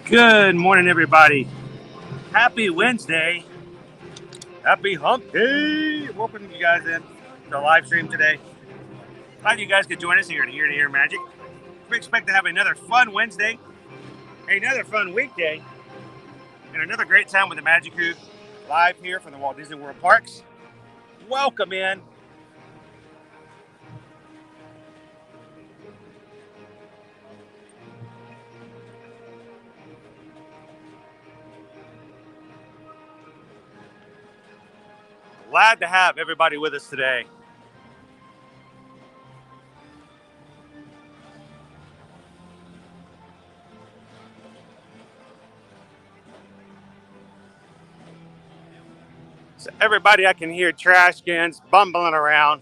Good morning, everybody. Happy Wednesday. Happy hump day. Welcome you guys in to the live stream today. Glad you guys could join us here at Ear to Ear Magic. We expect to have another fun Wednesday, another fun weekday, and another great time with the Magic Crew live here from the Walt Disney World Parks. Welcome in. Glad to have everybody with us today. So everybody, I can hear trash cans bumbling around.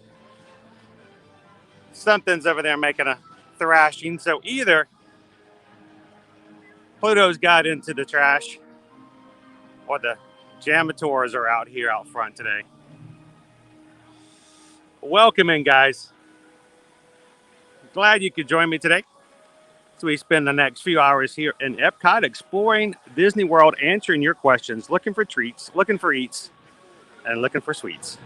Something's over there making a thrashing. So either Pluto's got into the trash or the Jamators are out here out front today. Welcome in, guys. Glad you could join me today as we spend the next few hours here in Epcot exploring Disney World, answering your questions, looking for treats, looking for eats, and looking for sweets.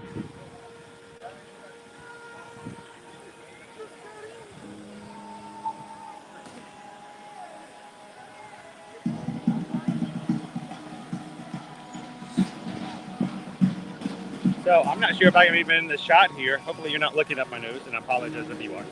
So I'm not sure if I can even in the shot here. Hopefully you're not looking up my nose, and I apologize if you are.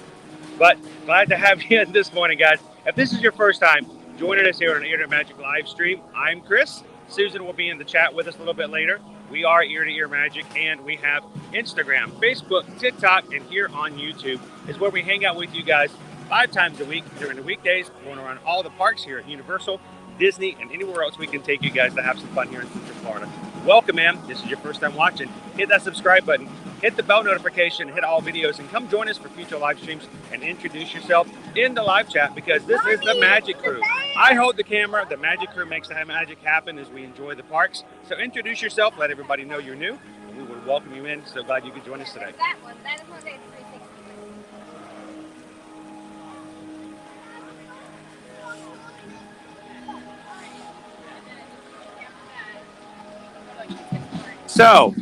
But glad to have you in this morning, guys. If this is your first time joining us here on Ear to Ear Magic live stream, I'm Chris. Susan will be in the chat with us a little bit later. We are Ear to Ear Magic, and we have Instagram, Facebook, TikTok, and here on YouTube is where we hang out with you guys 5 times a week during the weekdays, going around all the parks here at Universal, Disney, and anywhere else we can take you guys to have some fun here in Central Florida. Welcome in. This is your first time watching. Hit that subscribe button, hit the bell notification, hit all videos, and come join us for future live streams and introduce yourself in the live chat because this is the Magic Crew. I hold the camera. The Magic Crew makes the magic happen as we enjoy the parks. So introduce yourself. Let everybody know you're new, and we would welcome you in. So glad you could join us today. That one. That is 360. So,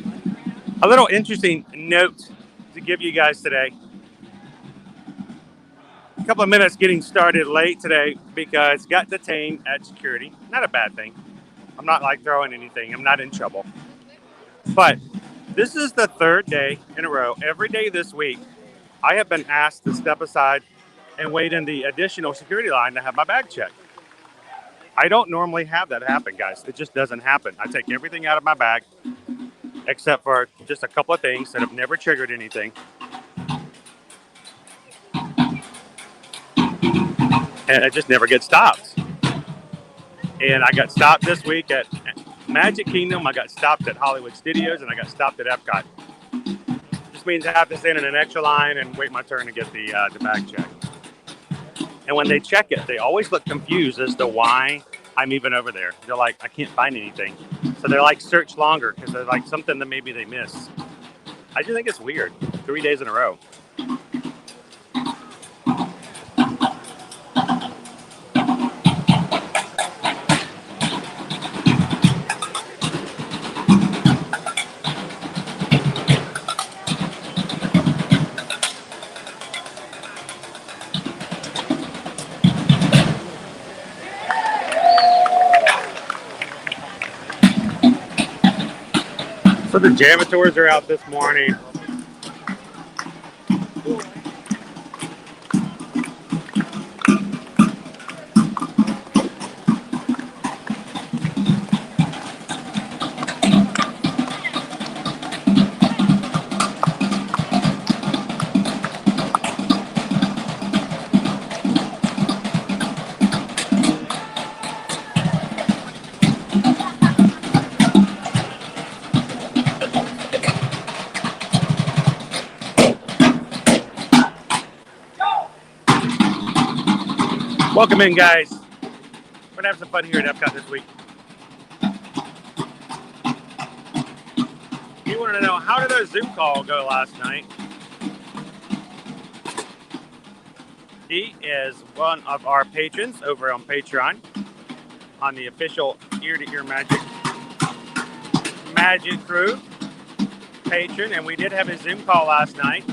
a little interesting note to give you guys today. A couple of minutes getting started late today because got detained at security. Not a bad thing. I'm not like throwing anything. I'm not in trouble. But this is the 3rd day in a row. Every day this week, I have been asked to step aside and wait in the additional security line to have my bag checked. I don't normally have that happen, guys. It just doesn't happen. I take everything out of my bag, except for just a couple of things that have never triggered anything. And it just never gets stopped. And I got stopped this week at Magic Kingdom, I got stopped at Hollywood Studios, and I got stopped at Epcot. Just means I have to stand in an extra line and wait my turn to get the bag checked. And when they check it, they always look confused as to why I'm even over there. They're like, I can't find anything. So they're like, search longer because they're like something that maybe they missed. I just think it's weird. 3 days in a row. So the Jamators are out this morning. Welcome in, guys. We're gonna have some fun here at Epcot this week. You want to know, how did our Zoom call go last night? He is one of our patrons over on Patron. on the official Ear-to-Ear Magic Crew Patron, and we did have a Zoom call last night.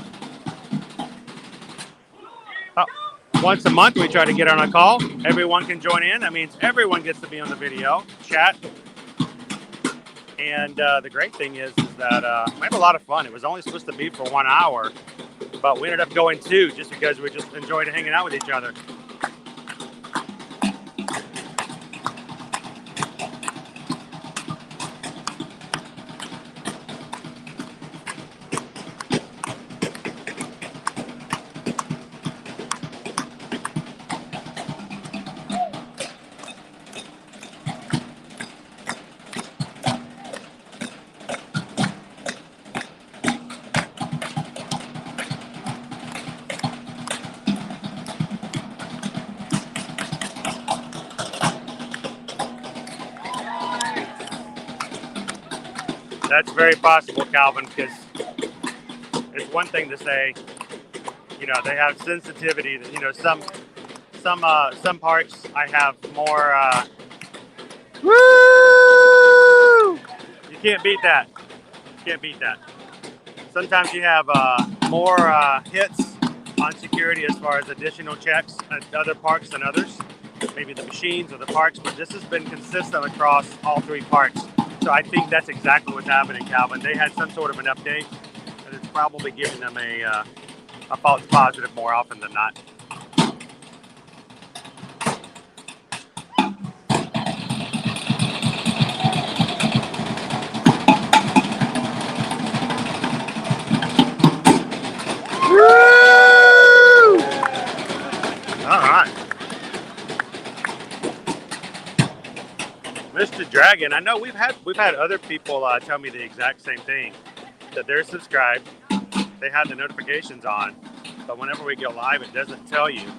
Once a month, we try to get on a call. Everyone can join in. That means everyone gets to be on the video chat. And the great thing is that we had a lot of fun. It was only supposed to be for 1 hour, but we ended up going 2 just because we just enjoyed hanging out with each other. That's very possible, Calvin, because it's one thing to say, you know, they have sensitivity. You know, some parks I have more. Woo! You can't beat that. You can't beat that. Sometimes you have more hits on security as far as additional checks at other parks than others. Maybe the machines or the parks, but this has been consistent across all 3 parks. So I think that's exactly what's happening, Calvin. They had some sort of an update, and it's probably giving them a false positive more often than not. Woo! All right. Mr. Dragon, I know we've had other people tell me the exact same thing, that they're subscribed, they have the notifications on, but whenever we go live, it doesn't tell you.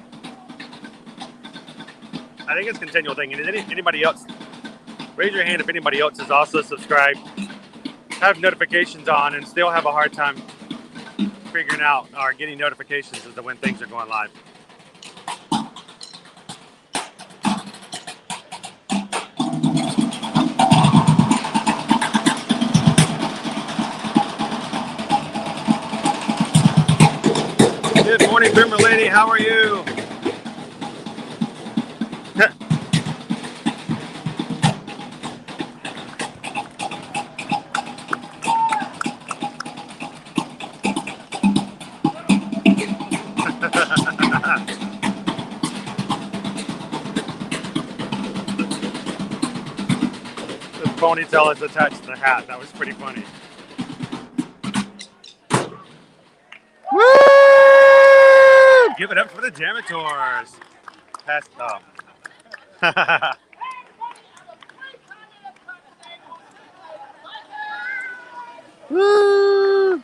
I think it's a continual thing. And is anybody else, raise your hand if anybody else is also subscribed, have notifications on, and still have a hard time figuring out or getting notifications as to when things are going live. Good morning, Brimmer Lady. How are you? The ponytail is attached to the hat. That was pretty funny. Woo! Give it up for the Jamators. Pass. Oh. Woo!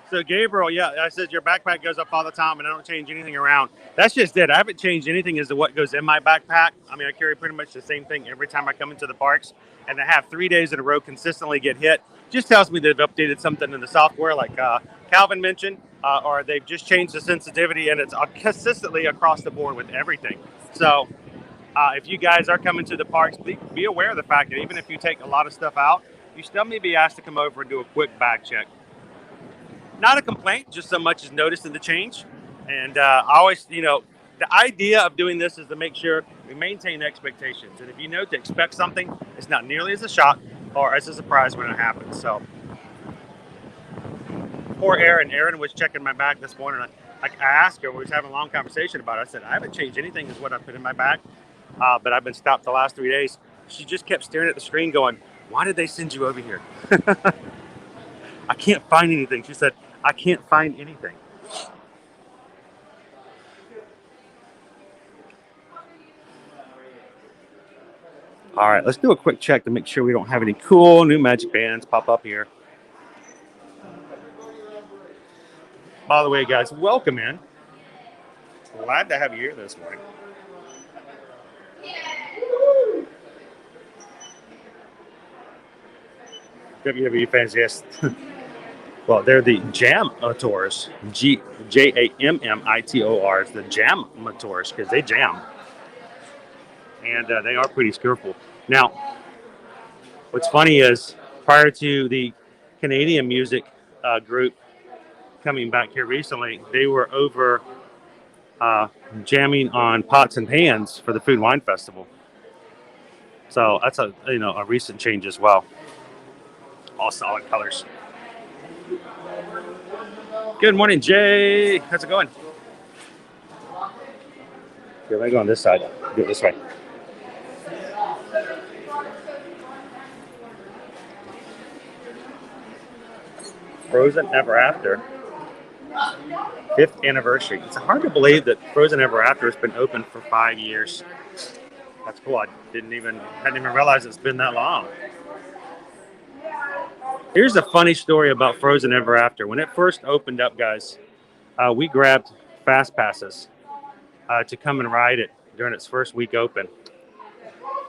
So Gabriel, yeah, I said your backpack goes up all the time and I don't change anything around. That's just it. I haven't changed anything as to what goes in my backpack. I mean, I carry pretty much the same thing every time I come into the parks, and to have 3 days in a row consistently get hit just tells me they've updated something in the software, like Calvin mentioned, or they've just changed the sensitivity, and it's consistently across the board with everything. So if you guys are coming to the parks, be aware of the fact that even if you take a lot of stuff out, you still may be asked to come over and do a quick bag check. Not a complaint, just so much as noticing the change. And I always, you know, the idea of doing this is to make sure we maintain expectations. And if you know to expect something, it's not nearly as a shock or as a surprise when it happens. So, poor Erin. Erin was checking my bag this morning. I asked her, we was having a long conversation about it. I said, I haven't changed anything is what I put in my bag, but I've been stopped the last 3 days. She just kept staring at the screen going, why did they send you over here? I can't find anything. She said, I can't find anything. All right, let's do a quick check to make sure we don't have any cool new magic bands pop up here. By the way, guys, welcome in. Glad to have you here this morning. WWE fans, yes. Well, they're the Jam-mators. Jammitors. The Jam-mators because they jam, and they are pretty skillful. Now, what's funny is prior to the Canadian music group coming back here recently, they were over jamming on pots and pans for the Food and Wine Festival. So that's a recent change as well. All solid colors. Good morning, Jay. How's it going? Here, let me go on this side. Do it this way. Frozen Ever After, 5th anniversary. It's hard to believe that Frozen Ever After has been open for 5 years. That's cool. I hadn't even realized it's been that long. Here's a funny story about Frozen Ever After. When it first opened up, guys, we grabbed fast passes to come and ride it during its first week open.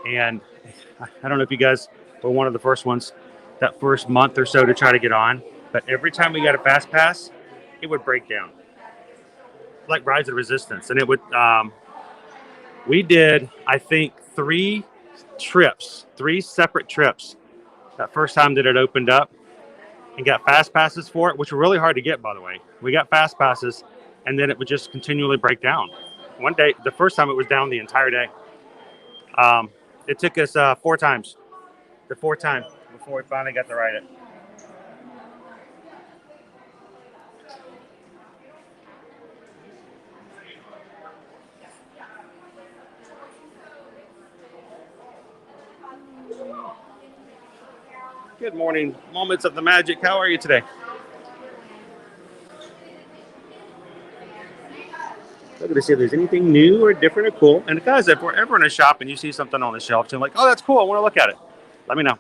And I don't know if you guys were one of the first ones that first month or so to try to get on, but every time we got a fast pass, it would break down. Like Rise of Resistance. And it would, we did, I think, 3 separate trips that first time that it opened up, and got fast passes for it, which were really hard to get, by the way. We got fast passes, and then it would just continually break down. One day, the first time it was down the entire day. It took us 4 times, the 4th time, before we finally got to ride it. Good morning, Moments of the Magic. How are you today? Looking to see if there's anything new or different or cool. And guys, if we're ever in a shop and you see something on the shelf, and you're like, oh, that's cool, I want to look at it, let me know.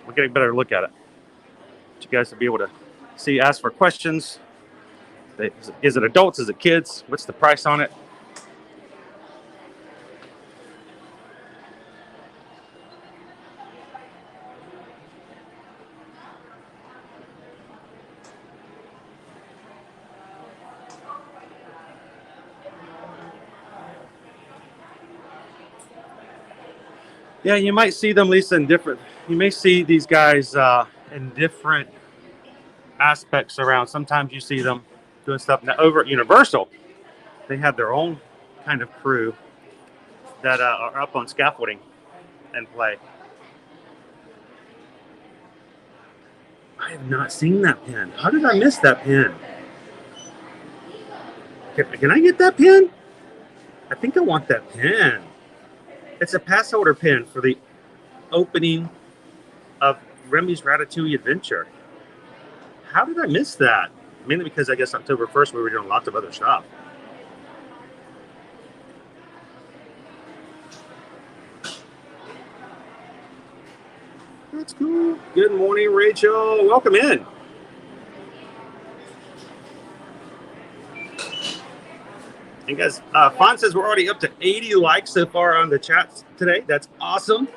We'll get a better look at it. Want you guys to be able to see, ask for questions. Is it adults? Is it kids? What's the price on it? Yeah, you might see them, Lisa, in different. You may see these guys in different aspects around. Sometimes you see them doing stuff. Now, over at Universal, they have their own kind of crew that are up on scaffolding and play. I have not seen that pin. How did I miss that pin? Can I get that pin? I think I want that pin. It's a pass holder pin for the opening of Remy's Ratatouille Adventure. How did I miss that? Mainly because I guess October 1st we were doing lots of other stuff. That's cool. Good morning, Rachel. Welcome in. And guys, Fawn says we're already up to 80 likes so far on the chat today. That's awesome.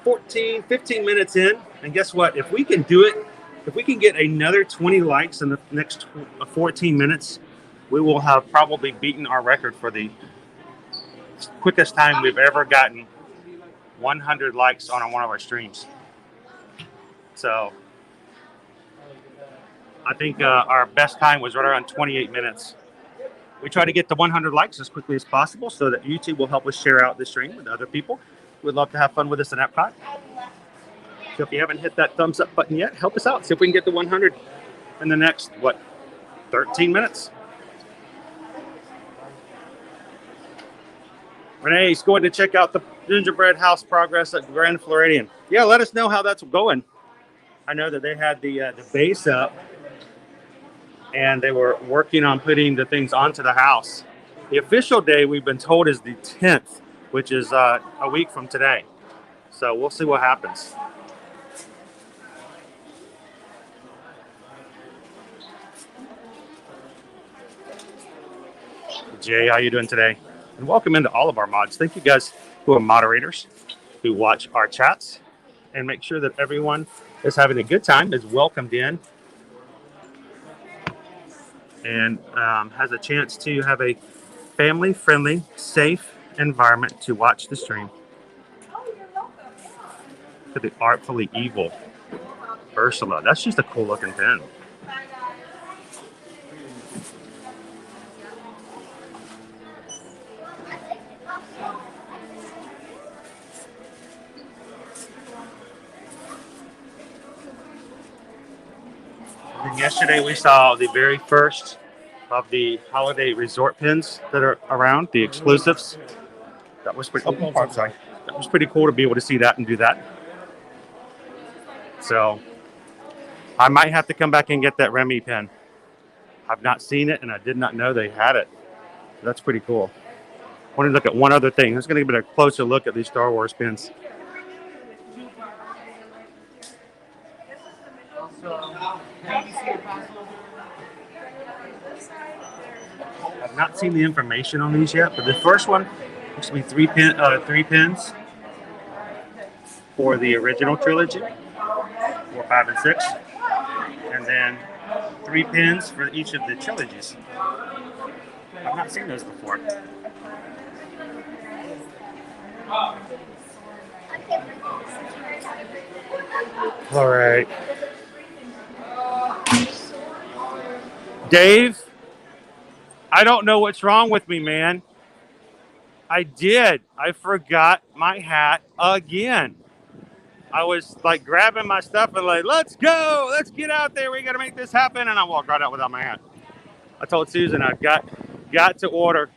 15 minutes in. And guess what? If we can do it, if we can get another 20 likes in the next 14 minutes, we will have probably beaten our record for the quickest time we've ever gotten 100 likes on one of our streams. So I think our best time was right around 28 minutes. We try to get to 100 likes as quickly as possible so that YouTube will help us share out the stream with other people. We'd love to have fun with us in Epcot. So if you haven't hit that thumbs up button yet, help us out. See if we can get to 100 in the next, 13 minutes. Renee's going to check out the gingerbread house progress at Grand Floridian. Yeah, let us know how that's going. I know that they had the base up, and they were working on putting the things onto the house. The official day we've been told is the 10th, which is a week from today. So we'll see what happens. Jay, how you doing today? And welcome into all of our mods. Thank you guys who are moderators, who watch our chats, and make sure that everyone is having a good time, is welcomed in. and has a chance to have a family-friendly, safe environment to watch the stream. To the artfully evil Ursula. That's just a cool looking pin. And yesterday we saw the very first of the holiday resort pins that are around, the exclusives. That was pretty. Oh, I'm sorry. That was pretty cool to be able to see that and do that. So I might have to come back and get that Remy pin. I've not seen it, and I did not know they had it. That's pretty cool. I want to look at one other thing. Let's going to give it a closer look at these Star Wars pins. I've not seen the information on these yet, but the first one looks to be three pins for the original trilogy, 4, 5, and 6, and then 3 pins for each of the trilogies. I've not seen those before. All right. Dave, I don't know what's wrong with me, man. I forgot my hat again. I was like grabbing my stuff and like, let's go, let's get out there, we got to make this happen. And I walked right out without my hat. I told Susan I've got to order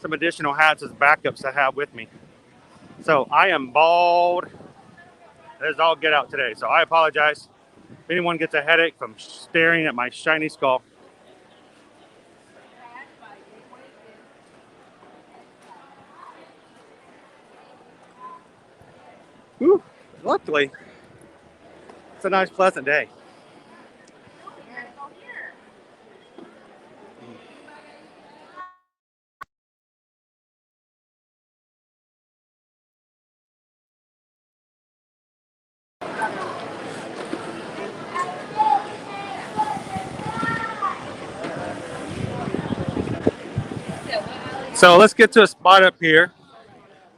some additional hats as backups to have with me. So I am bald as all get out today. So I apologize if anyone gets a headache from staring at my shiny skull. Whew, luckily, it's a nice, pleasant day. So let's get to a spot up here.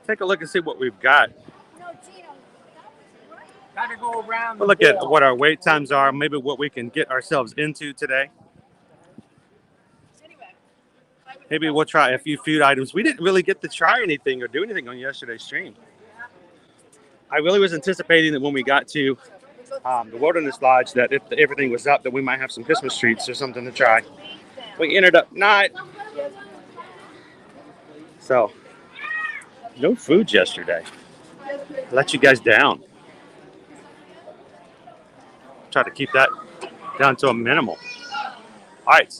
Take a look and see what we've got. Gotta go around. We'll look at what our wait times are, maybe what we can get ourselves into today. Maybe we'll try a few food items. We didn't really get to try anything or do anything on yesterday's stream. I really was anticipating that when we got to the Wilderness Lodge, that if everything was up, that we might have some Christmas treats or something to try. We ended up not. So, no food yesterday. Let you guys down. Try to keep that down to a minimal. All right.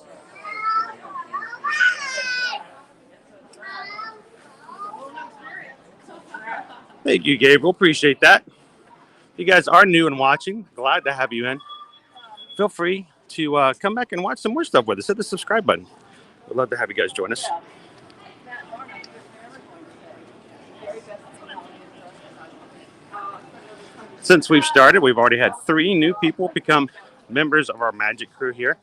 Thank you, Gabriel. Appreciate that. If you guys are new and watching, glad to have you in. Feel free to come back and watch some more stuff with us. Hit the subscribe button. We'd love to have you guys join us. Since we've started, we've already had 3 new people become members of our magic crew here.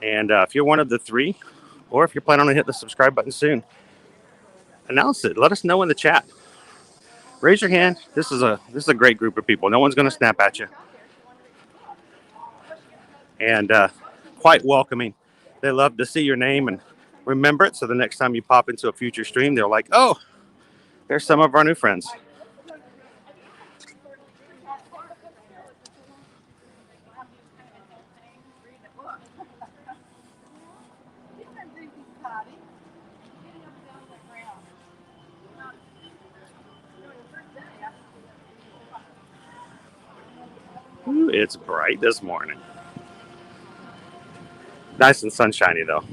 And if you're one of the 3, or if you're planning on hitting the subscribe button soon, announce it. Let us know in the chat. Raise your hand. This is a great group of people. No one's going to snap at you. And quite welcoming. They love to see your name and remember it. So the next time you pop into a future stream, they're like, oh, there's some of our new friends. Ooh, it's bright this morning. Nice and sunshiny though.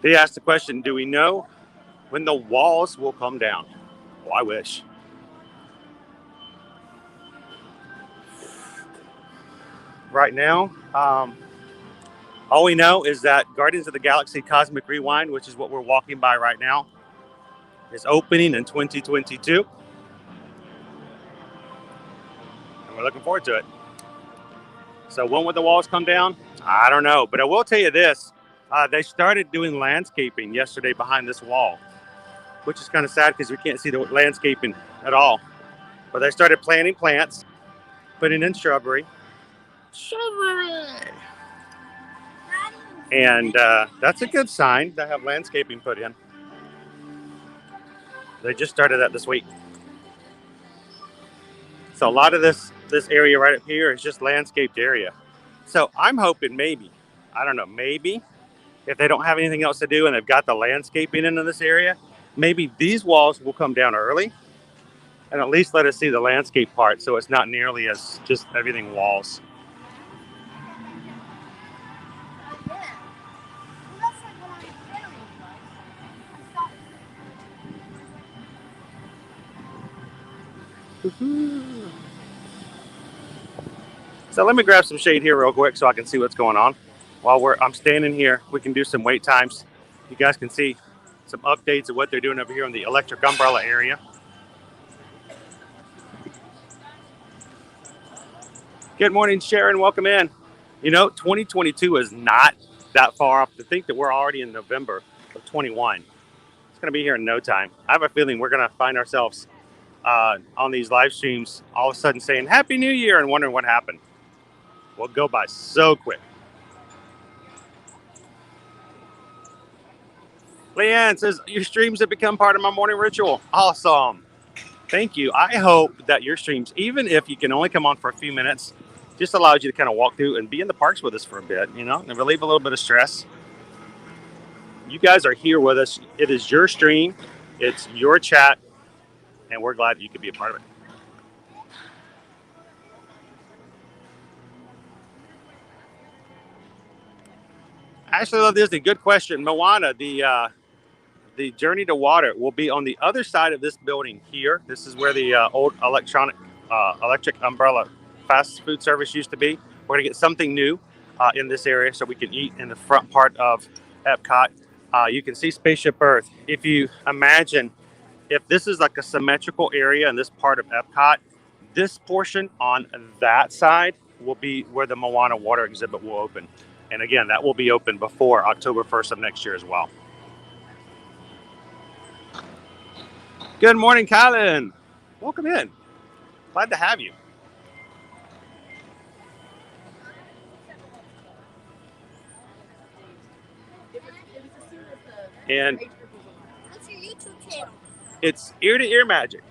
They asked the question, do we know when the walls will come down? Oh, I wish. Right now, All we know is that Guardians of the Galaxy Cosmic Rewind, which is what we're walking by right now, is opening in 2022. And we're looking forward to it. So when will the walls come down? I don't know. But I will tell you this. They started doing landscaping yesterday behind this wall, which is kind of sad because we can't see the landscaping at all. But they started planting plants, putting in shrubbery. And that's a good sign to have landscaping put in. They just started that this week. So a lot of this area right up here is just landscaped area. So I'm hoping maybe, I don't know, maybe if they don't have anything else to do and they've got the landscaping into this area, maybe these walls will come down early and at least let us see the landscape part so it's not nearly as just everything walls. So let me grab some shade here real quick so I can see what's going on. While I'm standing here, we can do some wait times. You guys can see some updates of what they're doing over here in the electric umbrella area. Good morning, Sharon. Welcome in. You know, 2022 is not that far off. To think that we're already in November of 21. It's going to be here in no time. I have a feeling we're going to find ourselves on these live streams all of a sudden saying Happy New Year and wondering what happened. Will go by so quick. Leanne says, your streams have become part of my morning ritual. Awesome. Thank you. I hope that your streams, even if you can only come on for a few minutes, just allows you to kind of walk through and be in the parks with us for a bit, you know, and relieve a little bit of stress. You guys are here with us. It is your stream. It's your chat. And we're glad you could be a part of it. Ashley Love Disney, good question. Moana, the Journey to Water will be on the other side of this building here. This is where the old electric umbrella fast food service used to be. We're going to get something new in this area so we can eat in the front part of Epcot. You can see Spaceship Earth. If you imagine, if this is like a symmetrical area in this part of Epcot, this portion on that side will be where the Moana water exhibit will open. And again, that will be open before October 1st of next year as well. Good morning, Colin. Welcome in. Glad to have you. And what's your YouTube channel? It's Ear to Ear Magic.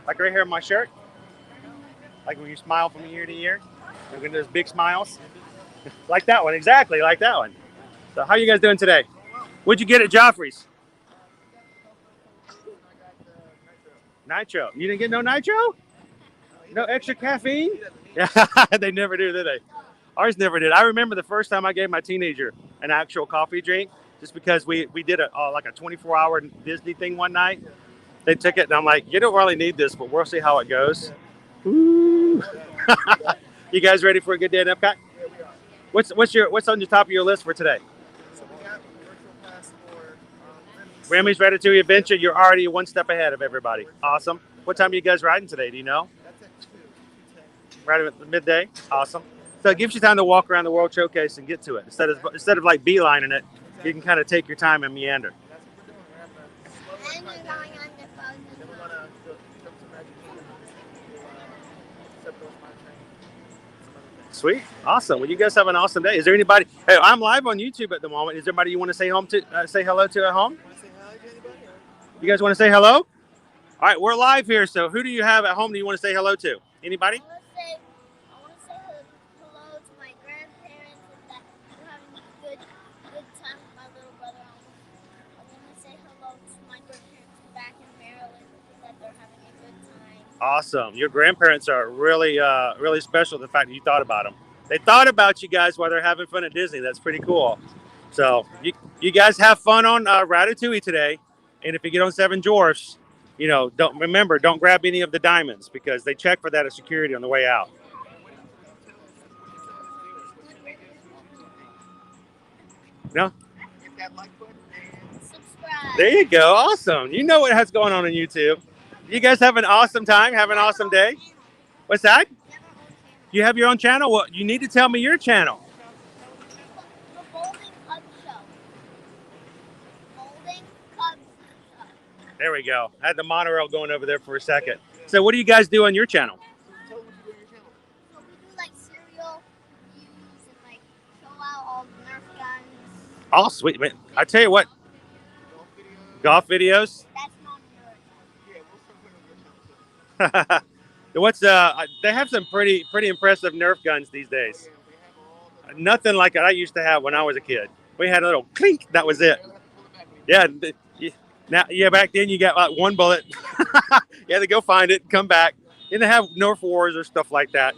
Like right here on my shirt. Like when you smile from ear to ear. Look at those big smiles. Like that one, exactly like that one. So how you guys doing today? What'd you get at Joffrey's? Nitro. You didn't get no nitro? No extra caffeine? Yeah, they never do they? Ours never did. I remember the first time I gave my teenager an actual coffee drink, just because we did like a 24-hour Disney thing one night. They took it, and I'm like, you don't really need this, but we'll see how it goes. Ooh. You guys ready for a good day at Epcot? What's on the top of your list for today? So we got virtual pass for Remy's Ratatouille Adventure. You're already one step ahead of everybody. Awesome. What time are you guys riding today? Do you know? That's at 2:10. Right at the midday. Awesome. So it gives you time to walk around the World Showcase and get to it instead of like beelining it. You can kind of take your time and meander. That's what we're doing. We're having a slow And ride you're going on the phone. then we want to jump some Magic Kingdom to accept those my train. Sweet. Awesome. Well, you guys have an awesome day. Is there anybody? Hey, I'm live on YouTube at the moment. Is there anybody you want to say say hello to at home? Want to say hi to anybody? You guys want to say hello? All right, we're live here. So who do you have at home that you want to say hello to? Anybody? I want to say hello to my grandparents and that they're having a good time with my little brother. I want to say hello to my grandparents back in Maryland that they're having a good time. Awesome. Your grandparents are really, really special. The fact that you thought about them. They thought about you guys while they're having fun at Disney. That's pretty cool. So you guys have fun on Ratatouille today. And if you get on Seven Dwarfs, you know, don't grab any of the diamonds because they check for that at security on the way out. No? Hit that like button and Subscribe. There you go. Awesome. You know what has going on YouTube. You guys have an awesome time. Have an awesome day. What's that? You have your own channel? Well, you need to tell me your channel. The Folding Cub Show. Folding Cub Show. There we go. I had the monorail going over there for a second. So what do you guys do on your channel? tell them what you do on your channel. So we do like cereal reviews and like show out all the Nerf guns. Oh, sweet. Man. I tell you what, Golf videos. golf videos. That's not Nerf. Yeah, we'll start putting on your channel too. What's they have some pretty impressive Nerf guns these days. Yeah, we have all the. Nothing like I used to have when I was a kid. We had a little clink. That was it. You'll have to pull it back when you Yeah. Back then you got like one bullet. You had to go find it, come back. And they have Nerf wars or stuff like that.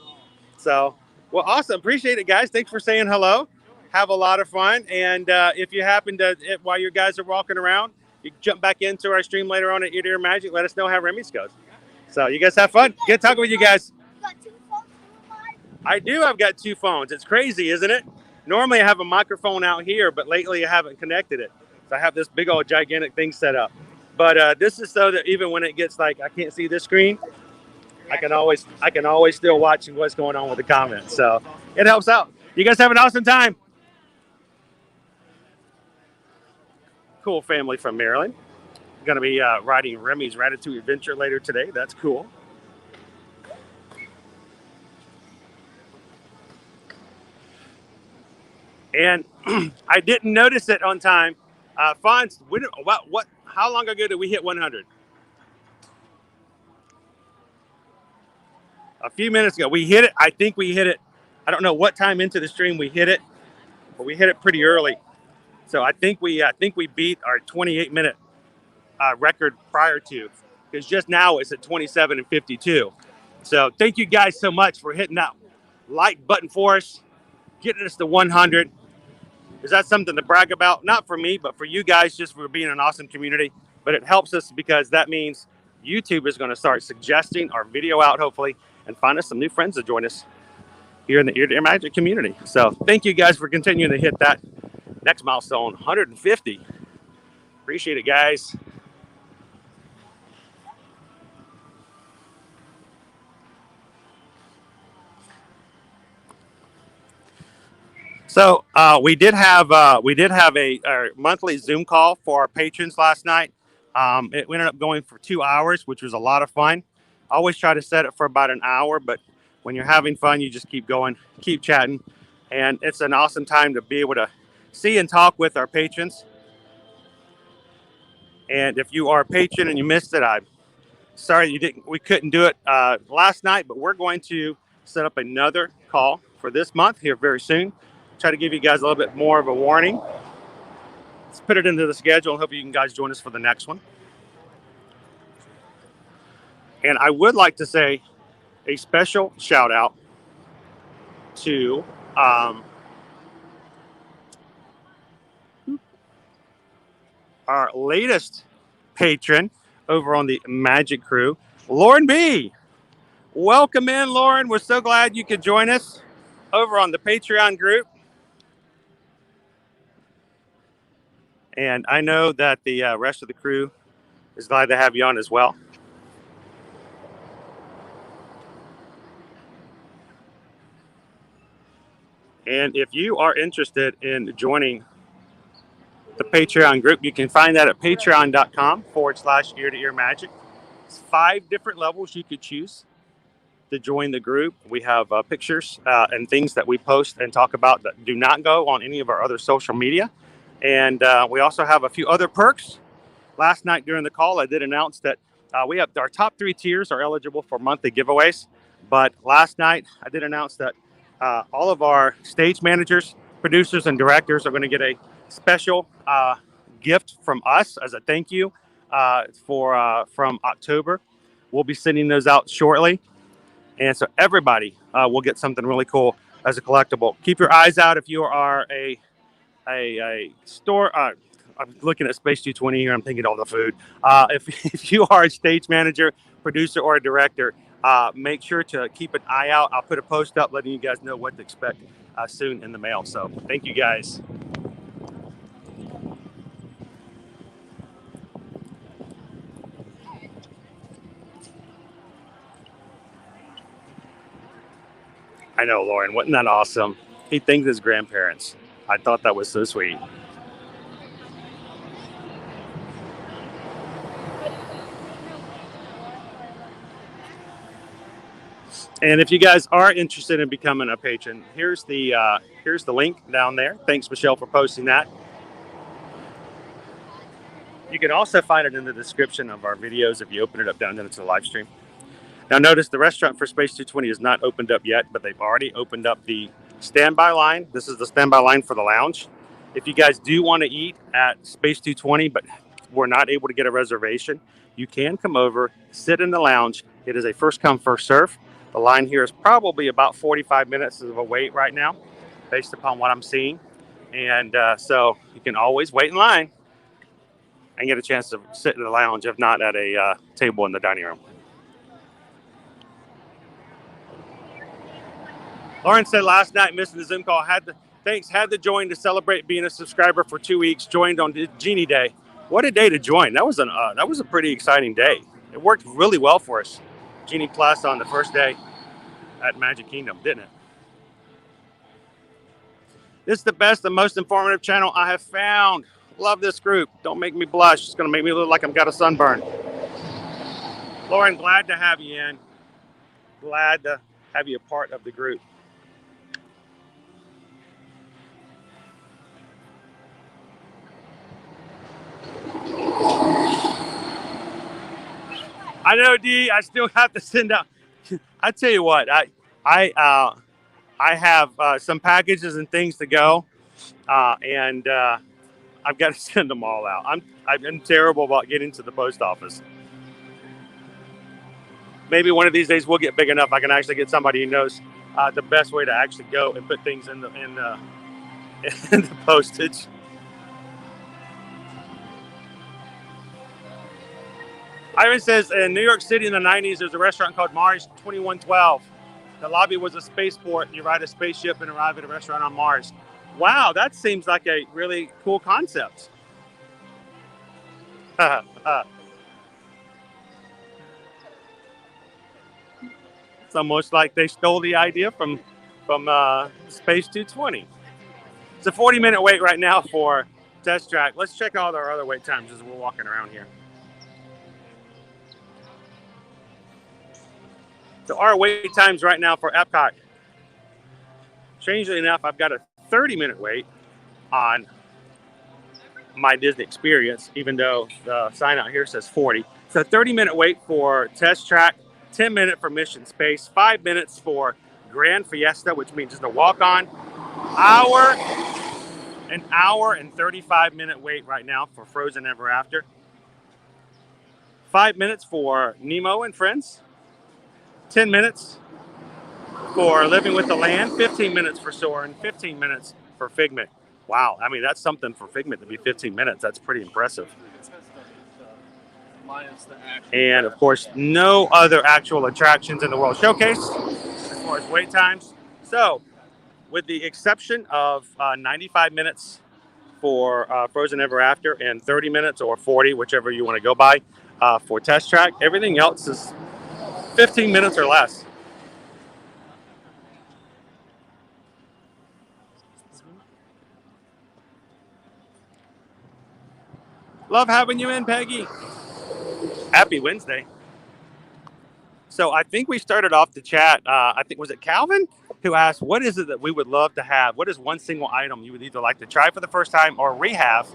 So, well, awesome. Appreciate it, guys. Thanks for saying hello. Have a lot of fun. And if you happen to, while you guys are walking around, you can jump back into our stream later on at Ear to Ear Magic. Let us know how Remy's goes. So you guys have fun. Good talking with you guys. You got 2 phones doing live? I do. I've got 2 phones. It's crazy, isn't it? Normally I have a microphone out here, but lately I haven't connected it. So I have this big old gigantic thing set up. But this is so that even when it gets like I can't see this screen, I can always still watch what's going on with the comments. So it helps out. You guys have an awesome time. Cool family from Maryland. Going to be riding Remy's Ratatouille Adventure later today. That's cool. And I didn't notice it on time. Fonz, how long ago did we hit 100? A few minutes ago. We hit it. I think we hit it. I don't know what time into the stream we hit it, but we hit it pretty early. So I think we beat our 28-minute record prior to, because just now it's at 27 and 52. So thank you guys so much for hitting that like button for us, getting us to 100. Is that something to brag about? Not for me, but for you guys, just for being an awesome community. But it helps us because that means YouTube is going to start suggesting our video out, hopefully, and find us some new friends to join us here in the Ear to Ear Magic community. So thank you guys for continuing to hit that next milestone, 150. Appreciate it, guys. So we did have a monthly Zoom call for our patrons last night. It ended up going for 2 hours, which was a lot of fun. I always try to set it for about an hour, but when you're having fun, you just keep going, keep chatting, and it's an awesome time to be able to see and talk with our patrons. And if you are a patron and you missed it, I'm sorry we couldn't do it last night, but we're going to set up another call for this month here very soon. Try to give you guys a little bit more of a warning. Let's put it into the schedule and hope you guys join us for the next one. And I would like to say a special shout out to our latest patron over on the Magic Crew, Lauren B. Welcome in, Lauren. We're so glad you could join us over on the Patreon group. And I know that the rest of the crew is glad to have you on as well. And if you are interested in joining the Patreon group, you can find that at patreon.com/ear to ear magic. It's 5 different levels you could choose to join the group. We have pictures and things that we post and talk about that do not go on any of our other social media. And we also have a few other perks. Last night during the call, I did announce that we have our top 3 tiers are eligible for monthly giveaways. But last night, I did announce that all of our stage managers, producers, and directors are going to get a special gift from us as a thank you from October. We'll be sending those out shortly. And so everybody will get something really cool as a collectible. Keep your eyes out if you are a store. I'm looking at Space 220 here. I'm thinking all the food. If you are a stage manager, producer, or a director, make sure to keep an eye out. I'll put a post up letting you guys know what to expect soon in the mail. So thank you guys. I know, Lauren. Wasn't that awesome? He thanked his grandparents. I thought that was so sweet. And if you guys are interested in becoming a patron, here's the link down there. Thanks, Michelle, for posting that. You can also find it in the description of our videos if you open it up down into the live stream. Now notice the restaurant for Space 220 is not opened up yet, but they've already opened up the standby line. This is the standby line for the lounge. If you guys do want to eat at Space 220, but we're not able to get a reservation, you can come over, sit in the lounge. It is a first come, first serve. The line here is probably about 45 minutes of a wait right now, based upon what I'm seeing. And so you can always wait in line and get a chance to sit in the lounge, if not at a table in the dining room. Lauren said last night, missing the Zoom call, had to join to celebrate being a subscriber for 2 weeks. Joined on Genie Day. What a day to join! That was a pretty exciting day. It worked really well for us. Genie Plus on the first day at Magic Kingdom, didn't it? This is the best and most informative channel I have found. Love this group. Don't make me blush. It's going to make me look like I've got a sunburn. Lauren, glad to have you in. Glad to have you a part of the group. I know, D. I still have to send out. I tell you what, I have some packages and things to go, and I've got to send them all out. I've been terrible about getting to the post office. Maybe one of these days we'll get big enough I can actually get somebody who knows the best way to actually go and put things in the postage. Ivan says in New York City in the 90s, there's a restaurant called Mars 2112. The lobby was a spaceport. You ride a spaceship and arrive at a restaurant on Mars. Wow, that seems like a really cool concept. It's almost like they stole the idea from Space 220. It's a 40-minute wait right now for Test Track. Let's check all our other wait times as we're walking around here. So our wait times right now for Epcot. Strangely enough, I've got a 30-minute wait on my Disney experience, even though the sign out here says 40. So 30-minute wait for Test Track, 10-minute for Mission Space, 5 minutes for Grand Fiesta, which means just a walk-on. An hour and 35-minute wait right now for Frozen Ever After. 5 minutes for Nemo and Friends. 10 minutes for Living with the Land, 15 minutes for Soarin', 15 minutes for Figment. Wow, I mean, that's something for Figment to be 15 minutes. That's pretty impressive. And, of course, no other actual attractions in the World Showcase as far as wait times. So, with the exception of 95 minutes for Frozen Ever After and 30 minutes or 40, whichever you want to go by, for Test Track, everything else is 15 minutes or less. Love having you in, Peggy. Happy Wednesday. So I think we started off the chat. I think, was it Calvin who asked, what is it that we would love to have? What is one single item you would either like to try for the first time or rehave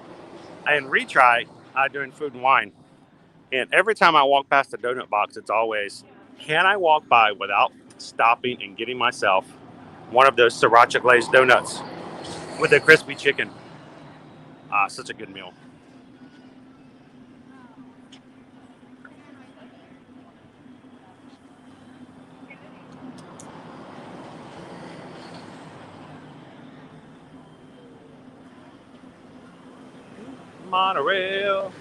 and retry during Food and Wine? And every time I walk past the donut box, it's always, can I walk by without stopping and getting myself one of those sriracha glazed donuts with a crispy chicken? Such a good meal. Monorail.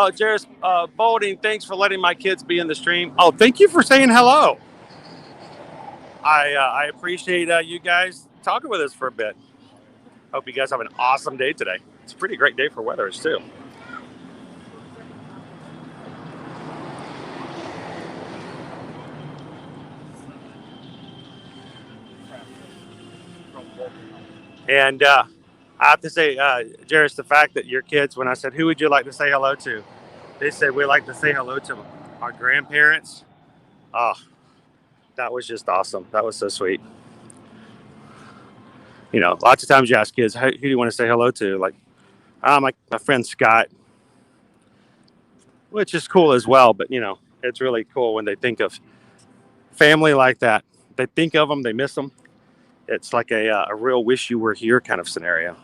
Oh, Jairus Bolding, thanks for letting my kids be in the stream. Oh, thank you for saying hello. I appreciate you guys talking with us for a bit. Hope you guys have an awesome day today. It's a pretty great day for weathers too. And I have to say, Jairus, the fact that your kids, when I said, who would you like to say hello to? They said, we like to say hello to our grandparents. Oh, that was just awesome. That was so sweet. You know, lots of times you ask kids, who do you want to say hello to? Like, my friend Scott, which is cool as well. But, you know, it's really cool when they think of family like that. They think of them, they miss them. It's like a real wish you were here kind of scenario.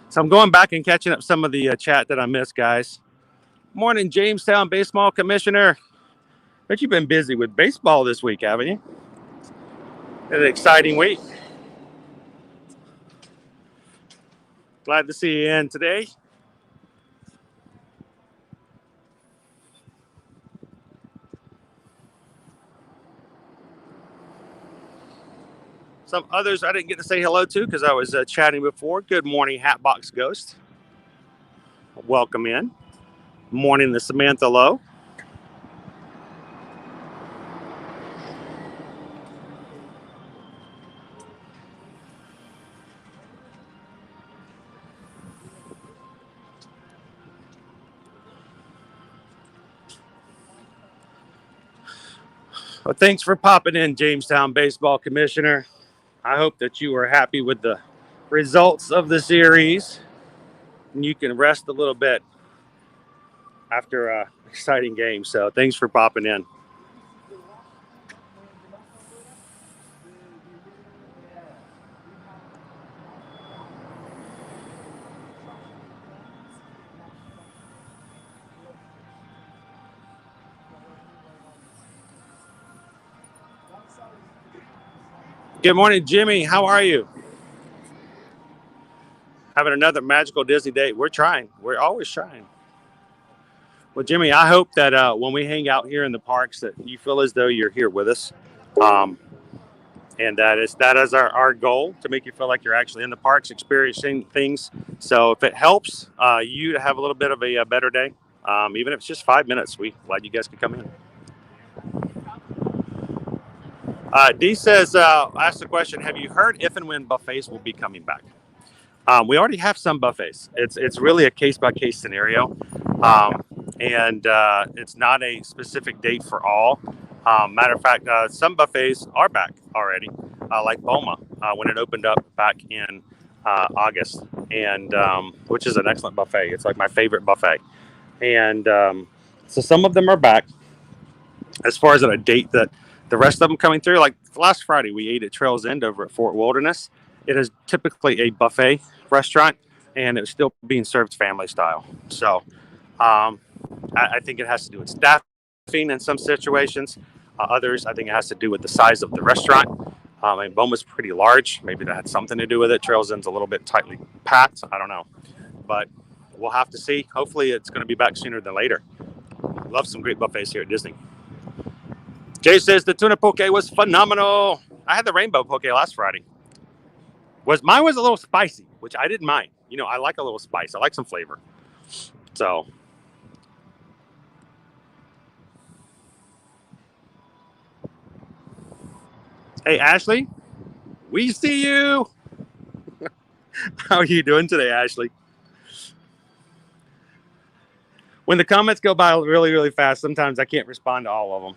So I'm going back and catching up some of the chat that I missed, guys. Morning, Jamestown Baseball Commissioner. Bet you've been busy with baseball this week, haven't you? An exciting week. Glad to see you in today. Some others I didn't get to say hello to because I was chatting before. Good morning, Hatbox Ghost. Welcome in. Morning to Samantha Lowe. Well, thanks for popping in, Jamestown Baseball Commissioner. I hope that you are happy with the results of the series and you can rest a little bit after an exciting game. So thanks for popping in. Good morning, Jimmy. How are you? Having another magical Disney day. We're trying. We're always trying. Well, Jimmy, I hope that when we hang out here in the parks that you feel as though you're here with us. And that is our goal, to make you feel like you're actually in the parks experiencing things. So if it helps you to have a little bit of a better day, even if it's just 5 minutes, we glad you guys could come in. Dee says, ask the question, have you heard if and when buffets will be coming back? We already have some buffets. It's really a case-by-case scenario. And it's not a specific date for all. Matter of fact, some buffets are back already, like Boma, when it opened up back in August, and which is an excellent buffet. It's like my favorite buffet. And so some of them are back. As far as a date that the rest of them coming through, like last Friday, we ate at Trails End over at Fort Wilderness. It is typically a buffet restaurant, and it was still being served family style. So I think it has to do with staffing in some situations. Others, I think it has to do with the size of the restaurant. And Boma's pretty large. Maybe that had something to do with it. Trails End's a little bit tightly packed. I don't know. But we'll have to see. Hopefully it's going to be back sooner than later. Love some great buffets here at Disney. Jay says the tuna poke was phenomenal. I had the rainbow poke last Friday. Mine was a little spicy, which I didn't mind. You know, I like a little spice. I like some flavor. So hey, Ashley, we see you. How are you doing today, Ashley? When the comments go by really, really fast, sometimes I can't respond to all of them,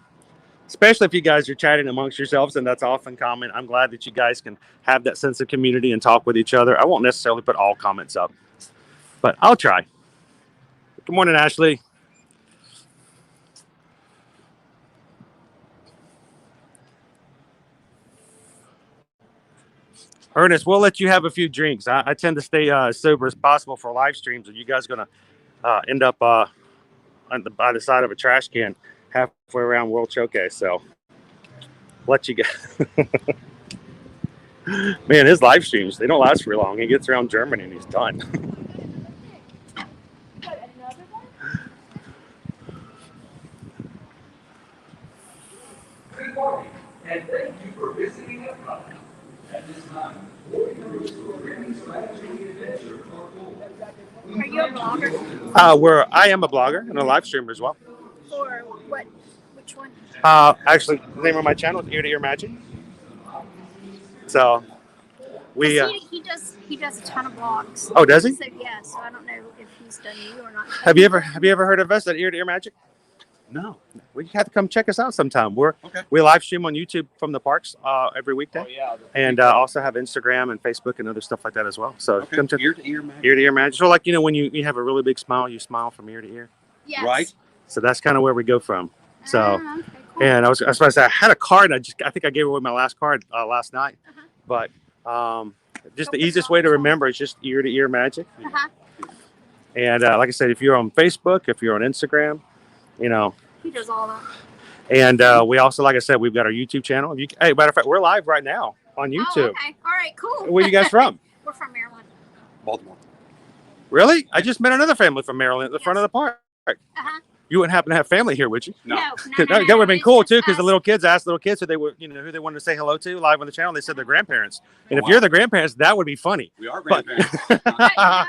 especially if you guys are chatting amongst yourselves, and that's often common. I'm glad that you guys can have that sense of community and talk with each other. I won't necessarily put all comments up, but I'll try. Good morning, Ashley. Ernest, we'll let you have a few drinks. I tend to stay as sober as possible for live streams. Are you guys going to end up by the side of a trash can halfway around World Showcase? So let you get. Man, his live streams, they don't last very long. He gets around Germany and he's done. Are you a blogger? I am a blogger and a live streamer as well. For what? Which one? Actually, the name of my channel is Ear to Ear Magic. So we. He does a ton of blogs. Oh, does he? So yeah. So I don't know if he's done you or not. Have you ever heard of us at Ear to Ear Magic? No. Well, you have to come check us out sometime. Okay. We live stream on YouTube from the parks every weekday. Oh, yeah. And also have Instagram and Facebook and other stuff like that as well. So Okay. come check Ear to ear magic. Ear to Ear Magic. So like, you know, when you have a really big smile, you smile from ear to ear. Yes. Right. So that's kind of where we go from. So, Okay, cool. and I was supposed to say, I had a card. I think I gave away my last card last night. But just the easiest way to remember is just Ear to Ear Magic. And like I said, if you're on Facebook, if you're on Instagram, you know. He does all that. And we also, like I said, we've got our YouTube channel. Hey, matter of fact, we're live right now on YouTube. Oh, okay. All right, cool. Where are you guys from? We're from Maryland. Baltimore. Really? I just met another family from Maryland at the front of the park. You wouldn't happen to have family here, would you? No. That would have been cool too, because the little kids asked little kids who they were, you know, who they wanted to say hello to live on the channel. They said their grandparents. And if you're the grandparents, that would be funny. We are grandparents. We know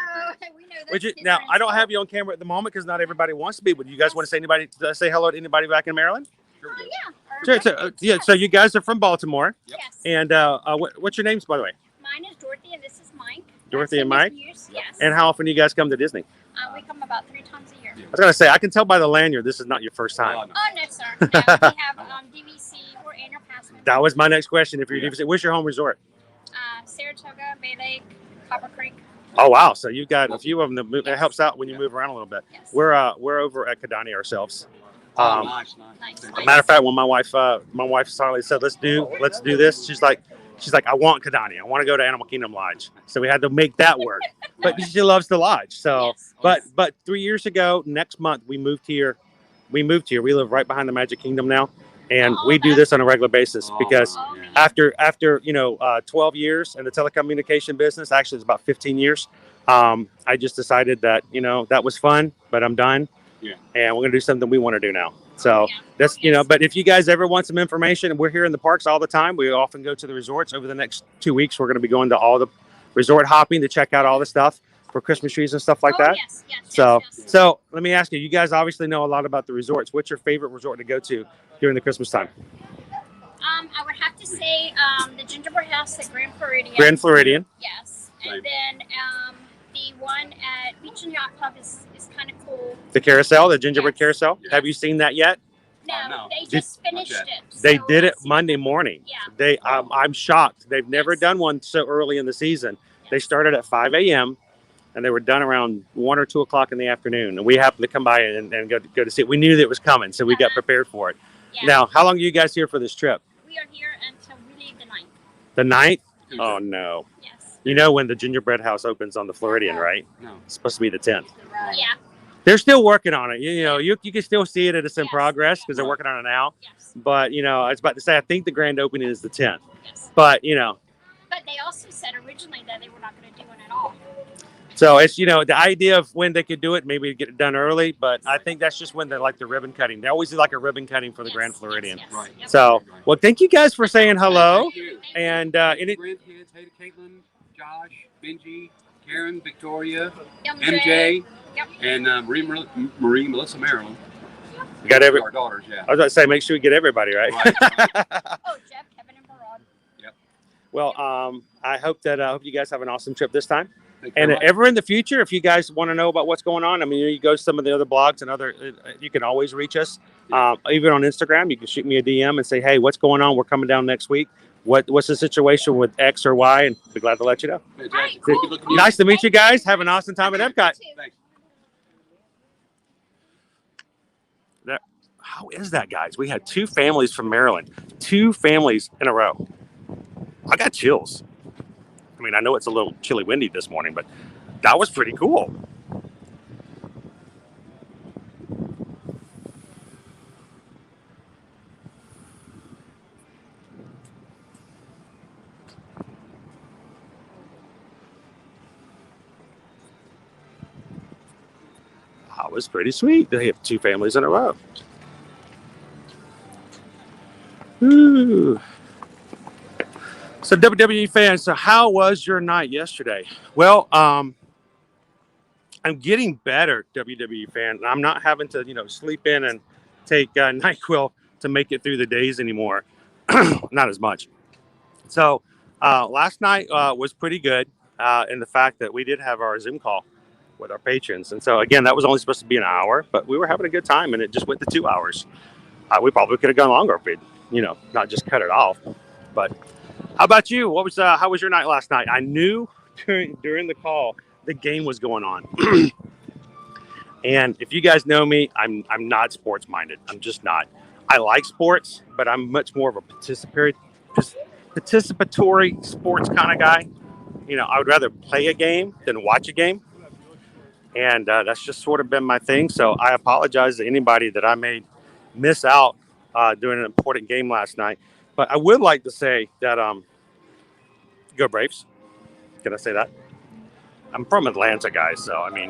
Would you, those now, kids I don't are have you on camera at the moment because not everybody wants to be. Would you guys want to say hello to anybody back in Maryland? Sure we do. Yeah. Sure. Yeah. So you guys are from Baltimore, Yep. Yes. and what's your names, by the way? Mine is Dorothy, and this is Mike. Dorothy and Mike? Yes. And how often do you guys come to Disney? We come about 3 times a year. I was gonna say I can tell by the lanyard this is not your first time. No. Oh, no, sir. No, we have DVC or annual pass members. That was my next question. If you're where's your home resort? Saratoga, Bay Lake, Copper Creek. Oh wow! So you've got a few of them that helps out when you move around a little bit. Yes. We're over at Kidani ourselves. Nice. Matter of fact, when my wife finally said let's do this, she's like I want Kidani. I want to go to Animal Kingdom Lodge. So we had to make that work. But she loves the lodge. So Yes. but 3 years ago, next month we moved here. We live right behind the Magic Kingdom now, and we do this on a regular basis because after 12 years in the telecommunication business, actually it's about 15 years. I just decided that that was fun, but I'm done. Yeah. And we're gonna do something we want to do now. So that's but if you guys ever want some information, we're here in the parks all the time. We often go to the resorts. Over the next 2 weeks, we're gonna be going to all the resort hopping to check out all the stuff for Christmas trees and stuff like that. Yes. So let me ask you, you guys obviously know a lot about the resorts. What's your favorite resort to go to during the Christmas time? I would have to say the Gingerbread House at Grand Floridian. Grand Floridian. Yes. And then the one at Beach and Yacht Club is kind of cool. The carousel, the gingerbread Yes. carousel. Yes. Have you seen that yet? No, they Did- just finished not it. They so did it it's- Monday morning. Yeah. I'm shocked. They've never Yes. done one so early in the season. They Yes. started at 5 a.m. and they were done around 1 or 2 o'clock in the afternoon. And we happened to come by and go to see it. We knew that it was coming, so we got prepared for it. Yeah. Now, how long are you guys here for this trip? We are here until we leave the 9th. The 9th? Oh, no. Yes. You know when the gingerbread house opens on the Floridian, right? No. It's supposed to be the 10th. Yeah. They're still working on it. You can still see it as in Yes. progress because they're working on it now. Yes. But, I was about to say, I think the grand opening is the 10th. Yes. But, But they also said originally that they were not going to do one at all. so it's, the idea of when they could do it, maybe get it done early. But I think that's just when they're like the ribbon cutting. They always do like a ribbon cutting for the Yes, Grand yes, Floridian. yes. Right. Yep. So, well, thank you guys for saying hello. Thank you. And Hey any, to grandkids, hey to Caitlin, Josh, Benji, Karen, Victoria, MJ. MJ, Yep. and Marie, Melissa, Marilyn. you got Our daughters, yeah. I was about to say, make sure we get everybody right. Right. Oh, Jeff, Kevin, and Barad. Well, I hope you guys have an awesome trip this time. Thank you And very much. ever in the future, if you guys want to know about what's going on, I mean, you go to some of the other blogs and you can always reach us. Even on Instagram, you can shoot me a DM and say, hey, what's going on? We're coming down next week. What's the situation with X or Y? And be glad to let you know. Fantastic. Right, cool. Good looking to you. Nice to meet you guys. Have an awesome time at Epcot. Thanks. How is that, guys? We had 2 families from Maryland, 2 families in a row. I got chills. I mean, I know it's a little chilly windy this morning, but that was pretty cool. That was pretty sweet. They have 2 families in a row. Ooh. So WWE fans, so how was your night yesterday? Well, I'm getting better, WWE fan. I'm not having to, sleep in and take NyQuil to make it through the days anymore. Not as much. So last night was pretty good in the fact that we did have our Zoom call with our patrons. And so, again, that was only supposed to be an hour, but we were having a good time, and it just went to 2 hours. We probably could have gone longer if we'd, not just cut it off. But how about you? How was your night last night? I knew during the call the game was going on. And if you guys know me, I'm not sports minded. I'm just not. I like sports, but I'm much more of a participatory sports kind of guy. I would rather play a game than watch a game. And that's just sort of been my thing. So I apologize to anybody that I may miss out during an important game last night. But I would like to say that go Braves. Can I say that? I'm from Atlanta, guys. So, I mean,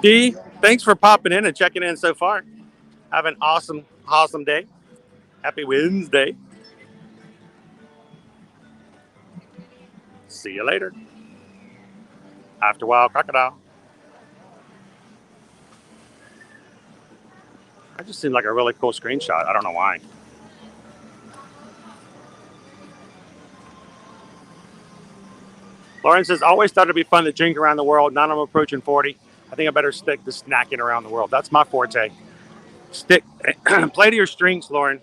D, thanks for popping in and checking in so far. Have an awesome day. Happy Wednesday. See you later. After a while, crocodile. That just seemed like a really cool screenshot. I don't know why. Lauren says, always thought it'd be fun to drink around the world. Now I'm approaching 40. I think I better stick to snacking around the world. That's my forte. Play to your strengths, Lauren.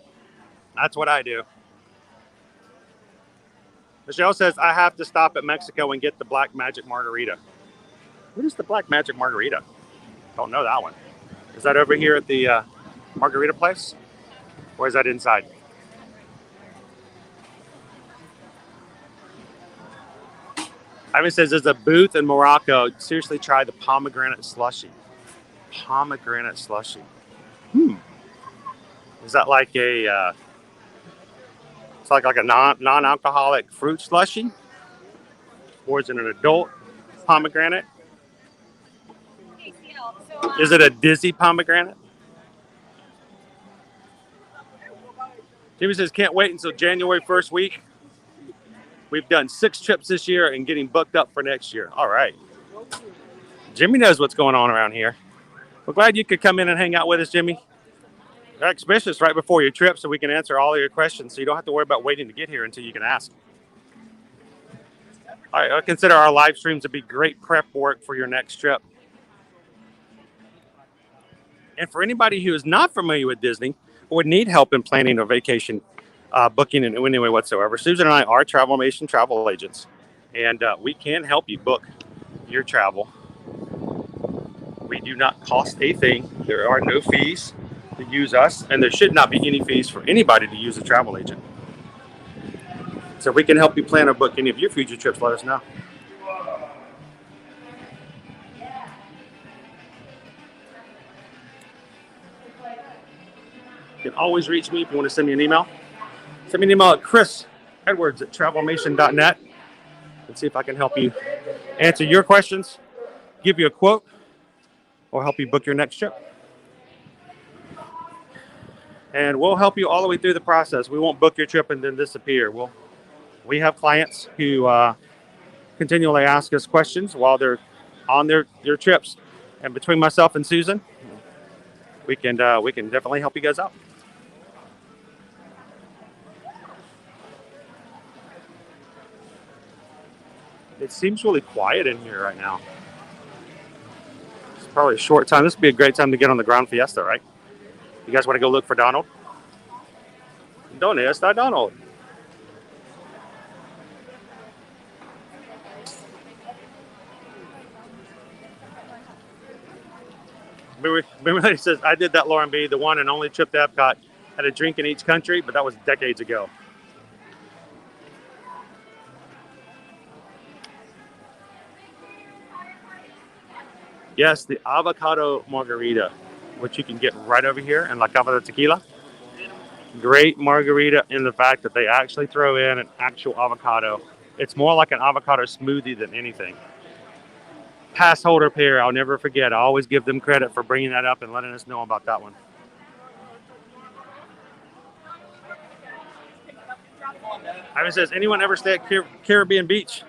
That's what I do. Michelle says, I have to stop at Mexico and get the Black Magic Margarita. What is the Black Magic Margarita? Don't know that one. Is that over here at the margarita place? Or is that inside? Ivan says, there's a booth in Morocco. Seriously, try the pomegranate slushy. Pomegranate slushy. Is that like a... it's like a non-alcoholic fruit slushy? Or is it an adult pomegranate? Is it a Dizzy pomegranate? Jimmy says, can't wait until January 1st week. We've done 6 trips this year and getting booked up for next year. All right. Jimmy knows what's going on around here. We're glad you could come in and hang out with us, Jimmy. Especially right before your trip so we can answer all of your questions so you don't have to worry about waiting to get here until you can ask. All right, I consider our live streams to be great prep work for your next trip. And for anybody who is not familiar with Disney or would need help in planning a vacation, booking in any way whatsoever, Susan and I are Travelmation travel agents. And we can help you book your travel. We do not cost a thing. There are no fees to use us, and there should not be any fees for anybody to use a travel agent. So if we can help you plan or book any of your future trips, let us know. You can always reach me if you want to send me an email. Send me an email at chrisedwards@travelmation.net and see if I can help you answer your questions, give you a quote, or help you book your next trip. And we'll help you all the way through the process. We won't book your trip and then disappear. We have clients who continually ask us questions while they're on their trips. And between myself and Susan, we can definitely help you guys out. It seems really quiet in here right now. It's probably a short time. This would be a great time to get on the Grand Fiesta, right? You guys want to go look for Donald? ¿Dónde está Donald? Remember he says, I did that, Lauren B., the one and only trip to Epcot. Had a drink in each country, but that was decades ago. Yes, the avocado margarita, which you can get right over here in La Cava de Tequila. Great margarita in the fact that they actually throw in an actual avocado. It's more like an avocado smoothie than anything. pass holder pair. I'll never forget. I always give them credit for bringing that up and letting us know about that one. Ivan says, anyone ever stay at Caribbean Beach?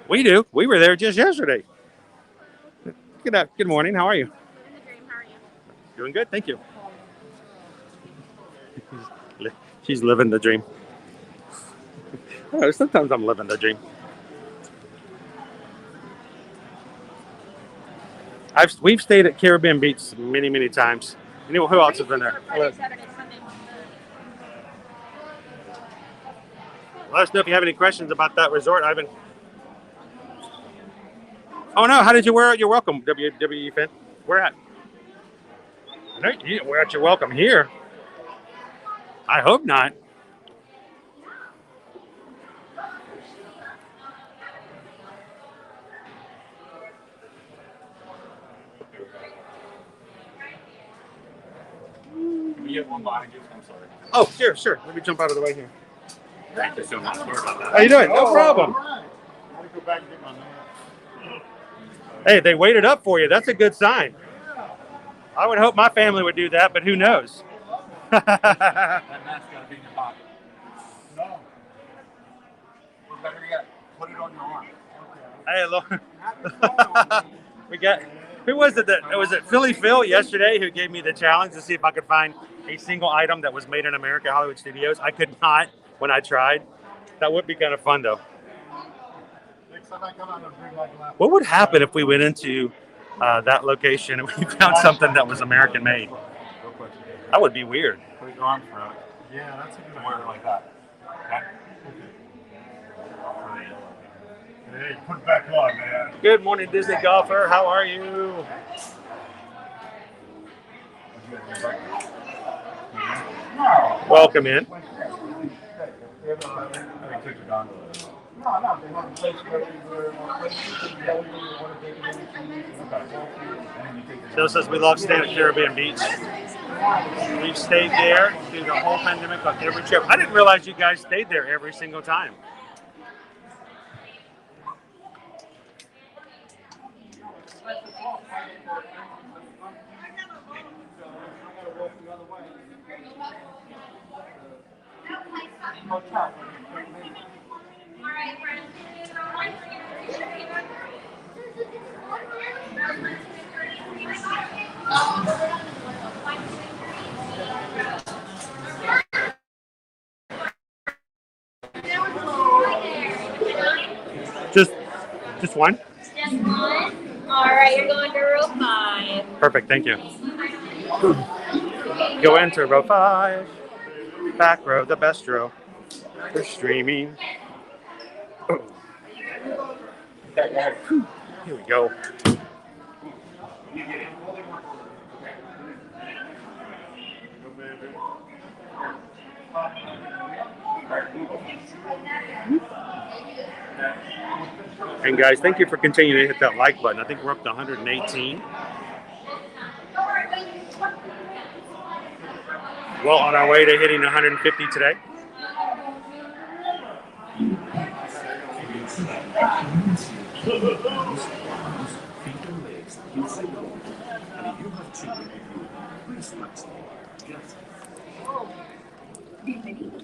We do. We were there just yesterday. Good morning. How are you? Living the dream. How are you? Doing good. Thank you. She's living the dream. Oh, sometimes I'm living the dream. We've stayed at Caribbean Beach many times. You know who else has been there? Friday, Saturday, Sunday. Let us know if you have any questions about that resort, Ivan. Oh no! How did you wear out your welcome, WWE fan? Where at? No, you didn't wear out your welcome here. I hope not. Can you get one behind you? I'm sorry. Oh, sure. Let me jump out of the way here. Thank you so much. Sorry about that. How you doing? No problem. Hey, they waited up for you. That's a good sign. I would hope my family would do that, but who knows? That mask gotta be in your pocket. No. Or better yet, put it on your arm. Hey, look. We got. Who was it? Was it Philly Phil yesterday who gave me the challenge to see if I could find a single item that was made in America, Hollywood Studios? I could not when I tried. That would be kind of fun, though. What would happen if we went into that location and we found something that was American made? That would be weird. Put your arm through it. Yeah, that's a good one. Wear it like that. Okay? Hey, put it back on, man. Good morning, Disney golfer. How are you? Welcome in. Jill says we love staying at Caribbean Beach. We've stayed there through the whole pandemic on every trip. I didn't realize you guys stayed there every single time. Just one? Just one. All right, you're going to row 5. Perfect, thank you. Go into row 5. Back row, the best row. We're streaming. Here we go. And guys, thank you for continuing to hit that like button. I think we're up to 118. Well, on our way to hitting 150 today. Bienvenidos.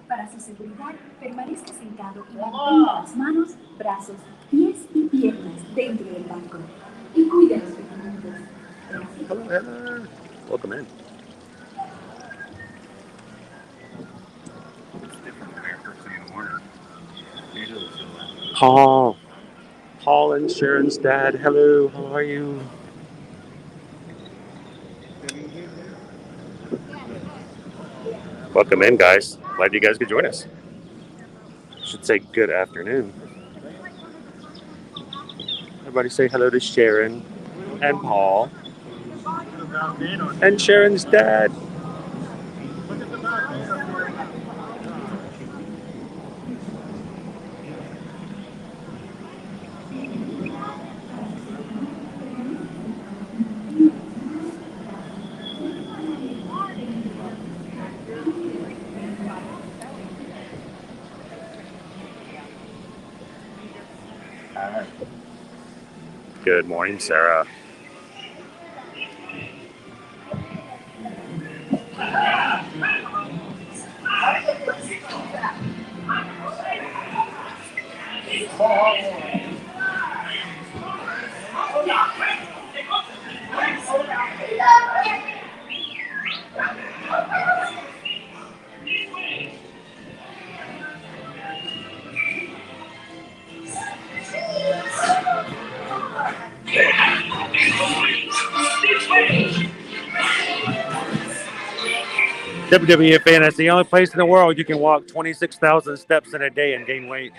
Para su seguridad, permanezca sentado y mantenga las manos, brazos, pies y piernas dentro del banco. Y cuide los documentos. Hello, Heather. Welcome in. It's different than there first thing in the morning. Usually it's Paul and Sharon's dad. Hello, how are you? Welcome in, guys. Glad you guys could join us. Should say good afternoon. Everybody say hello to Sharon and Paul and Sharon's dad. Good morning, Sarah. WWF fan, that's the only place in the world you can walk 26,000 steps in a day and gain weight.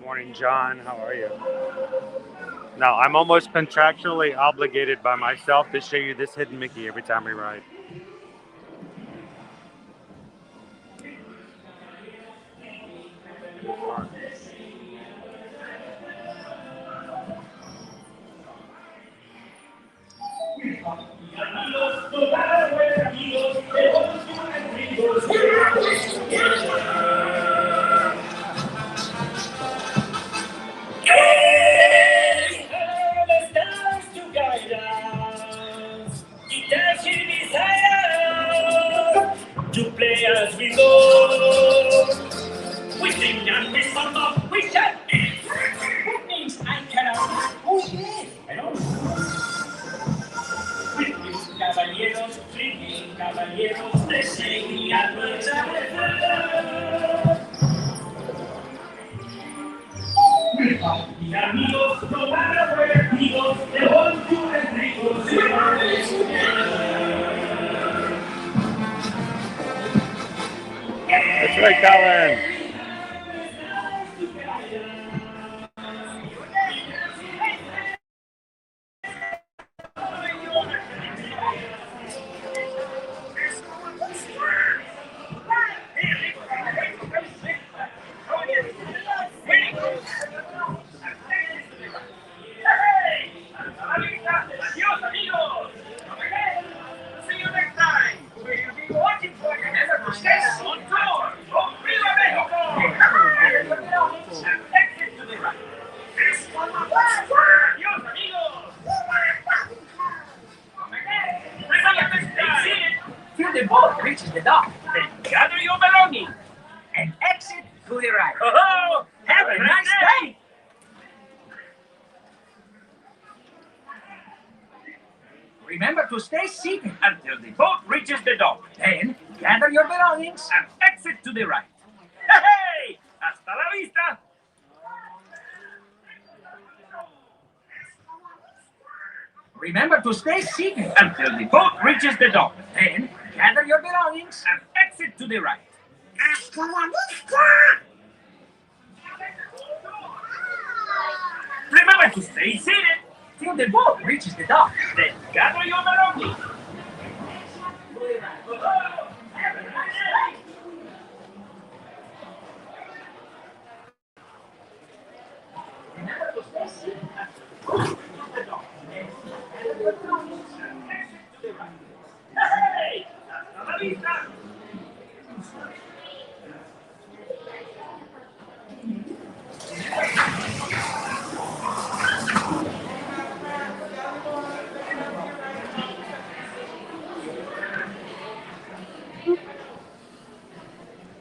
Morning, John. How are you? Now, I'm almost contractually obligated by myself to show you this hidden Mickey every time we ride. To play as we go, we sing and we samba, we shout. What means I cannot? Oh yes, I don't. With caballeros, drinking caballeros, they sing the adverts y amigos, no matter where he goes, they all do and ricos, they always together. That's right, Colin. dock. Then gather your belongings and exit to the right. Oh, have a nice day. Remember to stay seated until the boat reaches the dock. Then gather your belongings and exit to the right. Hey! Hasta la vista! Remember to stay seated until the boat reaches the dock. Then gather your belongings and exit to the right. Hasta la vista! Remember to stay seated till the boat reaches the dock. Then gather your belongings. Have a nice day. Remember to stay seated until the boat reaches the dock. Then gather your belongings and exit to the right. Hey! Hasta la vista!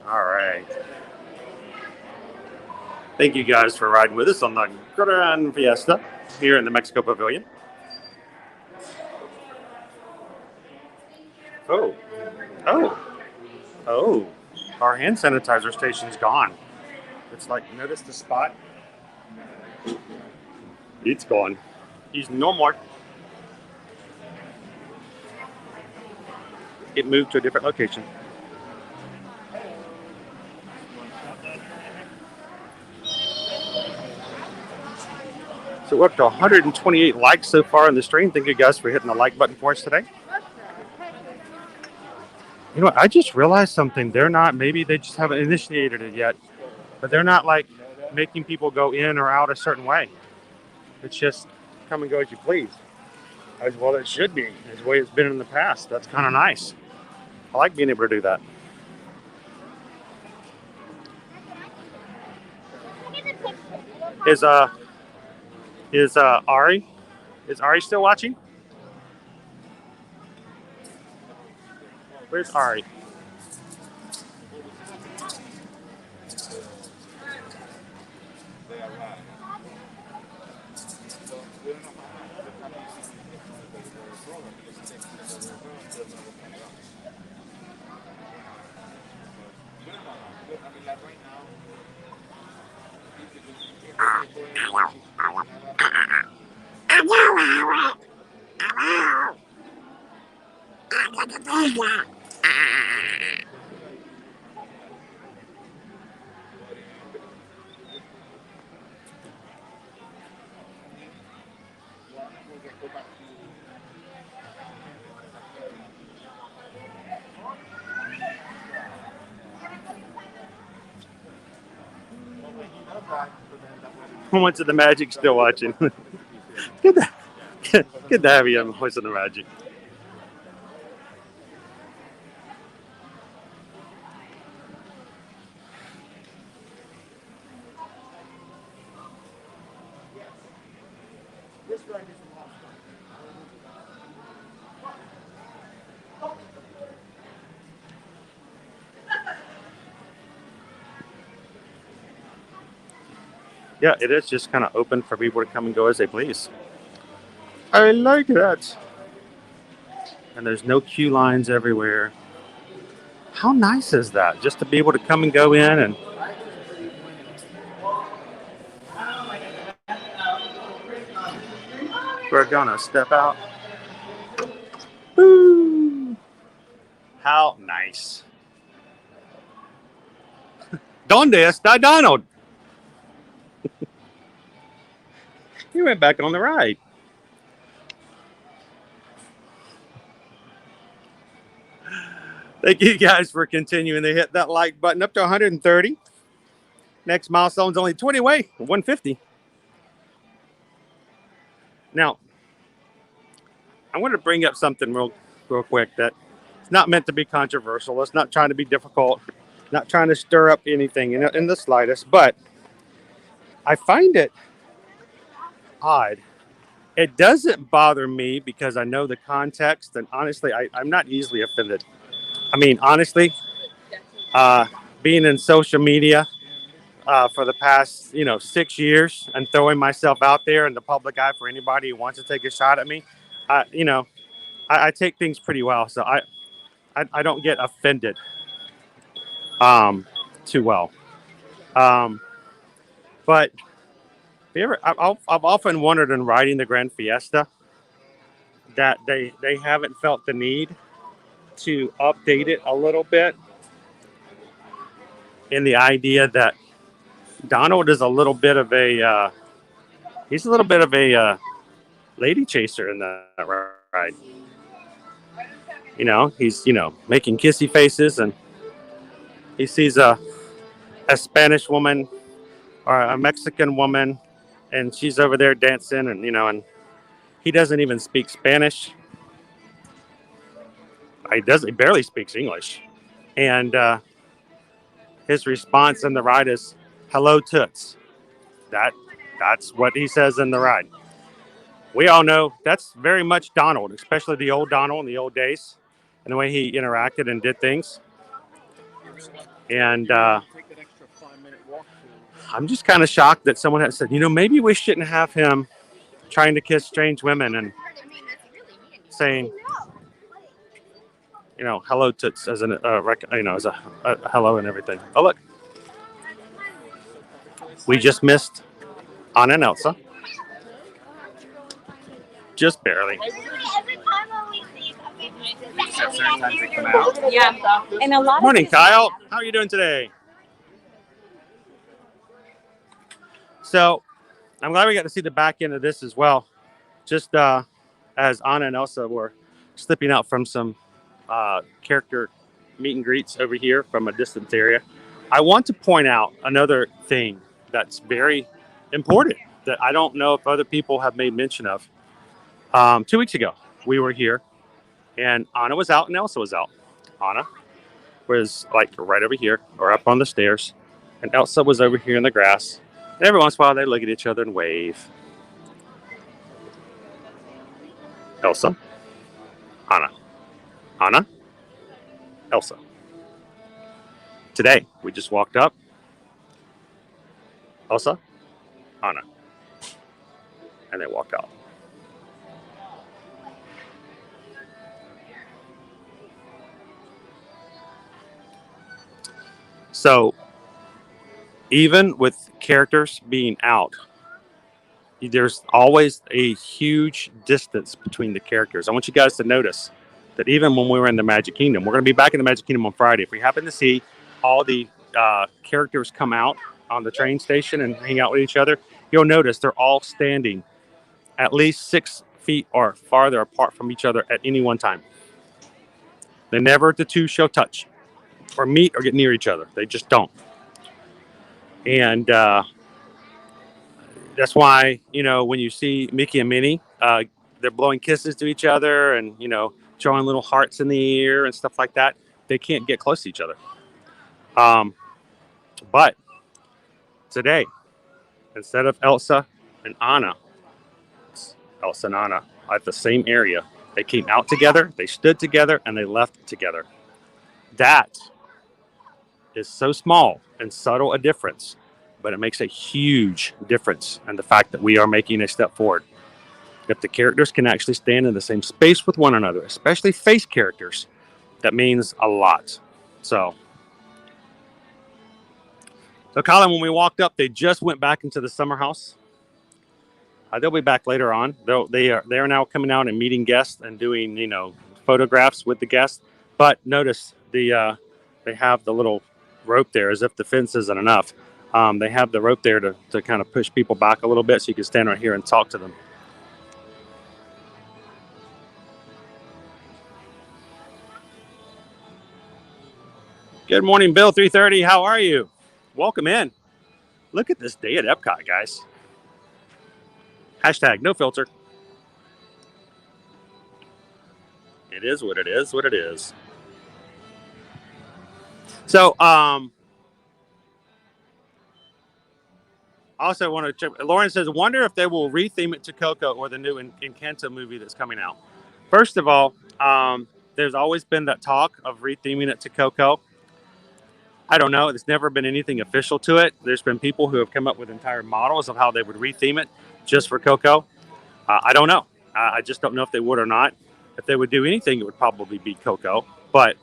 All right. Thank you guys for riding with us on the Grand Fiesta here in the Mexico Pavilion. Oh. Our hand sanitizer station's gone. It's like, notice the spot? It's gone. He's no more. It moved to a different location. So we're up to 128 likes so far on the stream. Thank you guys for hitting the like button for us today. You know what? I just realized something. They're not, maybe they just haven't initiated it yet, but they're not like making people go in or out a certain way. It's just come and go as you please. As well it should be, as the way it's been in the past. That's kind of nice. I like being able to do that. Is Ari still watching? Where's Ari? Once of the Magic still watching. Good to have you on Voice of the Magic. This ride is a lot of fun. Yeah, it is just kind of open for people to come and go as they please. I like that. And there's no queue lines everywhere. How nice is that? Just to be able to come and go in and... We're gonna step out. Woo! How nice. ¿Dónde está Donald? He went back on the ride. Thank you guys for continuing to hit that like button. Up to 130. Next milestone's only 20 away, 150. Now, I want to bring up something real quick that it's not meant to be controversial. It's not trying to be difficult. Not trying to stir up anything in the slightest, but I find it odd. It doesn't bother me because I know the context, and honestly, I'm not easily offended. I mean, honestly, uh, being in social media for the past 6 years and throwing myself out there in the public eye for anybody who wants to take a shot at me, I, you know, I take things pretty well, so I don't get offended too well. Um, but I've often wondered in riding the Grand Fiesta that they haven't felt the need to update it a little bit in the idea that Donald is a little bit of a he's a little bit of a lady chaser in that ride. He's making kissy faces, and he sees a Spanish woman or a Mexican woman, and she's over there dancing, and he doesn't even speak Spanish. He barely speaks English, and his response in the ride is "Hello, toots." That's what he says in the ride. We all know that's very much Donald, especially the old Donald in the old days, and the way he interacted and did things. And I'm just kind of shocked that someone had said, maybe we shouldn't have him trying to kiss strange women and saying, hello toots as as a hello and everything. Oh look, we just missed Anna and Elsa, just barely. Yeah, and a lot. Morning, Kyle. How are you doing today? So I'm glad we got to see the back end of this as well. Just as Anna and Elsa were slipping out from some character meet and greets over here from a distant area, I want to point out another thing that's very important that I don't know if other people have made mention of. 2 weeks ago, we were here, and Anna was out and Elsa was out. Anna was like right over here or up on the stairs, and Elsa was over here in the grass. And every once in a while, they look at each other and wave. Elsa, Anna, Anna, Elsa. Today, we just walked up. Elsa, Anna, and they walked out. So, even with characters being out, there's always a huge distance between the characters. I want you guys to notice that even when we were in the Magic Kingdom, we're going to be back in the Magic Kingdom on Friday. If we happen to see all the characters come out on the train station and hang out with each other, you'll notice they're all standing at least 6 feet or farther apart from each other at any one time. The two shall touch or meet or get near each other. They just don't. And that's why, when you see Mickey and Minnie, they're blowing kisses to each other and, drawing little hearts in the ear and stuff like that. They can't get close to each other. But today, instead of Elsa and Anna at the same area, they came out together, they stood together, and they left together. That is so small and subtle a difference, but it makes a huge difference in the fact that we are making a step forward. If the characters can actually stand in the same space with one another, especially face characters, that means a lot. So Colin, when we walked up, they just went back into the summer house. They'll be back later on. They are now coming out and meeting guests and doing photographs with the guests. But notice they have the little rope there, as if the fence isn't enough. They have the rope there to kind of push people back a little bit so you can stand right here and talk to them. Good morning, Bill 330. How are you? Welcome in. Look at this day at Epcot, guys. Hashtag no filter. It is what it is, what it is. So, also want to check. Lauren says, wonder if they will retheme it to Coco or the new Encanto movie that's coming out. First of all, there's always been that talk of retheming it to Coco. I don't know. There's never been anything official to it. There's been people who have come up with entire models of how they would retheme it just for Coco. I don't know. I just don't know if they would or not. If they would do anything, it would probably be Coco. But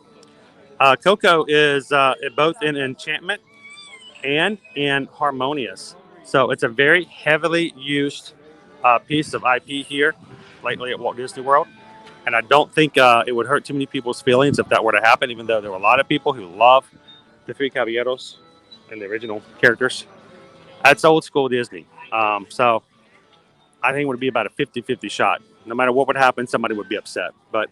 Coco is both in enchantment and in harmonious. So it's a very heavily used piece of IP here lately at Walt Disney World. And I don't think it would hurt too many people's feelings if that were to happen, even though there were a lot of people who love the Three Caballeros and the original characters. That's old school Disney. So I think it would be about a 50-50 shot. No matter what would happen, somebody would be upset. But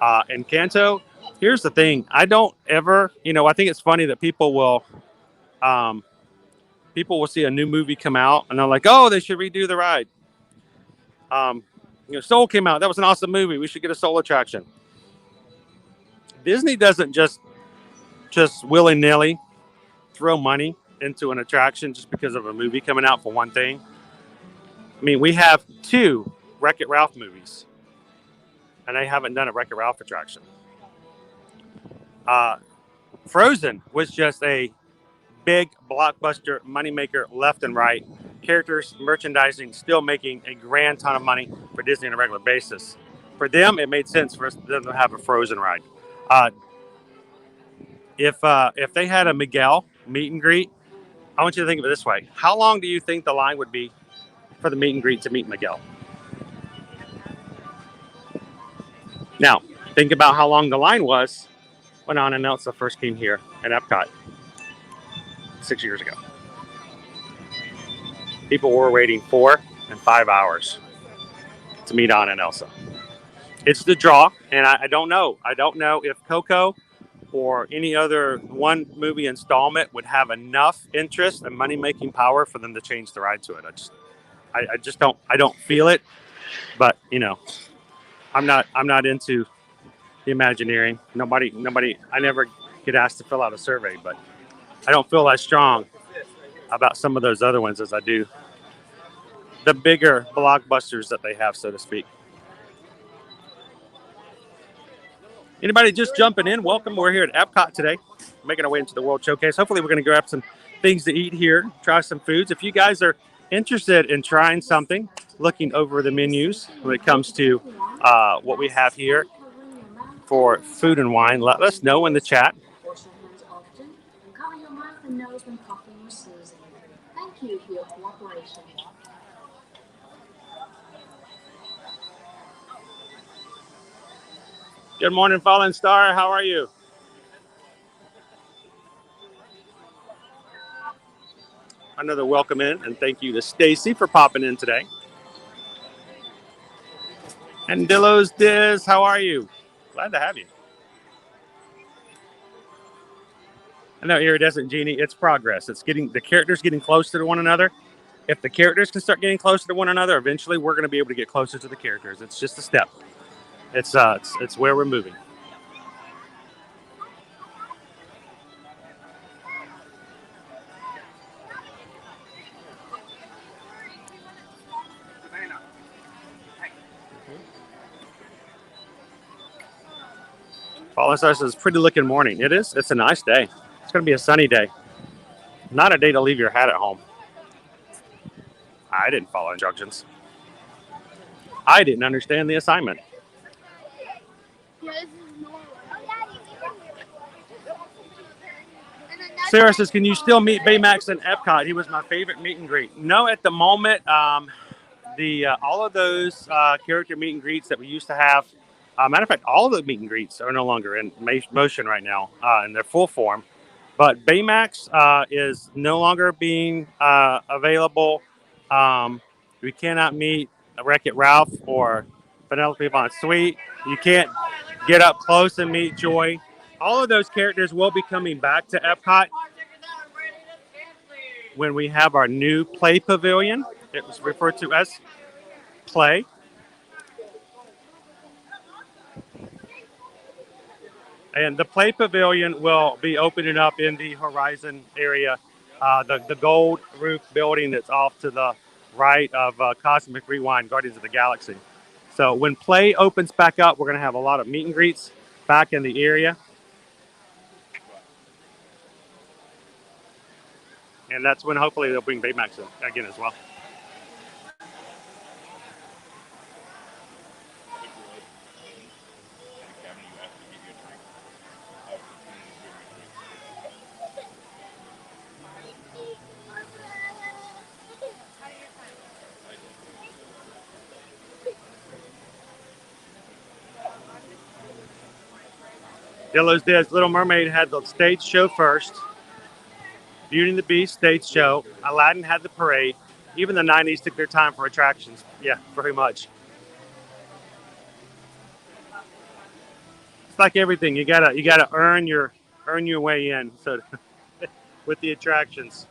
Encanto, here's the thing. I don't ever, I think it's funny that people will see a new movie come out and they're like, oh, they should redo the ride. Soul came out. That was an awesome movie. We should get a Soul attraction. Disney doesn't just willy-nilly throw money into an attraction just because of a movie coming out for one thing. I mean, we have 2 Wreck-It Ralph movies, and they haven't done a Wreck-It Ralph attraction. Frozen was just a big blockbuster moneymaker left and right. Characters, merchandising, still making a grand ton of money for Disney on a regular basis. For them, it made sense for them to have a Frozen ride. If they had a Miguel meet and greet, I want you to think of it this way. How long do you think the line would be for the meet and greet to meet Miguel? Now, think about how long the line was when Anna and Elsa first came here at Epcot 6 years ago. People were waiting 4 and 5 hours to meet Anna and Elsa. It's the draw, and I don't know. I don't know if Coco or any other one movie installment would have enough interest and money-making power for them to change the ride to it. I just don't feel it. But I'm not into the Imagineering. Nobody. I never get asked to fill out a survey, but I don't feel as strong about some of those other ones as I do the bigger blockbusters that they have, so to speak. Anybody just jumping in, welcome. We're here at Epcot today, making our way into the World Showcase. Hopefully we're going to grab some things to eat here, try some foods. If you guys are interested in trying something, looking over the menus when it comes to what we have here for food and wine, let us know in the chat. Thank you for your cooperation. Good morning, Fallen Star. How are you? Another welcome in, and thank you to Stacy for popping in today. And Dillo's Diz, how are you? Glad to have you. I know, Iridescent Genie, it's progress. It's the characters getting closer to one another. If the characters can start getting closer to one another, eventually we're going to be able to get closer to the characters. It's just a step. It's where we're moving. Fallen Star says, pretty looking morning. It is. It's a nice day. It's going to be a sunny day. Not a day to leave your hat at home. I didn't follow instructions. I didn't understand the assignment. Sarah says, can you still meet Baymax and Epcot? He was my favorite meet and greet. No, at the moment, all of those character meet and greets that we used to have, matter of fact, all the meet and greets are no longer in motion right now in their full form. But Baymax is no longer being available. We cannot meet Wreck-It Ralph or Penelope Von Sweet. You can't get up close and meet Joy. All of those characters will be coming back to Epcot when we have our new Play Pavilion. It was referred to as Play. And the Play Pavilion will be opening up in the Horizon area, the gold roof building that's off to the right of Cosmic Rewind, Guardians of the Galaxy. So when Play opens back up, we're going to have a lot of meet and greets back in the area. And that's when hopefully they'll bring Baymax again as well. Dillo's did. Little Mermaid had the stage show first. Beauty and the Beast stage show. Aladdin had the parade. Even the 90s took their time for attractions. Yeah, very much. It's like everything. You gotta earn your way in. So with the attractions.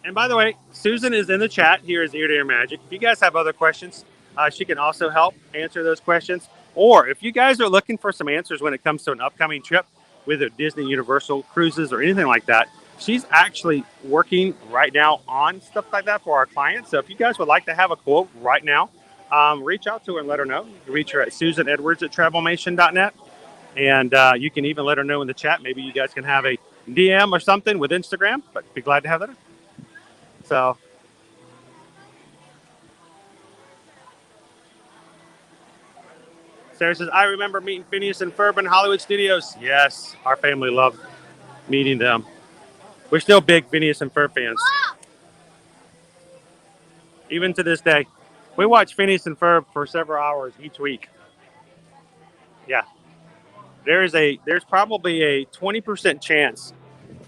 And by the way, Susan is in the chat here as Ear to Ear Magic. If you guys have other questions, she can also help answer those questions. Or if you guys are looking for some answers when it comes to an upcoming trip, whether Disney, Universal, cruises, or anything like that, she's actually working right now on stuff like that for our clients. So if you guys would like to have a quote right now, reach out to her and let her know. You can reach her at susanedwards@travelmation.net. And you can even let her know in the chat. Maybe you guys can have a DM or something with Instagram, but be glad to have that. So, Sarah says, I remember meeting Phineas and Ferb in Hollywood Studios. Yes, our family loved meeting them. We're still big Phineas and Ferb fans. Even to this day. We watch Phineas and Ferb for several hours each week. Yeah. There's probably a 20% chance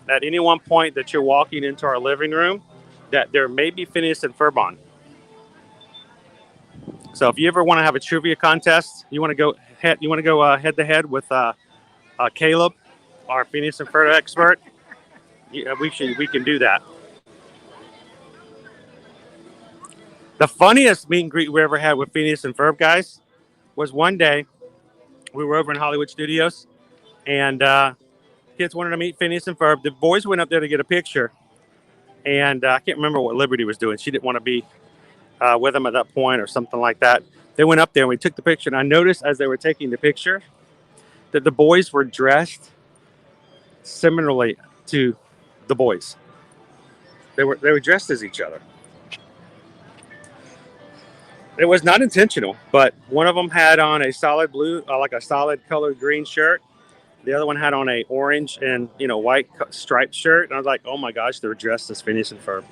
at any one point that you're walking into our living room that there may be Phineas and Ferb on. So if you ever want to have a trivia contest, you want to go head to head with Caleb, our Phineas and Ferb expert. Yeah, we can do that. The funniest meet and greet we ever had with Phineas and Ferb guys was one day we were over in Hollywood Studios, and kids wanted to meet Phineas and Ferb. The boys went up there to get a picture, and I can't remember what Liberty was doing. She didn't want to be with them at that point or something like that. They went up there and we took the picture, and I noticed as they were taking the picture that the boys were dressed similarly to the boys. They were dressed as each other. It was not intentional, but one of them had on a solid blue, like a solid colored green shirt. The other one had on a orange and white striped shirt. And I was like, oh my gosh, they were dressed as Phineas and Ferb.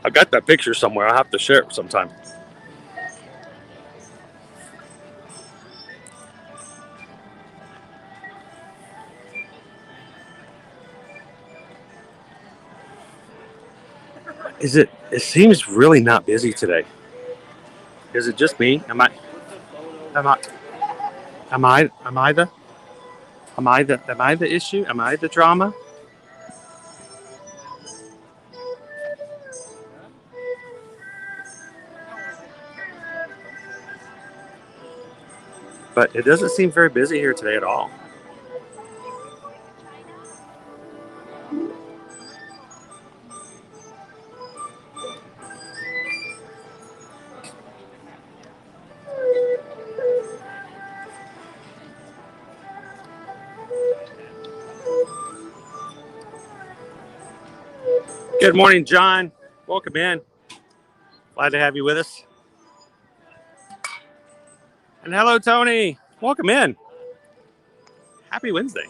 I've got that picture somewhere. I'll have to share it sometime. It seems really not busy today. Is it just me? Am I the issue? Am I the drama? But it doesn't seem very busy here today at all. Good morning, John. Welcome in. Glad to have you with us. And hello, Tony. Welcome in. Happy Wednesday.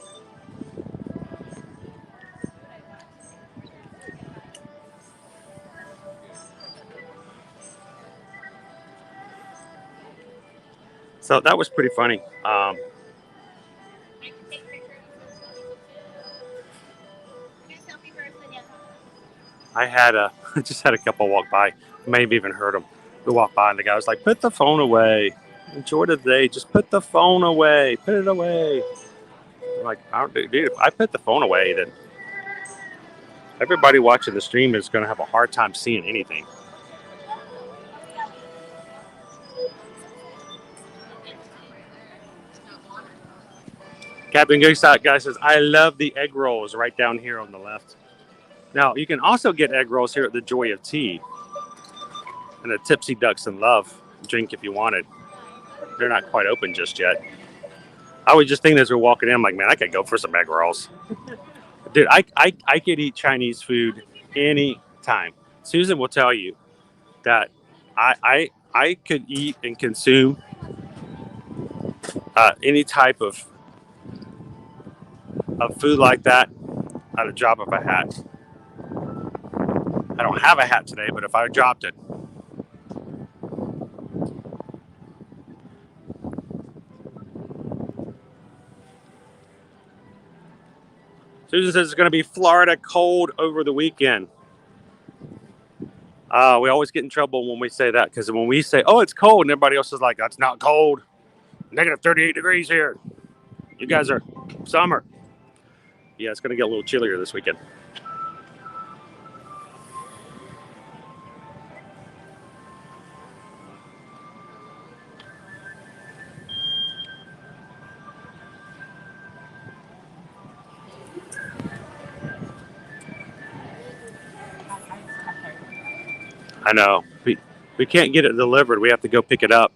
So that was pretty funny. I just had a couple walk by. I may have even heard them. We walked by and the guy was like, put the phone away. Enjoy the day. Just put the phone away. Put it away. I'm like, dude, if I put the phone away, then everybody watching the stream is going to have a hard time seeing anything. Captain Goosehawk guy says, I love the egg rolls right down here on the left. Now, you can also get egg rolls here at the Joy of Tea and a Tipsy Ducks in Love drink if you wanted. They're not quite open just yet. I was just thinking as we're walking in, I'm like, man, I could go for some egg rolls. Dude, I could eat Chinese food any time. Susan will tell you that I could eat and consume any type of food like that at a drop of a hat. I don't have a hat today, but if I dropped it. Susan says it's going to be Florida cold over the weekend. We always get in trouble when we say that, because when we say, oh, it's cold, and everybody else is like, that's not cold. Negative 38 degrees here. You guys are summer. Yeah, it's going to get a little chillier this weekend. I know. We can't get it delivered. We have to go pick it up.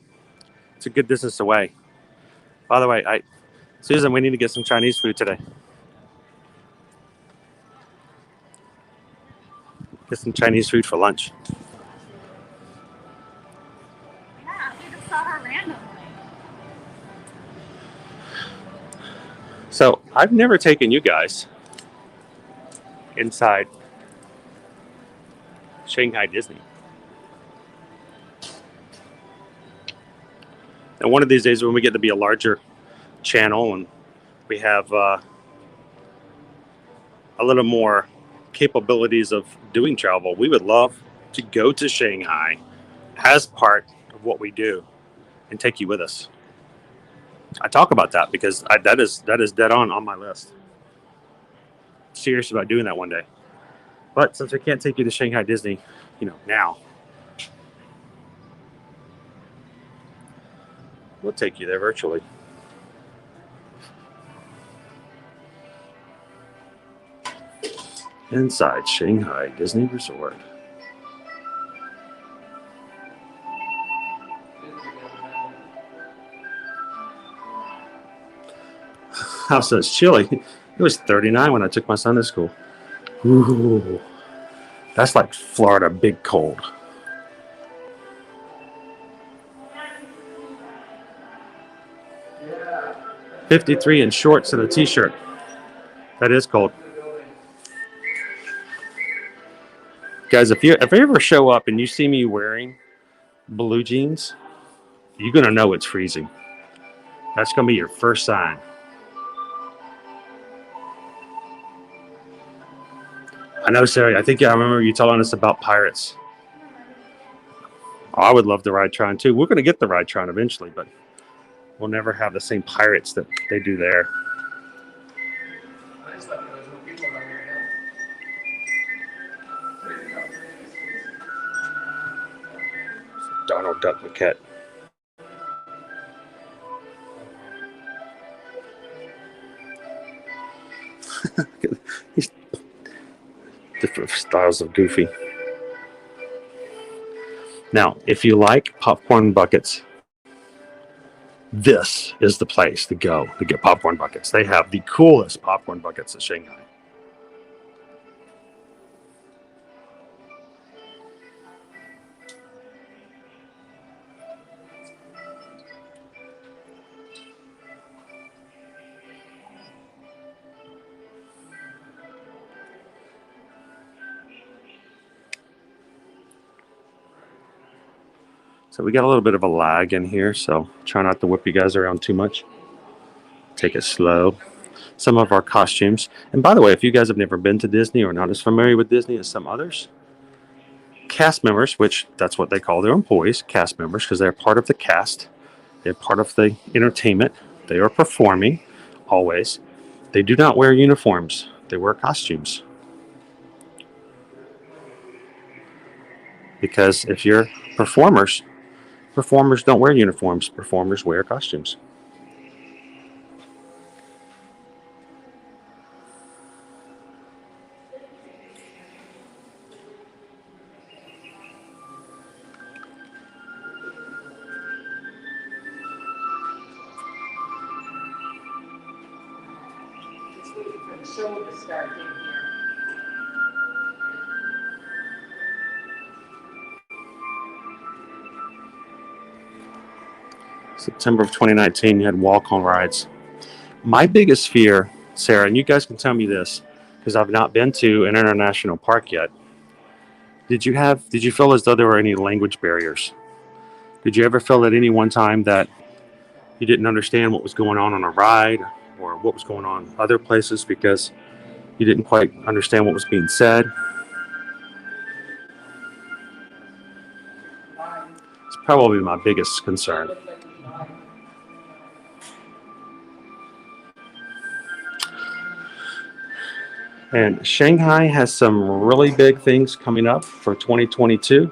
It's a good distance away. By the way, Susan, we need to get some Chinese food today. Get some Chinese food for lunch. Yeah, we just saw her randomly. So I've never taken you guys inside Shanghai Disney. And one of these days when we get to be a larger channel and we have a little more capabilities of doing travel, we would love to go to Shanghai as part of what we do and take you with us. I talk about that because that is dead on my list. Serious about doing that one day. But since we can't take you to Shanghai Disney, now, we'll take you there virtually. Inside Shanghai Disney Resort. House says chilly. It was 39 when I took my son to school. Ooh, that's like Florida big cold. Yeah. 53 in shorts and a t-shirt. That is cold. Guys, if you ever show up and you see me wearing blue jeans, you're gonna know it's freezing. That's gonna be your first sign. I know, Sarah. I think I remember you telling us about pirates. Oh, I would love the ride Tron too. We're going to get the ride Tron eventually, but we'll never have the same pirates that they do there. Donald Duck Maquette. These different styles of Goofy. Now, if you like popcorn buckets, this is the place to go to get popcorn buckets. They have the coolest popcorn buckets in Shanghai. So we got a little bit of a lag in here, so try not to whip you guys around too much. Take it slow. Some of our costumes. And by the way, if you guys have never been to Disney or not as familiar with Disney as some others, cast members, which that's what they call their employees, cast members, because they're part of the cast. They're part of the entertainment. They are performing, always. They do not wear uniforms. They wear costumes. Because if you're performers don't wear uniforms. Performers wear costumes. show the start date here. September of 2019, you had walk-on rides. My biggest fear, Sarah, and you guys can tell me this, because I've not been to an international park yet. Did you feel as though there were any language barriers? Did you ever feel at any one time that you didn't understand what was going on a ride or what was going on other places because you didn't quite understand what was being said? It's probably my biggest concern. And Shanghai has some really big things coming up for 2022.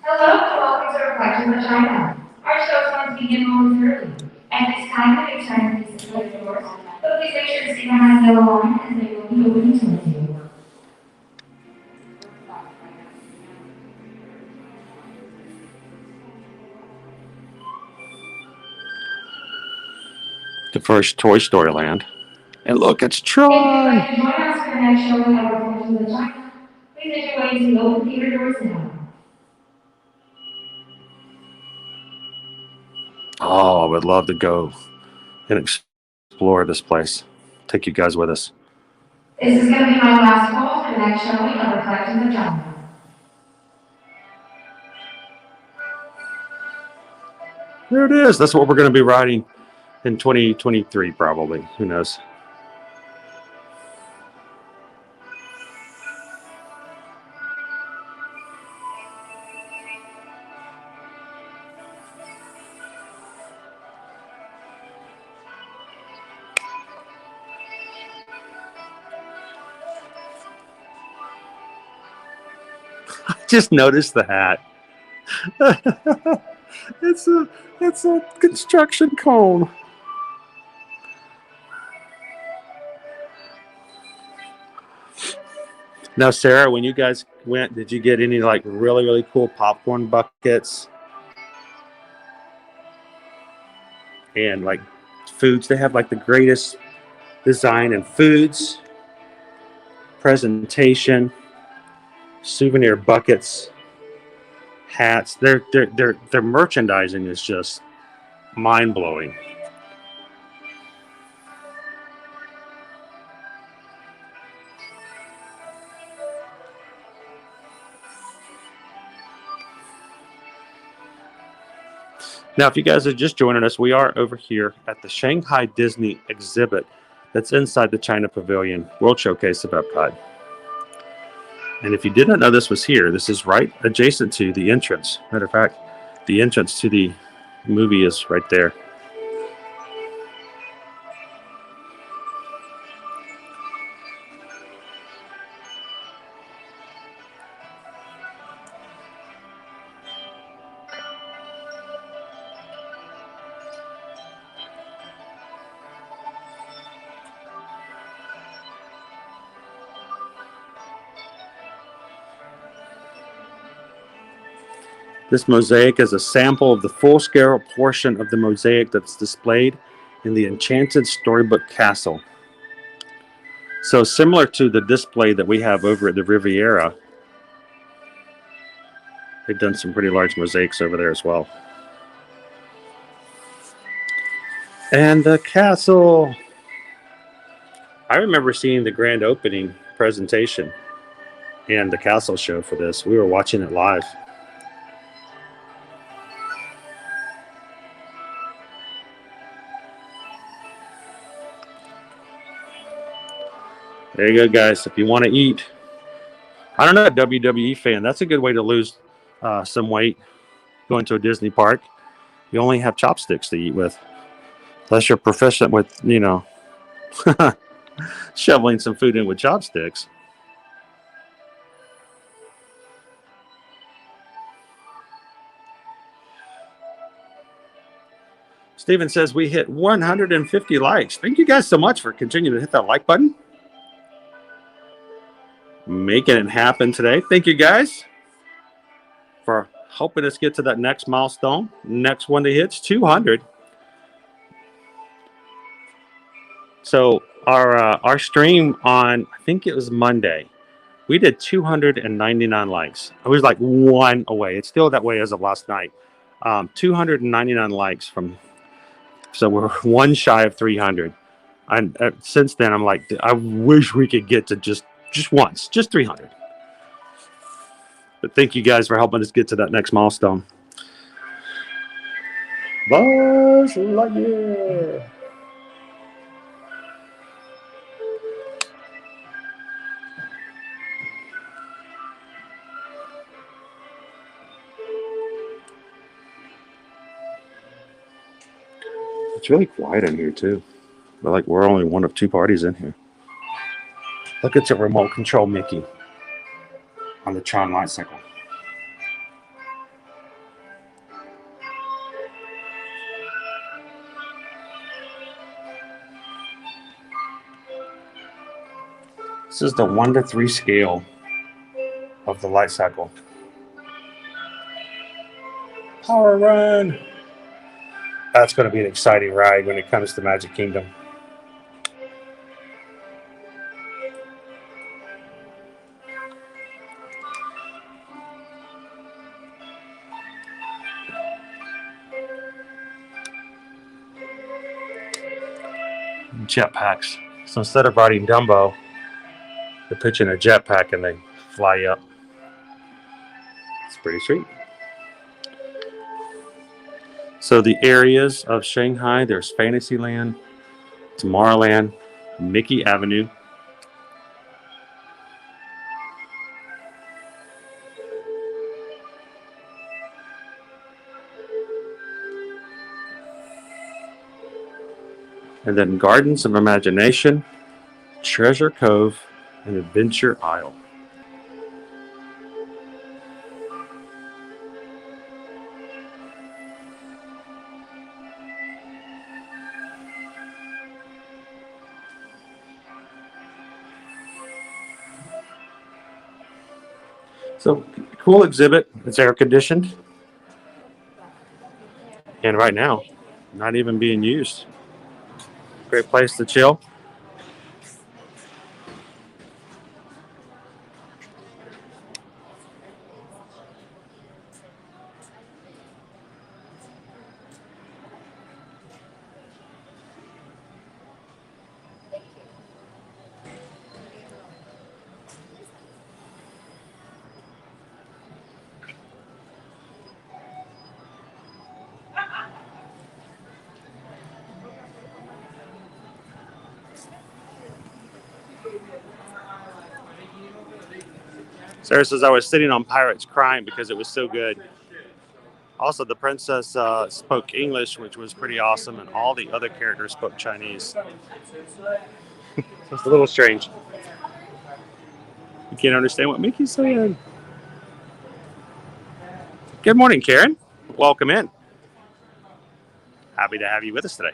Hello, and welcome to Reflections of China. Our show is going to begin momentarily. At this time, it is time to display the doors, but please make sure to stay behind the yellow line as they will be opening soon. The first Toy Story Land. And look, it's If you'd Tron! like to join us for the next showing of Reflections of China, please make your way to the open theater doors now. Oh, I would love to go and explore this place. Take you guys with us. This is going to be my last call for the next showing of Reflections of China. There it is. That's what we're going to be riding in 2023, probably. Who knows? I just noticed the hat. It's a construction cone. Now, Sarah, when you guys went, did you get any like really, really cool popcorn buckets and like foods? They have like the greatest design in foods, presentation, souvenir buckets, hats. Their merchandising is just mind blowing. Now, if you guys are just joining us, we are over here at the Shanghai Disney exhibit that's inside the China Pavilion World Showcase of Epcot. And if you did not know this was here, this is right adjacent to the entrance. Matter of fact, the entrance to the movie is right there. This mosaic is a sample of the full-scale portion of the mosaic that's displayed in the Enchanted Storybook Castle. So similar to the display that we have over at the Riviera, they've done some pretty large mosaics over there as well. And the castle. I remember seeing the grand opening presentation and the castle show for this. We were watching it live. There you go, guys. If you want to eat, I don't know, a WWE fan, that's a good way to lose some weight going to a Disney park. You only have chopsticks to eat with. Unless you're proficient with, you know, shoveling some food in with chopsticks. Steven says we hit 150 likes. Thank you guys so much for continuing to hit that like button. Making it happen today. Thank you guys for helping us get to that next milestone. Next one to hit's 200. So our stream on, I think it was Monday, we did 299 likes. I was like one away. It's still that way as of last night. 299 likes from, so we're one shy of 300. And since then, I'm like, I wish we could get to just once, just 300. But thank you guys for helping us get to that next milestone. Buzz Lightyear. It's really quiet in here too. But like we're only one of two parties in here. Look at the remote control Mickey on the Tron light cycle. This is the 1 to 3 scale of the light cycle. Power run. That's going to be an exciting ride when it comes to Magic Kingdom. Jetpacks. So instead of riding Dumbo, they pitch in a jetpack and they fly up. It's pretty sweet. So the areas of Shanghai, there's Fantasyland, Tomorrowland, Mickey Avenue, and then Gardens of Imagination, Treasure Cove, and Adventure Isle. So cool exhibit. It's air conditioned, and right now, not even being used. Great place to chill. Sarah says I was sitting on Pirates crying because it was so good. Also, the princess spoke English, which was pretty awesome, and all the other characters spoke Chinese. It's a little strange. You can't understand what Mickey's saying. Good morning, Karen. Welcome in. Happy to have you with us today.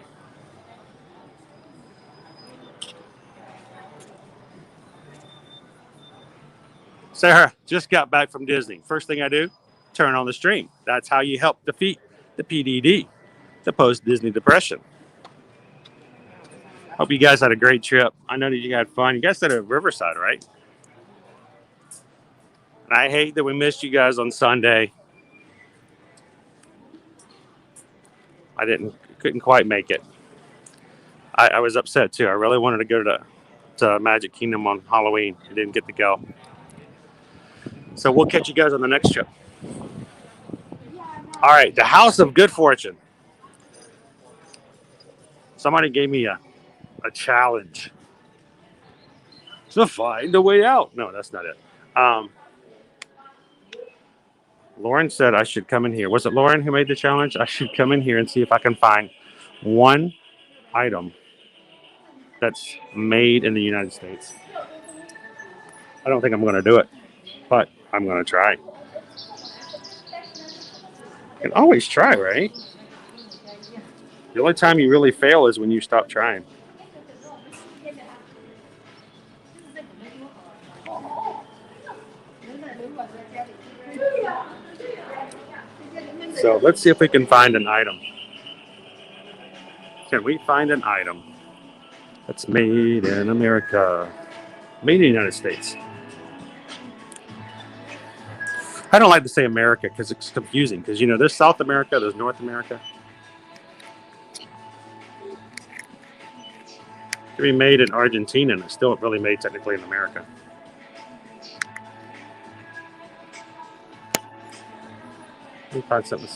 Sarah, just got back from Disney. First thing I do, turn on the stream. That's how you help defeat the PDD, the post-Disney depression. Hope you guys had a great trip. I know that you had fun. You guys stayed at Riverside, right? And I hate that we missed you guys on Sunday. I couldn't quite make it. I was upset too. I really wanted to go to Magic Kingdom on Halloween. I didn't get to go. So we'll catch you guys on the next trip. All right, the House of Good Fortune. Somebody gave me a challenge to find a way out. No, that's not it. Lauren said I should come in here. Was it Lauren who made the challenge? I should come in here and see if I can find one item that's made in the United States. I don't think I'm going to do it, but I'm going to try. You can always try, right? The only time you really fail is when you stop trying. So let's see if we can find an item. Can we find an item That's made in America. Made in the United States. I don't like to say America because it's confusing. Because, you know, there's South America, there's North America. It can be made in Argentina and it's still really made technically in America. Let me find something.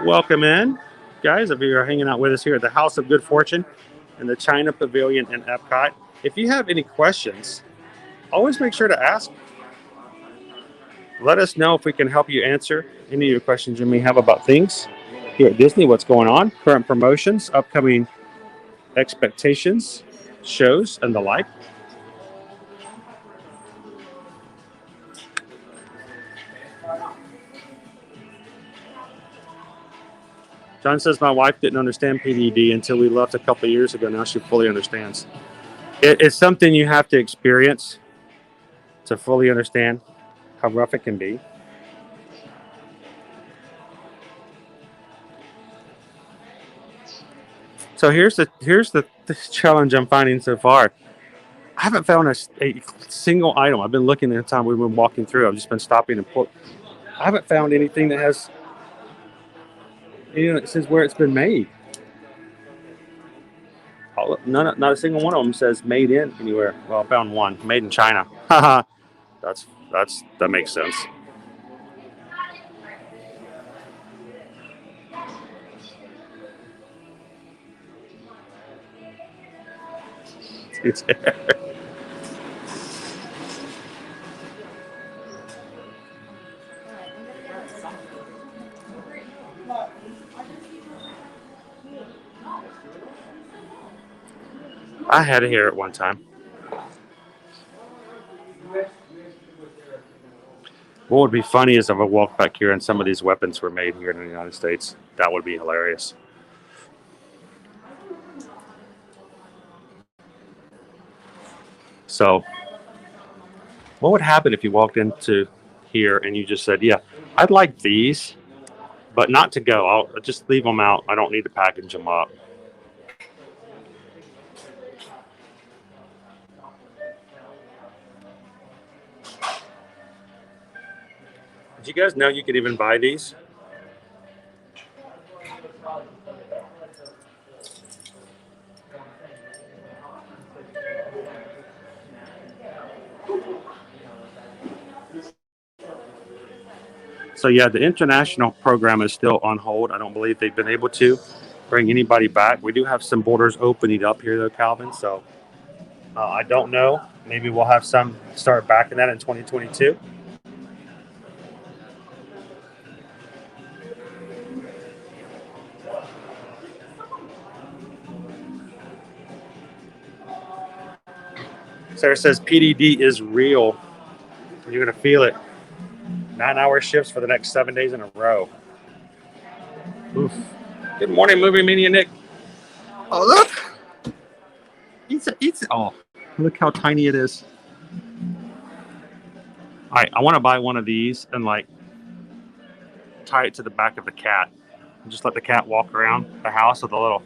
Welcome in, guys. If you're hanging out with us here at the House of Good Fortune in the China Pavilion in Epcot. If you have any questions, always make sure to ask. Let us know if we can help you answer any of your questions you may have about things here at Disney, what's going on, current promotions, upcoming expectations, shows, and the like. John says my wife didn't understand PDD until we left a couple of years ago. Now she fully understands. It's something you have to experience to fully understand how rough it can be. So here's the challenge I'm finding so far. I haven't found a single item. I've been looking the time we've been walking through. I've just been stopping and I haven't found anything that has, you know, it says where it's been made. Not a single one of them says made in anywhere. Well, I found one, made in China. Haha, that makes sense. It's there. I had it here at one time. What would be funny is if I walked back here and some of these weapons were made here in the United States. That would be hilarious. So, what would happen if you walked into here and you just said, yeah, I'd like these, but not to go. I'll just leave them out. I don't need to package them up. Did you guys know you could even buy these? So yeah, the international program is still on hold. I don't believe they've been able to bring anybody back. We do have some borders opening up here though, Calvin. So I don't know. Maybe we'll have some start back in that in 2022. Sarah says PDD is real. You're going to feel it. 9-hour shifts for the next 7 days in a row. Oof. Good morning, Movie Mania Nick. Oh, look. It's oh, look how tiny it is. All right, I want to buy one of these and like tie it to the back of the cat. And just let the cat walk around the house with a little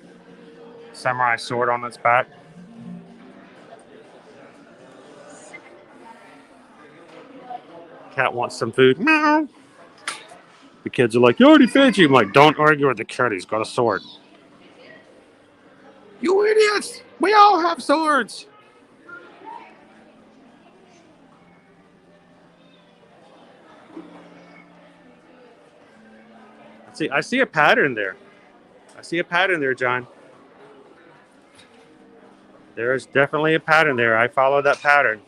samurai sword on its back. Cat wants some food. Meow. The kids are like, you already fed you. I'm like, don't argue with the cat. He's got a sword. You idiots. We all have swords. I see a pattern there. I see a pattern there, John. There's definitely a pattern there. I follow that pattern.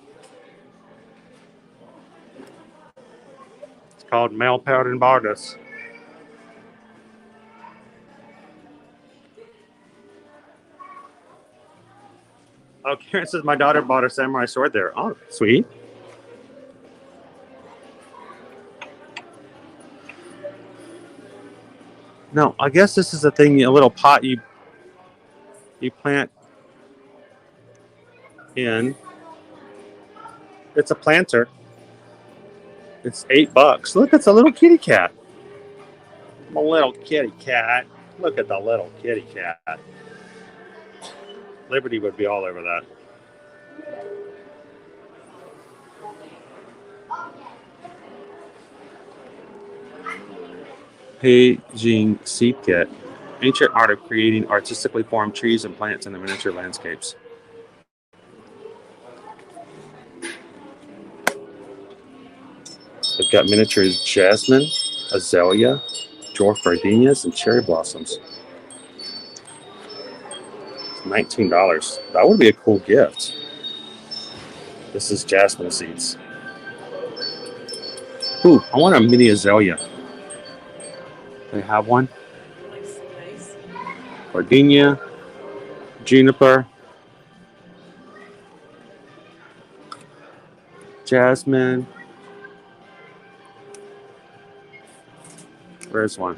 It's called male pattern baldness. Oh, Karen says my daughter bought a samurai sword there. Oh, sweet. No, I guess this is a thing, a little pot you plant in. It's a planter. It's $8. Look, it's a little kitty cat. A little kitty cat. Look at the little kitty cat. Liberty would be all over that. Beijing Seed Kit. Ancient art of creating artistically formed trees and plants in the miniature landscapes. They've got miniatures jasmine, azalea, dwarf gardenias, and cherry blossoms. It's $19. That would be a cool gift. This is jasmine seeds. Ooh, I want a mini azalea. They have one. Gardenia, juniper, jasmine. Where's one?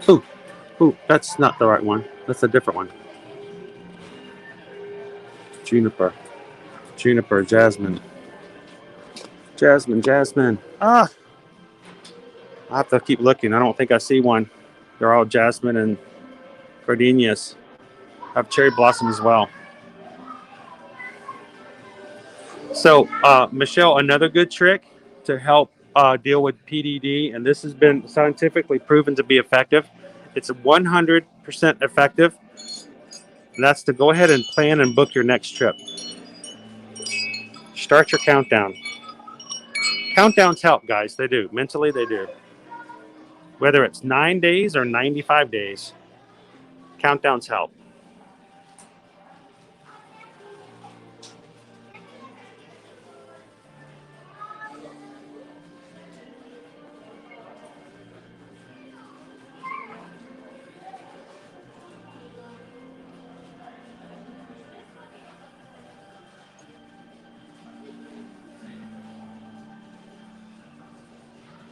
Ooh, that's not the right one. That's a different one. Juniper, jasmine. Jasmine. Ah! I have to keep looking. I don't think I see one. They're all jasmine and gardenias. I have cherry blossom as well. So, Michelle, another good trick to help deal with PDD, and this has been scientifically proven to be effective. It's 100% effective. And that's to go ahead and plan and book your next trip. Start your countdown. Countdowns help, guys. They do. Mentally, they do. Whether it's 9 days or 95 days, countdowns help.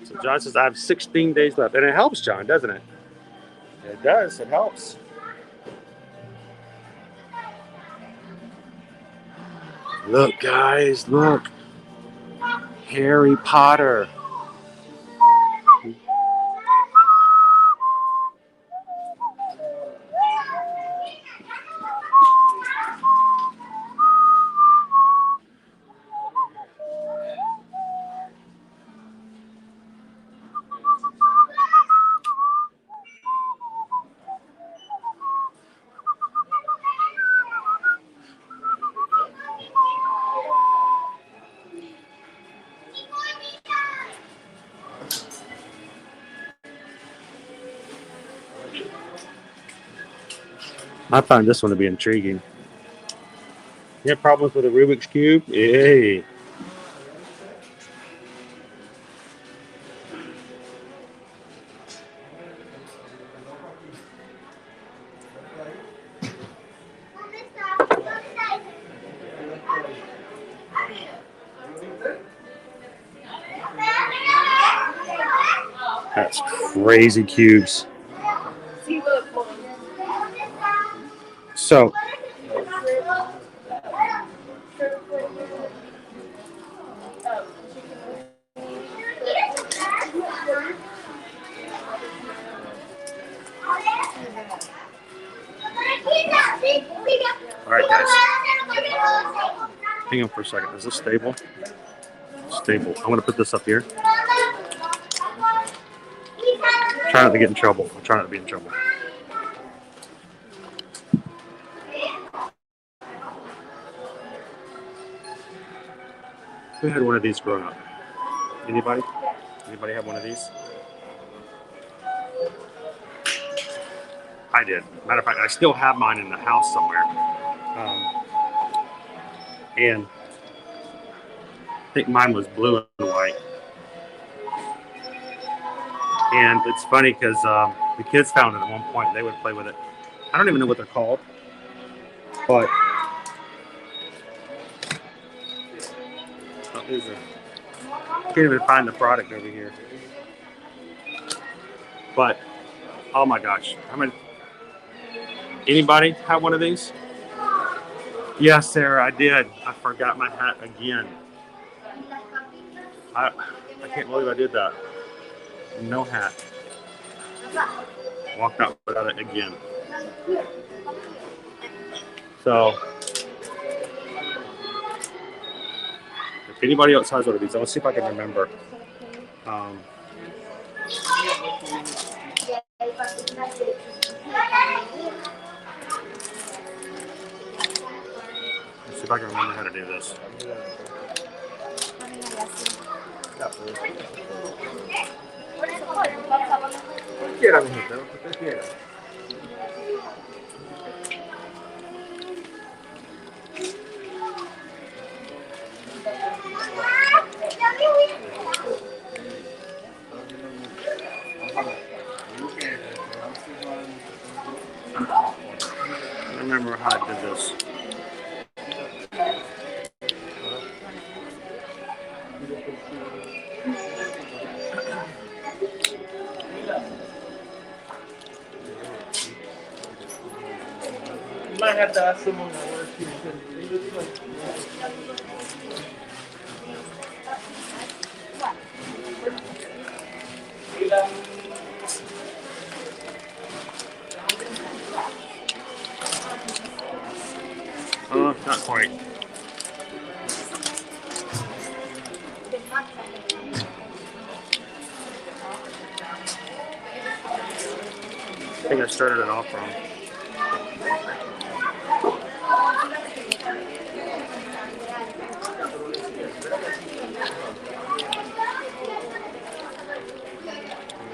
So John says, I have 16 days left. And it helps, John, doesn't it? It does. It helps. Look, guys, look. Harry Potter. I find this one to be intriguing. You have problems with a Rubik's Cube? Yay. That's crazy cubes. So, all right, guys. Hang on for a second. Is this stable? Stable. I'm going to put this up here. Try not to get in trouble. I'm trying not to be in trouble. Who had one of these growing up? Anybody? Anybody have one of these? I did. Matter of fact, I still have mine in the house somewhere. And I think mine was blue and white. And it's funny because the kids found it at one point. They would play with it. I don't even know what they're called. But can't even find the product over here. But oh my gosh, anybody have one of these? Yes, Sarah, I did. I forgot my hat again. I can't believe I did that. No hat. Walked out without it again. So, if anybody else has one of these, I'll see if I can remember. Let's see if I can remember how to do this. Quiera, mijita, lo que usted quiera. I remember how I did this. Might have to ask someone that works here. Not quite. I think I started it off wrong.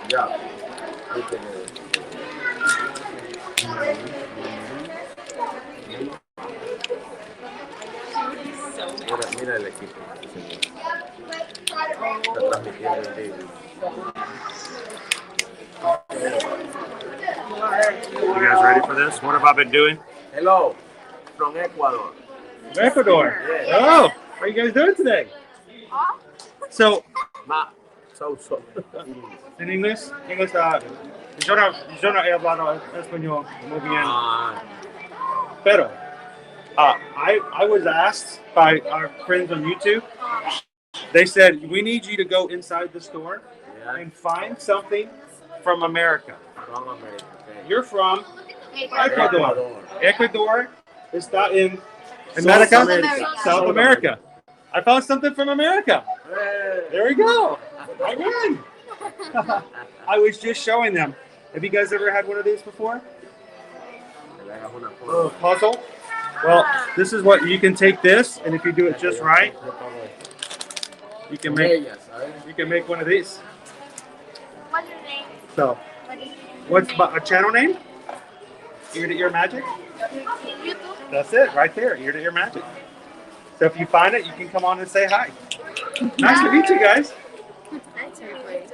Ya. Mira el equipo. Está transmitiendo en vivo. You guys ready for this? What have I been doing? Hello, from Ecuador. Ecuador. Yeah. Oh, how are you guys doing today? So, So. in English, yo no he hablado español muy bien. Pero, I was asked by our friends on YouTube. They said we need you to go inside the store and find something from America. From America. Okay. You're from Ecuador. Ecuador está in America? South America. I found something from America. There we go. I win. I was just showing them. Have you guys ever had one of these before? A puzzle? Well, this is what you can take this, and if you do it just right, you can make one of these. What's your name? So, what's a channel name? Ear to Ear Magic. YouTube? That's it, right there. Ear to Ear Magic. So if you find it, you can come on and say hi. Nice to meet you guys. That's her place.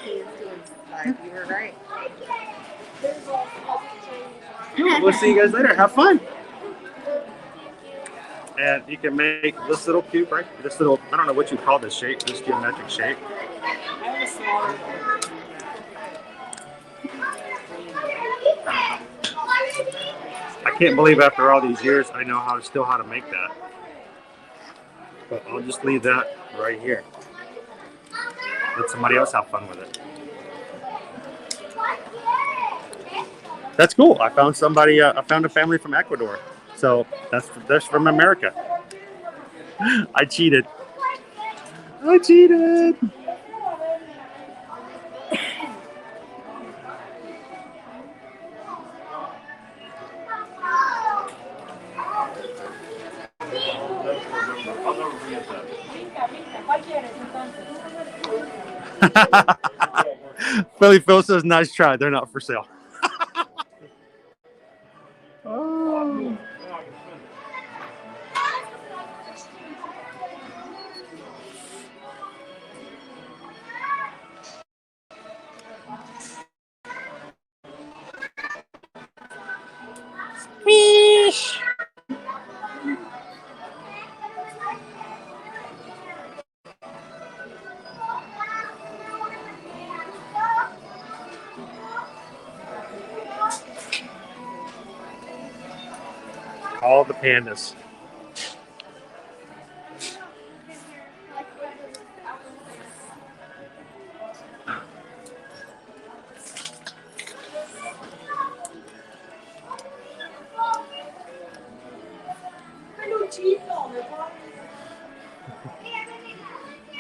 He is doing live. You were right. Cool. We'll see you guys later. Have fun. And you can make this little cube, right? This little, I don't know what you call this shape, this geometric shape. I can't believe after all these years I know how to make that. But I'll just leave that right here. Let somebody else have fun with it. That's cool. I found somebody. I found a family from Ecuador. So that's from America. I cheated. I cheated. Philly Phil says, nice try. They're not for sale. Oh. Squish. All the pandas.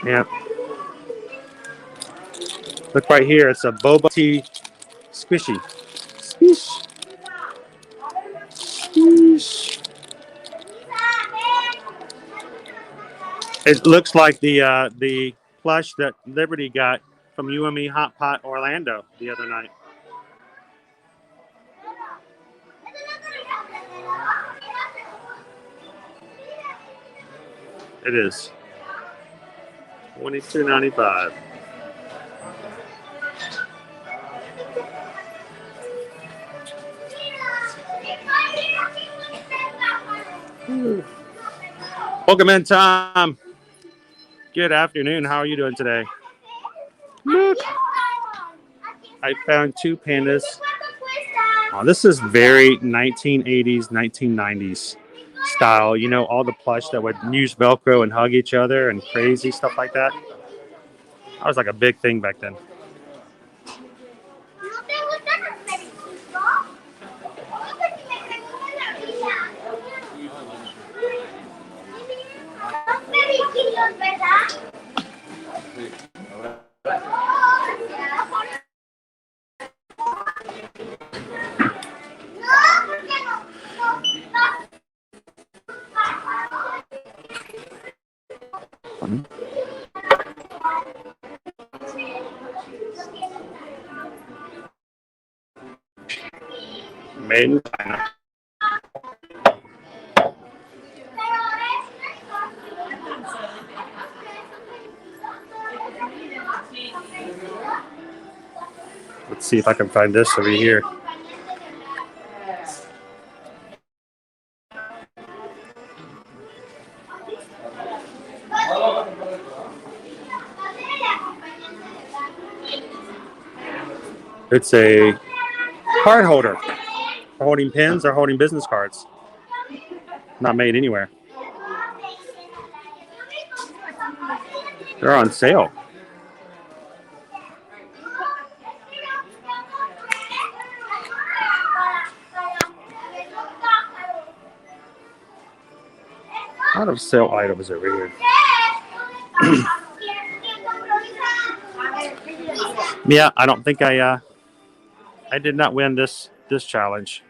Yeah. Look right here. It's a boba tea squishy. Squish. Squish. It looks like the plush that Liberty got from You and Me Hot Pot Orlando the other night. It is $22.95. Welcome in, Tom. Good afternoon. How are you doing today? Look, I found two pandas. Oh, this is very 1980s, 1990s style. You know, all the plush that would use Velcro and hug each other and crazy stuff like that. That was like a big thing back then. Made in China. Let's see if I can find this over here. It's a card holder for holding pins or holding business cards. Not made anywhere. They're on sale. A lot of sale items over here. Yeah, I don't think I did not win this challenge.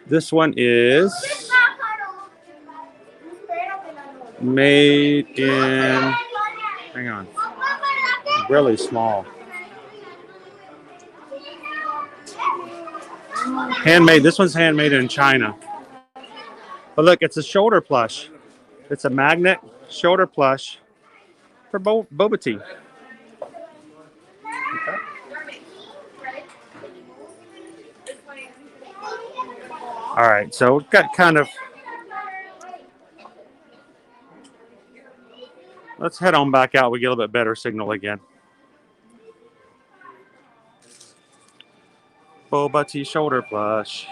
This one is made in, hang on, really small. Handmade. This one's handmade in China. But look, it's a shoulder plush. It's a magnet shoulder plush for boba tea. Okay. All right, so we've got kind of. Let's head on back out. We get a little bit better signal again. Boba tea shoulder plush.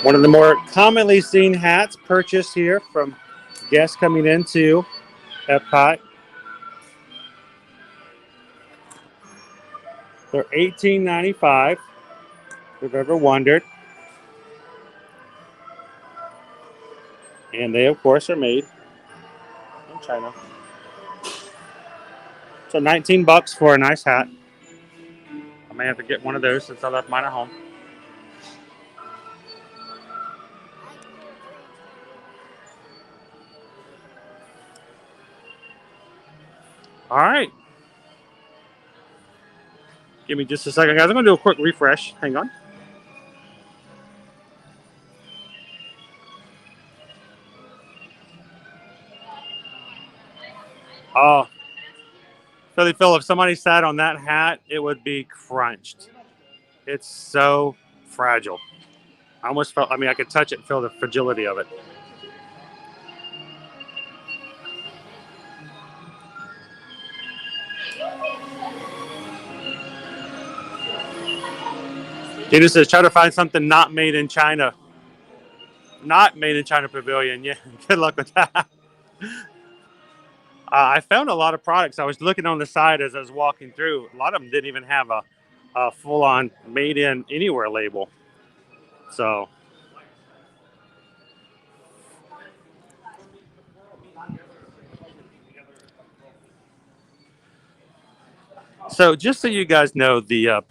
One of the more commonly seen hats purchased here from guests coming into Epcot. They're $18.95. If you've ever wondered. And they, of course, are made in China. So $19 for a nice hat. I may have to get one of those since I left mine at home. All right. Give me just a second, guys. I'm going to do a quick refresh. Hang on. Oh, Philly Phil, if somebody sat on that hat, it would be crunched. It's so fragile. I almost felt, I could touch it and feel the fragility of it. Gina says, try to find something not made in China. Not made in China Pavilion. Yeah, good luck with that. I found a lot of products. I was looking on the side as I was walking through. A lot of them didn't even have a full-on made in anywhere label. So just so you guys know, the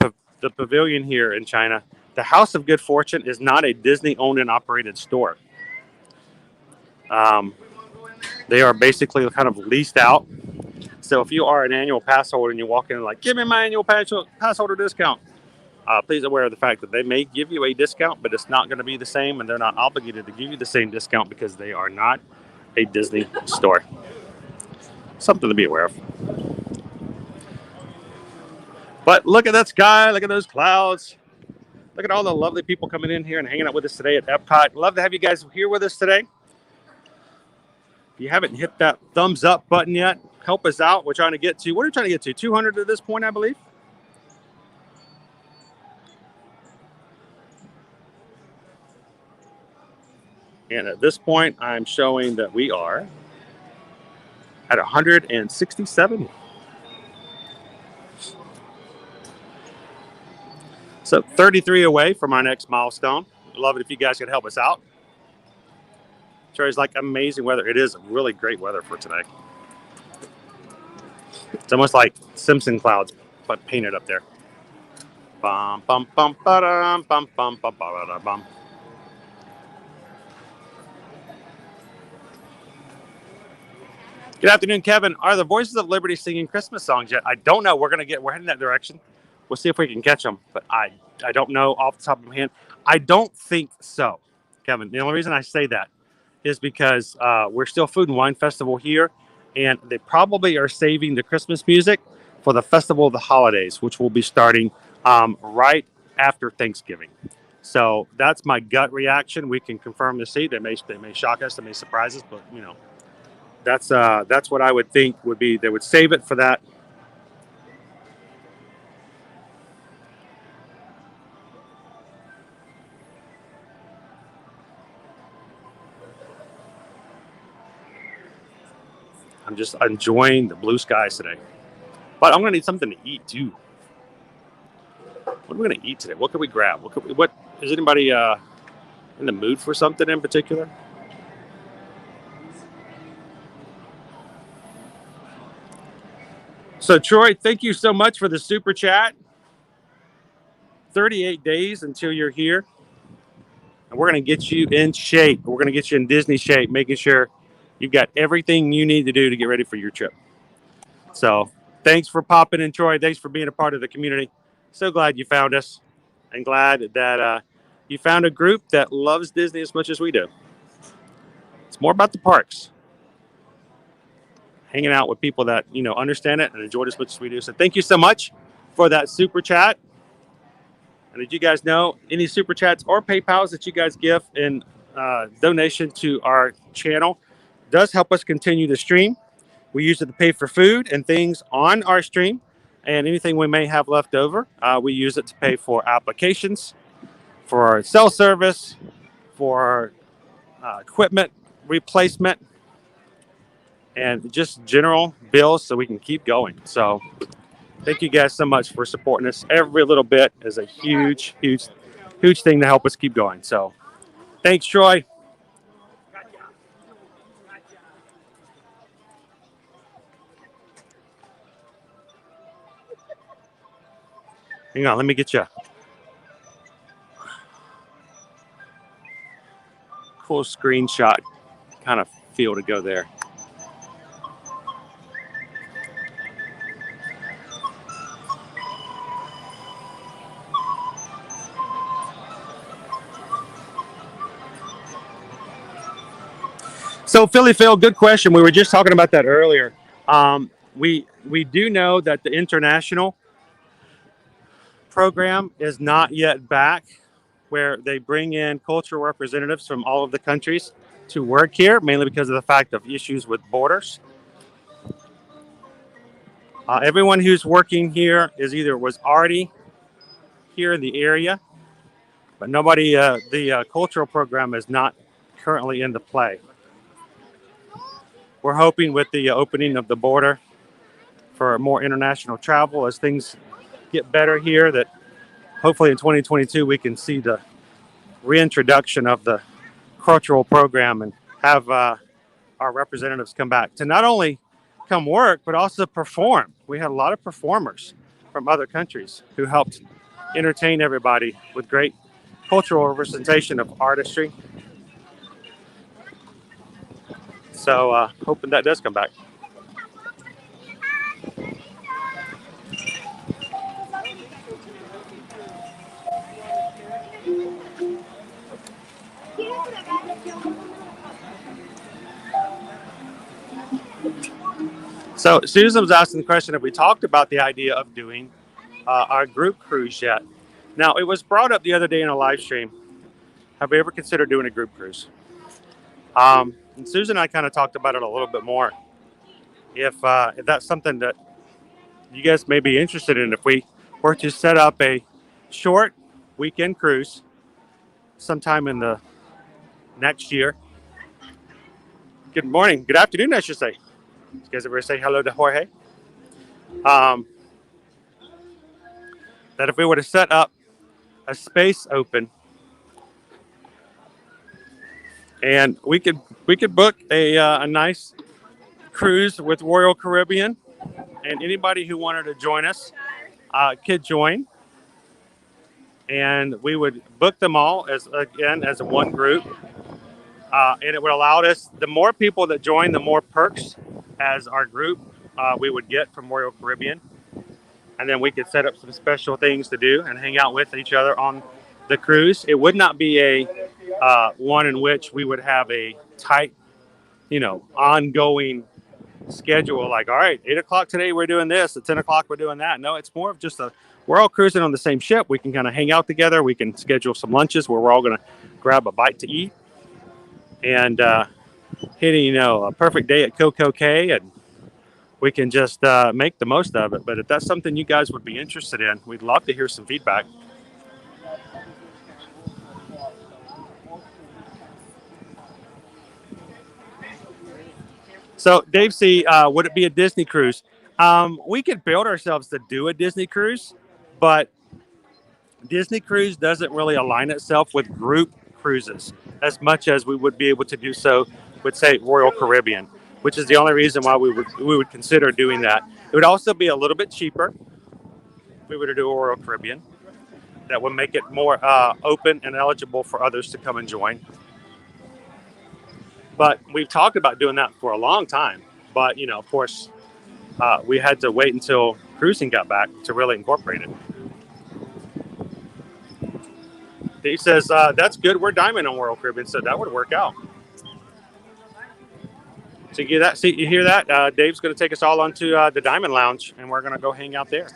pavilion here in China, the House of Good Fortune is not a Disney owned and operated store. They are basically kind of leased out. So if you are an annual pass holder and you walk in and like, give me my annual pass holder discount, please aware of the fact that they may give you a discount, but it's not going to be the same, and they're not obligated to give you the same discount because they are not a Disney store. Something to be aware of. But look at that sky. Look at those clouds. Look at all the lovely people coming in here and hanging out with us today at Epcot. Love to have you guys here with us today. If you haven't hit that thumbs up button yet, help us out. We're trying to get to, what are we trying to get to? 200 at this point, I believe. And at this point, I'm showing that we are at 167. So 33 away from our next milestone. Love it if you guys could help us out. Sure, it's like amazing weather. It is really great weather for today. It's almost like Simpson clouds, but painted up there. Bum, bum, bum, ba-dum, bum, bum, bum, ba-da, bum. Good afternoon, Kevin. Are the Voices of Liberty singing Christmas songs yet? I don't know. We're heading that direction. We'll see if we can catch them, but I don't know off the top of my head. I don't think so, Kevin. The only reason I say that is because we're still Food and Wine Festival here, and they probably are saving the Christmas music for the Festival of the Holidays, which will be starting right after Thanksgiving. So that's my gut reaction. We can confirm the seat. They may shock us. They may surprise us, but that's what I would think would be. They would save it for that. I'm just enjoying the blue skies today. But I'm going to need something to eat, too. What are we going to eat today? What can we grab? What is anybody in the mood for something in particular? So, Troy, thank you so much for the super chat. 38 days until you're here. And we're going to get you in shape. We're going to get you in Disney shape, making sure you've got everything you need to do to get ready for your trip. So thanks for popping in, Troy. Thanks for being a part of the community. So glad you found us, and glad that you found a group that loves Disney as much as we do. It's more about the parks. Hanging out with people that, understand it and enjoy it as much as we do. So thank you so much for that super chat. And did you guys know any super chats or PayPals that you guys give in donation to our channel does help us continue to stream. We use it to pay for food and things on our stream, and anything we may have left over, we use it to pay for applications, for our cell service, for equipment replacement, and just general bills so we can keep going. So thank you guys so much for supporting us. Every little bit is a huge, huge, huge thing to help us keep going. So thanks, Troy. Hang on, let me get you a cool screenshot kind of feel to go there. So Philly Phil, good question. We were just talking about that earlier. We do know that the international program is not yet back, where they bring in cultural representatives from all of the countries to work here, mainly because of the fact of issues with borders. Everyone who's working here was already here in the area, but nobody. The cultural program is not currently in the play. We're hoping with the opening of the border for more international travel as things get better here, that hopefully in 2022 we can see the reintroduction of the cultural program and have our representatives come back to not only come work but also perform. We had a lot of performers from other countries who helped entertain everybody with great cultural representation of artistry. So hoping that does come back. So Susan was asking the question if we talked about the idea of doing our group cruise yet. Now, it was brought up the other day in a live stream. Have we ever considered doing a group cruise? And Susan and I kind of talked about it a little bit more. If that's something that you guys may be interested in, if we were to set up a short weekend cruise sometime in the next year. Good morning. Good afternoon, I should say. You guys ever say hello to Jorge? That if we were to set up a space open, and we could book a nice cruise with Royal Caribbean, and anybody who wanted to join us could join, and we would book them all as a one group, and it would allow us, the more people that join, the more perks as our group we would get from Royal Caribbean, and then we could set up some special things to do and hang out with each other on the cruise. It would not be a one in which we would have a tight, ongoing schedule, like, all right, 8 o'clock today we're doing this, at 10 o'clock we're doing that. No, it's more of just we're all cruising on the same ship. We can kind of hang out together. We can schedule some lunches where we're all going to grab a bite to eat, and hitting a perfect day at Coco Cay, and we can just make the most of it. But if that's something you guys would be interested in, we'd love to hear some feedback. So Dave C, would it be a Disney cruise? We could build ourselves to do a Disney cruise, but Disney cruise doesn't really align itself with group cruises as much as we would be able to do so with, say, Royal Caribbean, which is the only reason why we would consider doing that. It would also be a little bit cheaper if we were to do a Royal Caribbean. That would make it more open and eligible for others to come and join. But we've talked about doing that for a long time. But, of course, we had to wait until cruising got back to really incorporate it. Dave says, that's good. We're Diamond on Royal Caribbean, so that would work out. So you hear that? Dave's going to take us all onto the Diamond Lounge, and we're going to go hang out there.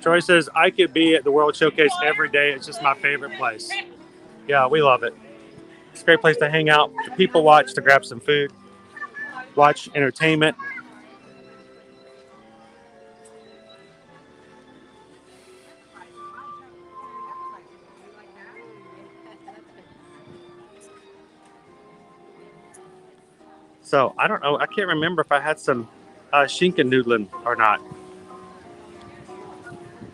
Troy says, I could be at the World Showcase every day. It's just my favorite place. Yeah, we love it. It's a great place to hang out, to people watch, to grab some food, watch entertainment. So I don't know. I can't remember if I had some schinkennudeln or not.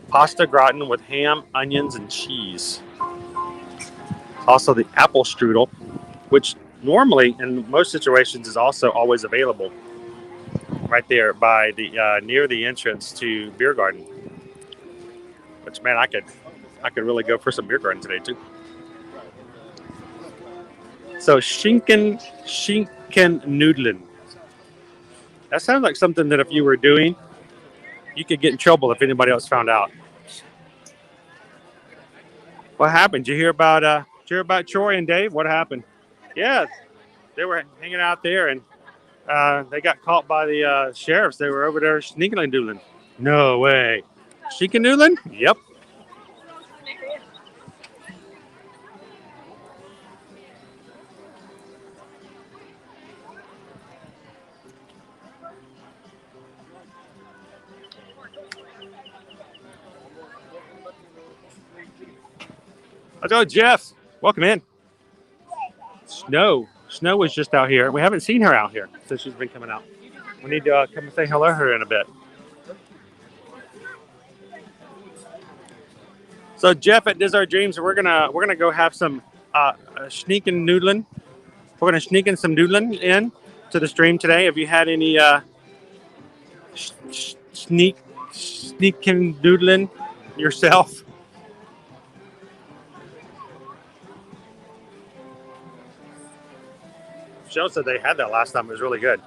Pasta gratin with ham, onions, and cheese. Also the apple strudel, which normally in most situations is also always available right there by the near the entrance to Beer Garden. Which, man, I could really go for some Beer Garden today too. So Schinken Nudeln. That sounds like something that if you were doing, you could get in trouble if anybody else found out. What happened? Did you hear about Troy and Dave? What happened? Yes, they were hanging out there and they got caught by the sheriffs. They were over there sneaking and doodling. No way. Sneaking doodling? Yep. Let's go, Jeff. Welcome in. Snow was just out here. We haven't seen her out here since she's been coming out. We need to come and say hello to her in a bit. So Jeff at Disney World Dreams, we're gonna go have some sneaking noodling. We're gonna sneak in some noodling in to the stream today. Have you had any sneaking doodling yourself? Joe said they had that last time. It was really good.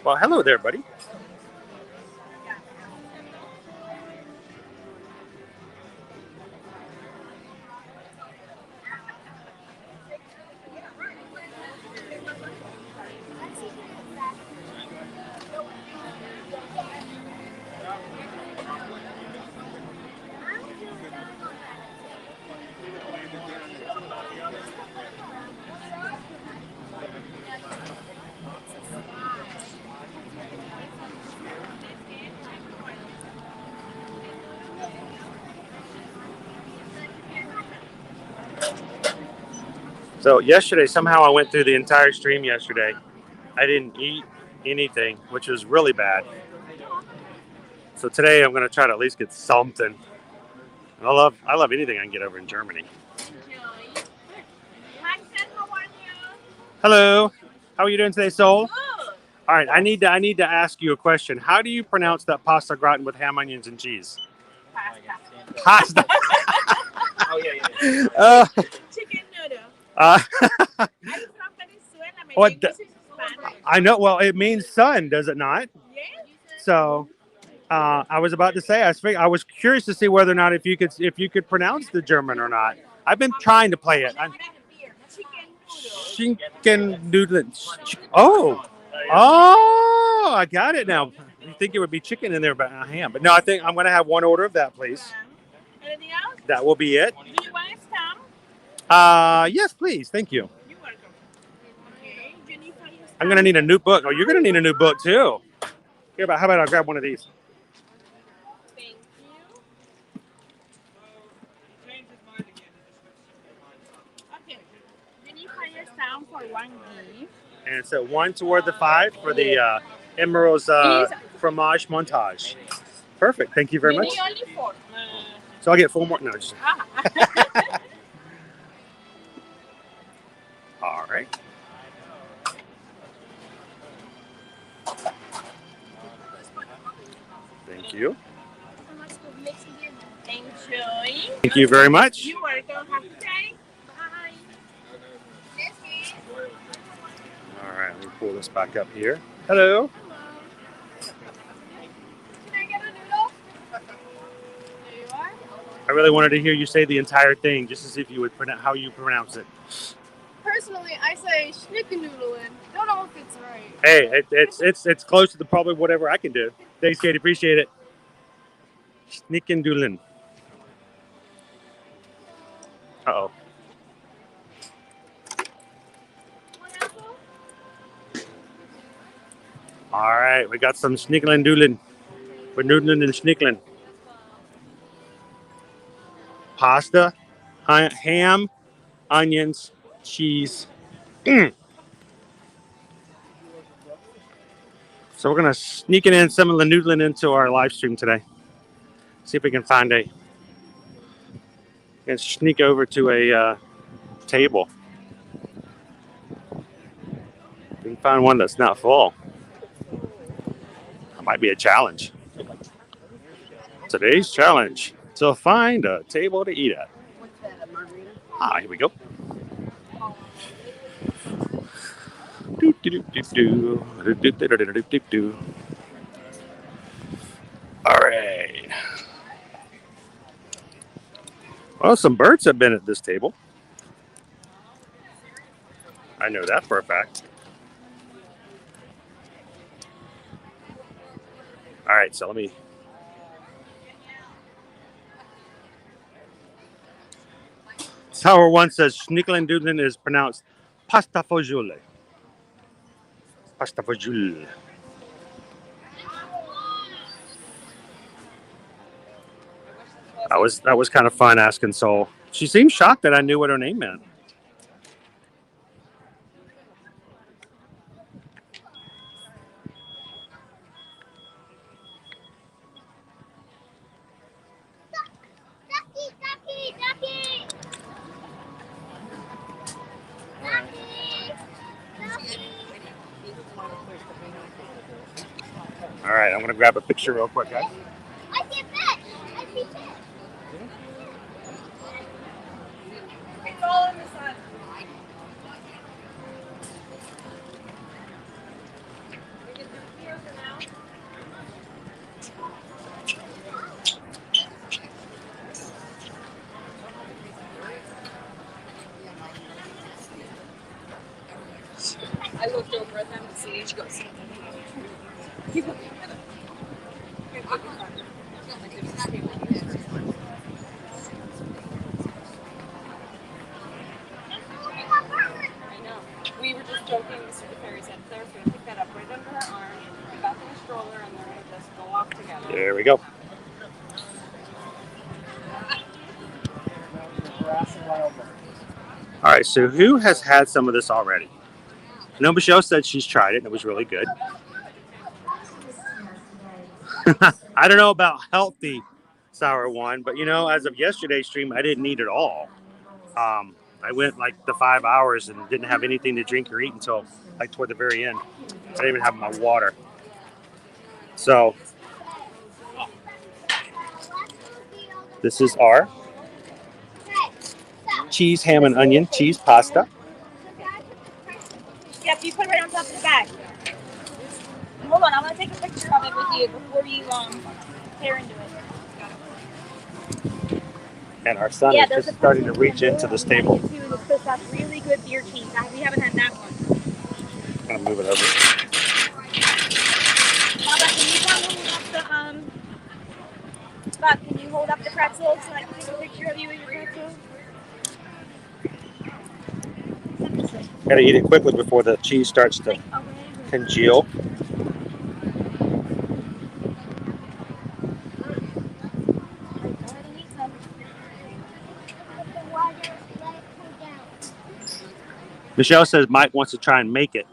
Well, hello there, buddy. So yesterday, somehow I went through the entire stream yesterday. I didn't eat anything, which was really bad. So today I'm going to try to at least get something. I love anything I can get over in Germany. Hello. How are you doing today, Soul? All right, I need to ask you a question. How do you pronounce that pasta gratin with ham, onions, and cheese? Pasta. Oh, yeah. Chicken noodle. Uh, I'm from Venezuela. My What English is Spanish. I know. Well, it means sun, does it not? Yes. So I was about to say I was curious to see whether or not if you could pronounce the German or not. I've been trying to play it. Schinken noodle. Oh, I got it now. You think it would be chicken in there, but ham. But no, I think I'm going to have one order of that, please. Anything else? That will be it. Do you want a stamp? Yes, please. Thank you. You're welcome. Okay. You need for your stamp. I'm going to need a new book. Oh, you're going to need a new book too. How about I grab one of these? Thank you. Okay. You need for your stamp for one gift. And so one toward the 5 for the Emerald's fromage montage. Perfect. Thank you very much. You need only 4. So I'll get 4 more. No, just. All right. Thank you. Enjoy. Thank you very much. You are welcome. Have a good day. Bye. All right, let me pull this back up here. Hello. Can I get a noodle? There you are. I really wanted to hear you say the entire thing, just to see if you would how you pronounce it. Personally, I say schnickendoodlin. Don't know if it's right. Hey, it's close to probably whatever I can do. Thanks, Katie. Appreciate it. Schnickendoodlin. Uh-oh. All right, we got some schnickelin doodlin. We're noodling and schnickelin. Pasta, ham, onions, cheese. So we're gonna sneak in some of the noodling into our live stream today. See if we can find and sneak over to a table. We can find one that's not full. That might be a challenge. Today's challenge: to find a table to eat at. What's that, a margarita? Ah, here we go. All right. Well, some birds have been at this table. I know that for a fact. All right, so let me. Tower 1 says Schnickelendoodlen is pronounced pastafojule. Pastafojule. That was kind of fun asking Soul. She seemed shocked that I knew what her name meant. Ducky, ducky, ducky. Ducky. Ducky. All right, I'm gonna grab a picture real quick, guys. I see a fish. I see fish. It's all in the sun. We can do here for now. I looked over at them to see and she goes, keep looking at them. I know. We were just joking, Mr. DeFerry said Claire's going to pick that up right under her arm, pick up in a stroller, and they're going to just go off together. There we go. All right, so who has had some of this already? I know Michelle said she's tried it and it was really good. I don't know about healthy sour one, but you know, as of yesterday's stream, I didn't eat it all. I went like the 5 hours and didn't have anything to drink or eat until like toward the very end. I didn't even have my water. So this is our cheese, ham, and onion cheese pasta. Yep, you put it right on top of the bag. Hold on, I'm going to take a picture of it with you before you tear into it. And our son is just starting to reach into this table. That's really good beer cheese. We haven't had that one. I'm gonna move it over. Baba, can you Bob, can you hold up the pretzels so I can take a picture of you with your pretzels? Gotta eat it quickly before the cheese starts to congeal. Michelle says Mike wants to try and make it.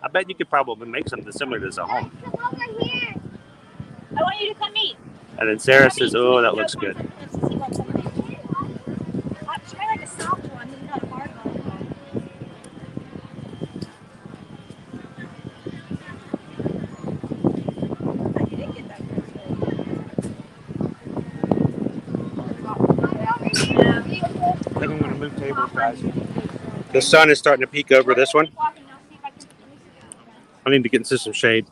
I bet you could probably make something similar to this at home. Come over here. I want you to come eat. And then Sarah says, oh, that looks good. She might like a soft one, maybe not a hard one. You didn't get that I think I'm going to move tables, guys. The sun is starting to peek over this one. I need to get into some shade.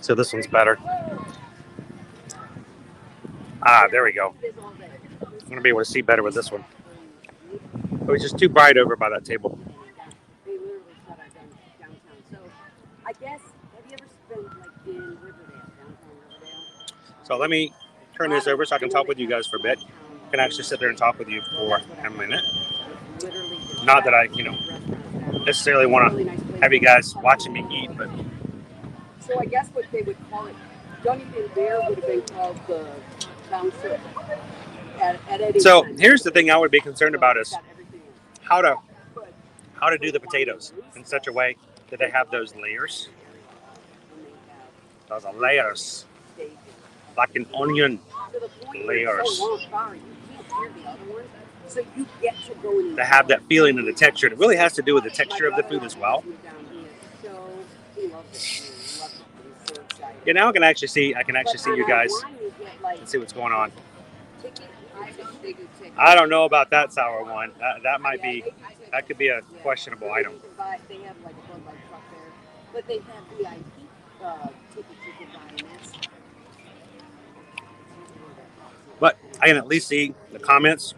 So this one's better. Ah, there we go. I'm going to be able to see better with this one. It was just too bright over by that table. They literally shut our downtown. So I guess, have you ever spent like in Riverdale, downtown Riverdale? So let me turn this over so I can talk with you guys for a bit. I can actually sit there and talk with you for a minute. Not that I, necessarily want to have you guys watching me eat, but... So I guess what they would call it, Dunedin Bear would have been called the town circle. So here's the thing I would be concerned about is how to do the potatoes in such a way that they have those layers. Those are layers. Like an onion layers. To have that feeling and the texture. It really has to do with the texture of the food as well. Yeah, now I can actually see you guys and see what's going on. They do take. I don't know about that sour one. That might Yeah, be, they do take- that could be a yeah. questionable You item. can buy, they have like a Bud Light truck there, but they have VIP tickets you can buy, and that's. But I can at least see the comments.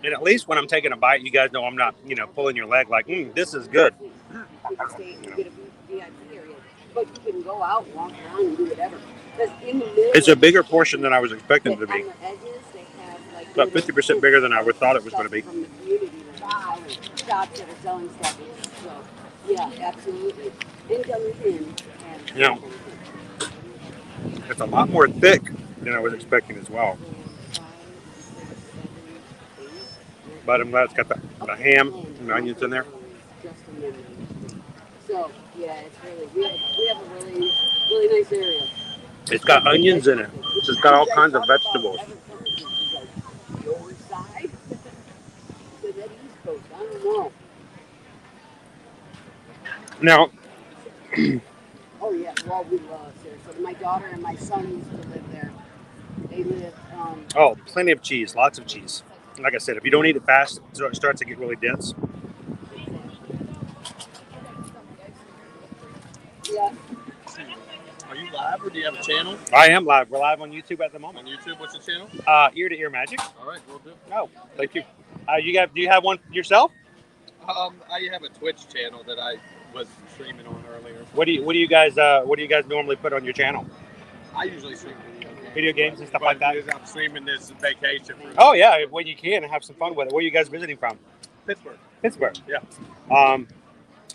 And at least when I'm taking a bite, you guys know I'm not, pulling your leg like, this is good. You can stay, you get a VIP area, but you can go out, walk around, and do whatever. Because in the middle, It's a bigger portion than I was expecting it to be. on the edges, they have like About 50% bigger than I would thought it was going to be. from the community shops that are selling stuff. So yeah, absolutely. And come in. Yeah. It's a lot more thick than I was expecting as well. But I'm glad it's got the ham and the onions in there. So yeah, it's really we have a really nice area. It's got onions in it. It's got all kinds of vegetables. Your side? So that East Coast, I don't know. Now, oh yeah, well we love Sarasota. My daughter and my son used to live there. They live. Oh, plenty of cheese, lots of cheese. Like I said, if you don't eat it fast, it starts to get really dense. Yeah. Are you live or do you have a channel? I am live. We're live on YouTube at the moment. On YouTube, what's the channel? Ear to Ear Magic. All right, we'll do. Oh, thank you. Do you have one yourself? I have a Twitch channel that I was streaming on earlier. What do you guys normally put on your channel? I usually stream Video games and stuff like that. I'm streaming this vacation. Oh yeah, when you can, have some fun with it. Where are you guys visiting from? Pittsburgh. Pittsburgh. Yeah.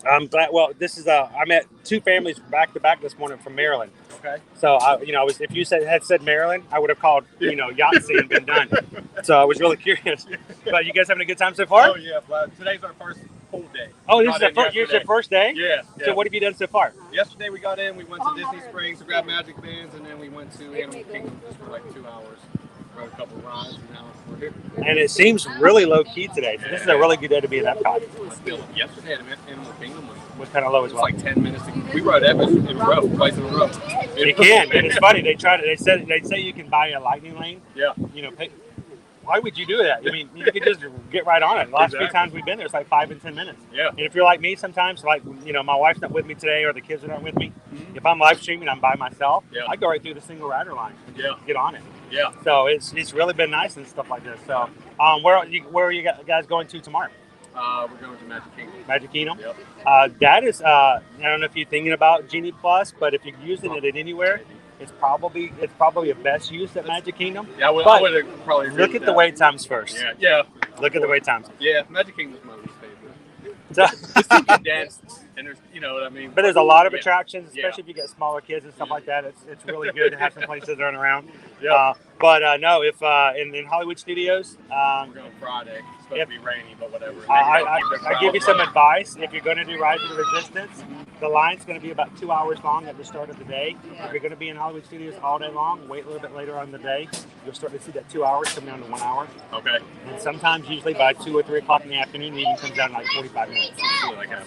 I'm glad. Well, this is I met two families back to back this morning from Maryland. Okay. So if you had said Maryland, I would have called Yahtzee and been done. So I was really curious. But you guys having a good time so far? Oh yeah. Well, today's our first full day. Oh, this is your first day? Yeah. So what have you done so far? Yesterday we got in. We went to Disney Springs to grab Magic Bands, and then we went to Animal Kingdom just for like 2 hours. Rode a couple of rides, and now we're here. And it seems really low key today. So this is a really good day to be in Epcot. Yesterday at Animal Kingdom was kind of low as well. Like 10 minutes. We rode Epcot in a row, twice in a row. You can, and it's funny. They say you can buy a lightning lane. Yeah. Why would you do that? I mean, you could just get right on it. The last few times we've been there, it's like 5 and 10 minutes. Yeah. And if you're like me, sometimes, like my wife's not with me today, or the kids are not with me. Mm-hmm. If I'm live streaming, I'm by myself. Yeah. I go right through the single rider line. And get on it. Yeah. So it's really been nice and stuff like this. So, where are you guys going to tomorrow? We're going to Magic Kingdom. Magic Kingdom. Yep. That is. I don't know if you're thinking about Genie Plus, but if you're using it at anywhere, it's probably a best use at Magic Kingdom. Yeah, I would probably. Look at the wait times first. Yeah. Look at the wait times. Yeah, Magic Kingdom's my least favorite. So, it's too condensed, and there's, what I mean. But there's a lot of attractions, especially if you get smaller kids and stuff like that. It's really good to have some places to run around. Yeah. No, if in Hollywood Studios, we're going Friday. It's supposed to be rainy, but whatever. I give you some advice. If you're going to do Rise of the Resistance, the line's going to be about 2 hours long at the start of the day. If you're going to be in Hollywood Studios all day long, wait a little bit later on the day. You'll start to see that 2 hours come down to 1 hour. Okay. And sometimes, usually by 2 or 3 o'clock in the afternoon, it even comes down to like 45 minutes.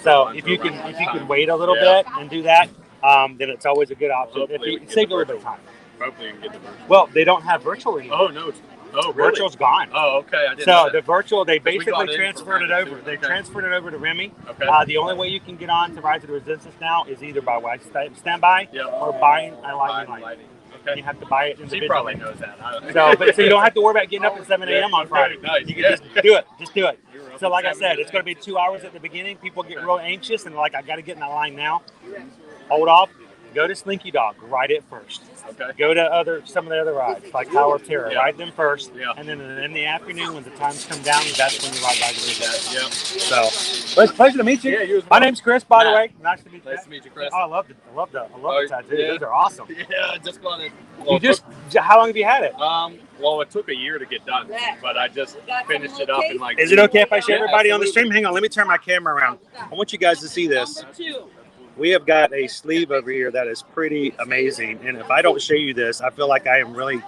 So if you can wait a little bit and do that, then it's always a good option. If you save a little bit of time. Hopefully you can get the virtual. Well, they don't have virtual anymore. Oh no. Oh, really? Virtual's gone. Oh, okay. I didn't so know that. the virtual, they we got basically in transferred it over. too. They Okay. transferred it over to Remy. Okay. The only way you can get on to Rise of the Resistance now is either by standby or buying a lightning lane. Okay. You have to buy it She individually. probably knows that. So you don't have to worry about getting up at 7 a.m. on Friday. Nice. You can just do it. Just do it. You're up So at like I 7 said, it's going to be 2 hours at the beginning. People get real anxious and like, I got to get in that line now. Hold off. Go to Slinky Dog. Ride it first. Okay. Go to some of the other rides, like Tower of Terror. Yeah. Ride them first. Yeah. And then in the afternoon, when the times come down, that's when you ride Rise of the Resistance. Yeah. So, well, it's a pleasure to meet you. Yeah, you as My well. name's Chris, by the Matt. way. Nice to meet you. Nice to meet you, Chris. Oh, I love the tattoos. yeah. Those are awesome. Yeah, just got it. How long have you had it? Well, it took a year to get done, but I just finished it up in like. Is it okay if I show Yeah, everybody on the absolutely. stream? Hang on, let me turn my camera around. I want you guys to see this. We have got a sleeve over here that is pretty amazing, and if I don't show you this, I feel like I am really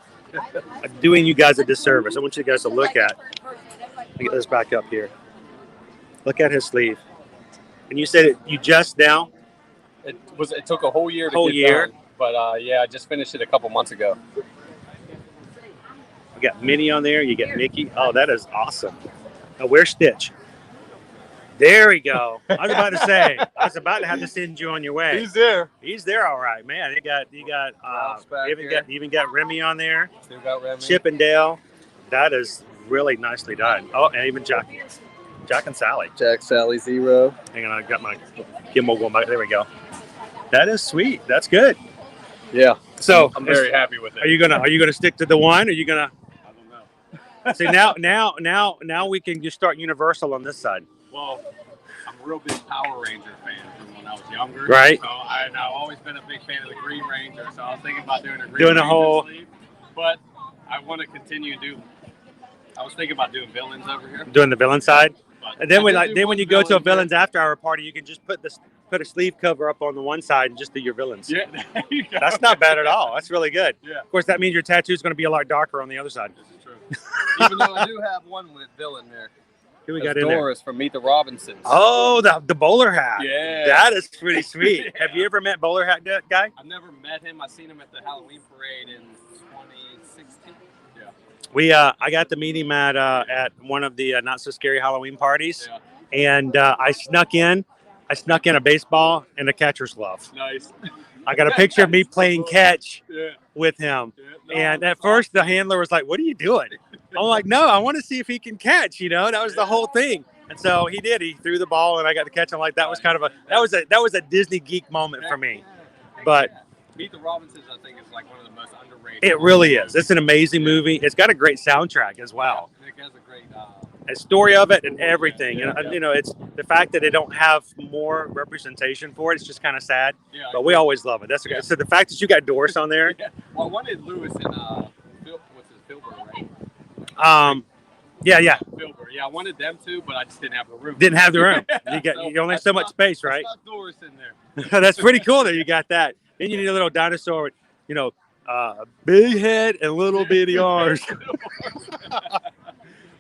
doing you guys a disservice. I want you guys to look at. Let me get this back up here. Look at his sleeve. And you said you just now? It took a whole year to get done, but yeah, I just finished it a couple months ago. You got Minnie on there. You get Mickey. Oh, that is awesome. Now, where's Stitch? There we go. I was about to say. I was about to have to send you on your way. He's there. He's there, all right, man. You got Ralph's back here. even got Remy on there. Still got Remy. Chip and Dale. That is really nicely done. Oh, and even Jack and Sally. Jack, Sally, Zero. Hang on, I got my gimbal going back. There we go. That is sweet. That's good. Yeah. So I'm very happy with it. Are you gonna stick to the one? Or are you gonna? I don't know. See now we can just start Universal on this side. Well, I'm a real big Power Ranger fan from when I was younger. Right. So I've always been a big fan of the Green Ranger. So I was thinking about doing a Doing a whole. sleeve, but I want to continue to do. I was thinking about doing villains over here. Doing the villain side. But And then I did do when one you go to a villain villains after hour party, you can just put a sleeve cover up on the one side and just do your villains. Yeah, there you go. That's not bad at all. That's really good. Yeah. Of course, that means your tattoo is going to be a lot darker on the other side. This is true. Even though I do have one with villain there. Who we That's got in there? Doris from Meet the Robinsons. Oh, the bowler hat. Yeah. That is pretty sweet. Yeah. Have you ever met bowler hat guy? I've never met him. I've seen him at the Halloween parade in 2016. Yeah. I got to meet him at one of the not so scary Halloween parties, Yeah. and I snuck in a baseball and a catcher's glove. Nice. I got a picture of me playing catch Yeah. with him, Yeah. No, and at first the handler was like, "What are you doing?" I'm like, "No, I want to see if he can catch." That was the whole thing. And so he did. He threw the ball, and I got to catch him. Like that was kind of that was a Disney geek moment for me. But Meet the Robinsons, I think, is like one of the most underrated. it really is. It's an amazing movie. It's got a great soundtrack as well. Nick has a great. A story of it and everything. And it's the fact that they don't have more representation for it. It's just kind of sad. Yeah. But we always love it. That's okay. So the fact that you got Doris on there. Yeah. Well, I wanted Lewis and Filbert, right? Yeah. Filbert. Yeah, I wanted them too, but I just didn't have the room. Didn't have the room. So You only have so much space, right? I stuck Doris in there. That's pretty cool that you got that. Then you need a little dinosaur with, big head and little bitty arms.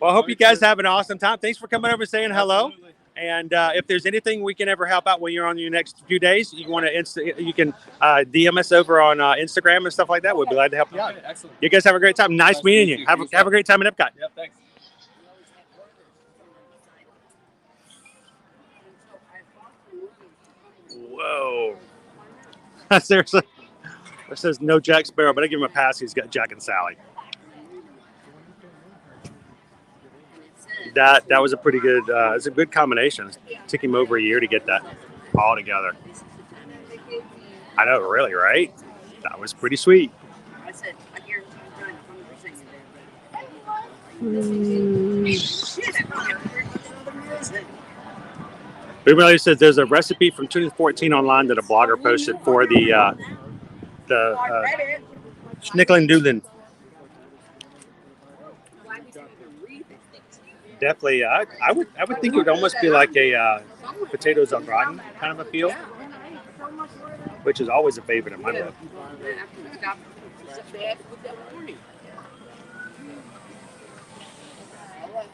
Well, I hope you guys have an awesome time. Thanks for coming over and saying hello. Absolutely. And if there's anything we can ever help out when you're on your next few days, you can DM us over on Instagram and stuff like that. We'd be glad to help you out. Okay, excellent. You guys have a great time. Nice meeting you. Have a great time in Epcot. Yep, thanks. Whoa. Seriously. It says no Jack Sparrow, but I give him a pass. He's got Jack and Sally. That was a pretty good. It's a good combination. It took him over a year to get that all together. I know, really, right? That was pretty sweet. I said, I guarantee you Everybody says there's a recipe from 2014 online that a blogger posted for the Schnickling Doodlin. Definitely, I would think it would almost be like a potatoes au gratin kind of a feel, which is always a favorite in my book.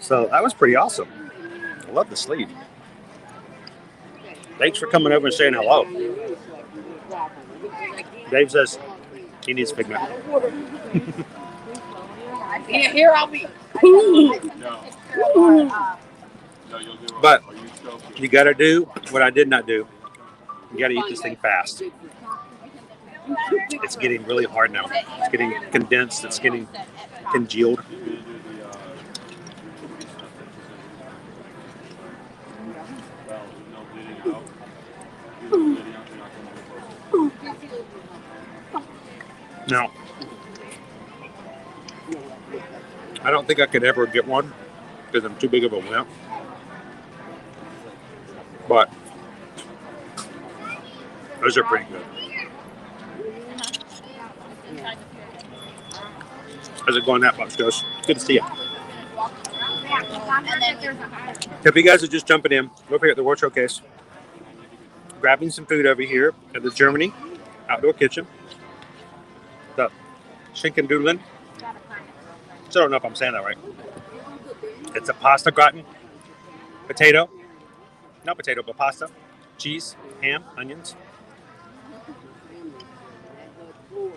So that was pretty awesome. I love the sleeve. Thanks for coming over and saying hello. Dave says he needs Figment. Yeah, here I'll be. But you got to do what I did not do. You got to eat this thing fast. It's getting really hard now. It's getting condensed. It's getting congealed. No. I don't think I could ever get one because I'm too big of a wimp. But those are pretty good. How's it going, that box goes? Good to see you. If you guys are just jumping in, go here at the World Showcase, grabbing some food over here at the Germany Outdoor Kitchen. The Schinken Doodlin. So I don't know if I'm saying that right. It's a pasta gratin, potato, not potato, but pasta, cheese, ham, onions.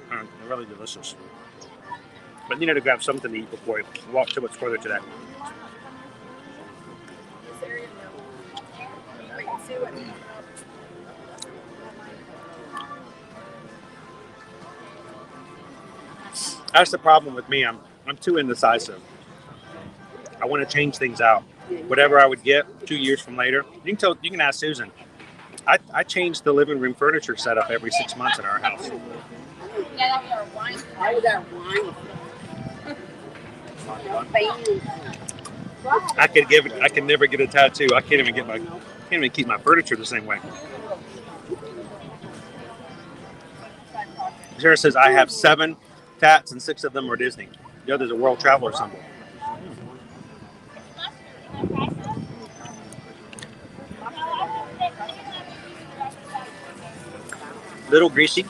They're really delicious. but needed to grab something to eat before we walk too much further today. This area, no. Wait and see what. That's the problem with me. I'm too indecisive. I want to change things out. Whatever I would get 2 years from later, you can ask Susan. I changed the living room furniture setup every 6 months in our house. Yeah, that'll be our wine. Oh, that wine. I could never get a tattoo. I can't even keep my furniture the same way. Sarah says I have 7 tats and 6 of them are Disney. The other's a World Traveler symbol. Little greasy,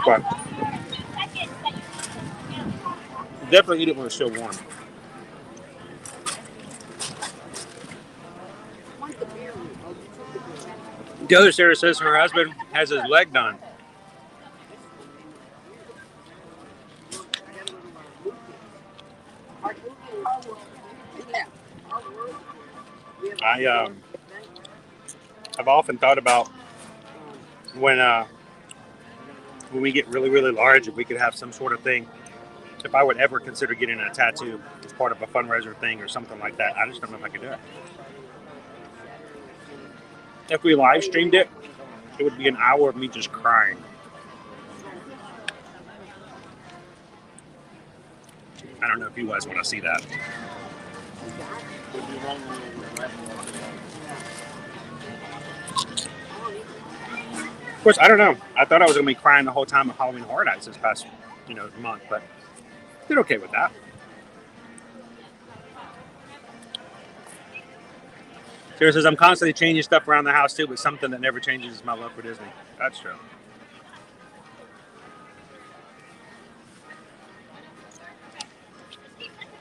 but definitely eat it when it's still warm. The other Sarah says her husband has his leg done. I've often thought about when we get really, really large, if we could have some sort of thing, if I would ever consider getting a tattoo as part of a fundraiser thing or something like that. I just don't know if I could do it. If we live streamed it, it would be an hour of me just crying. I don't know if you guys want to see that. Of course, I don't know. I thought I was going to be crying the whole time of Halloween Horror Nights this past, month, but did okay with that. Sarah says, I'm constantly changing stuff around the house too, but something that never changes is my love for Disney. That's true.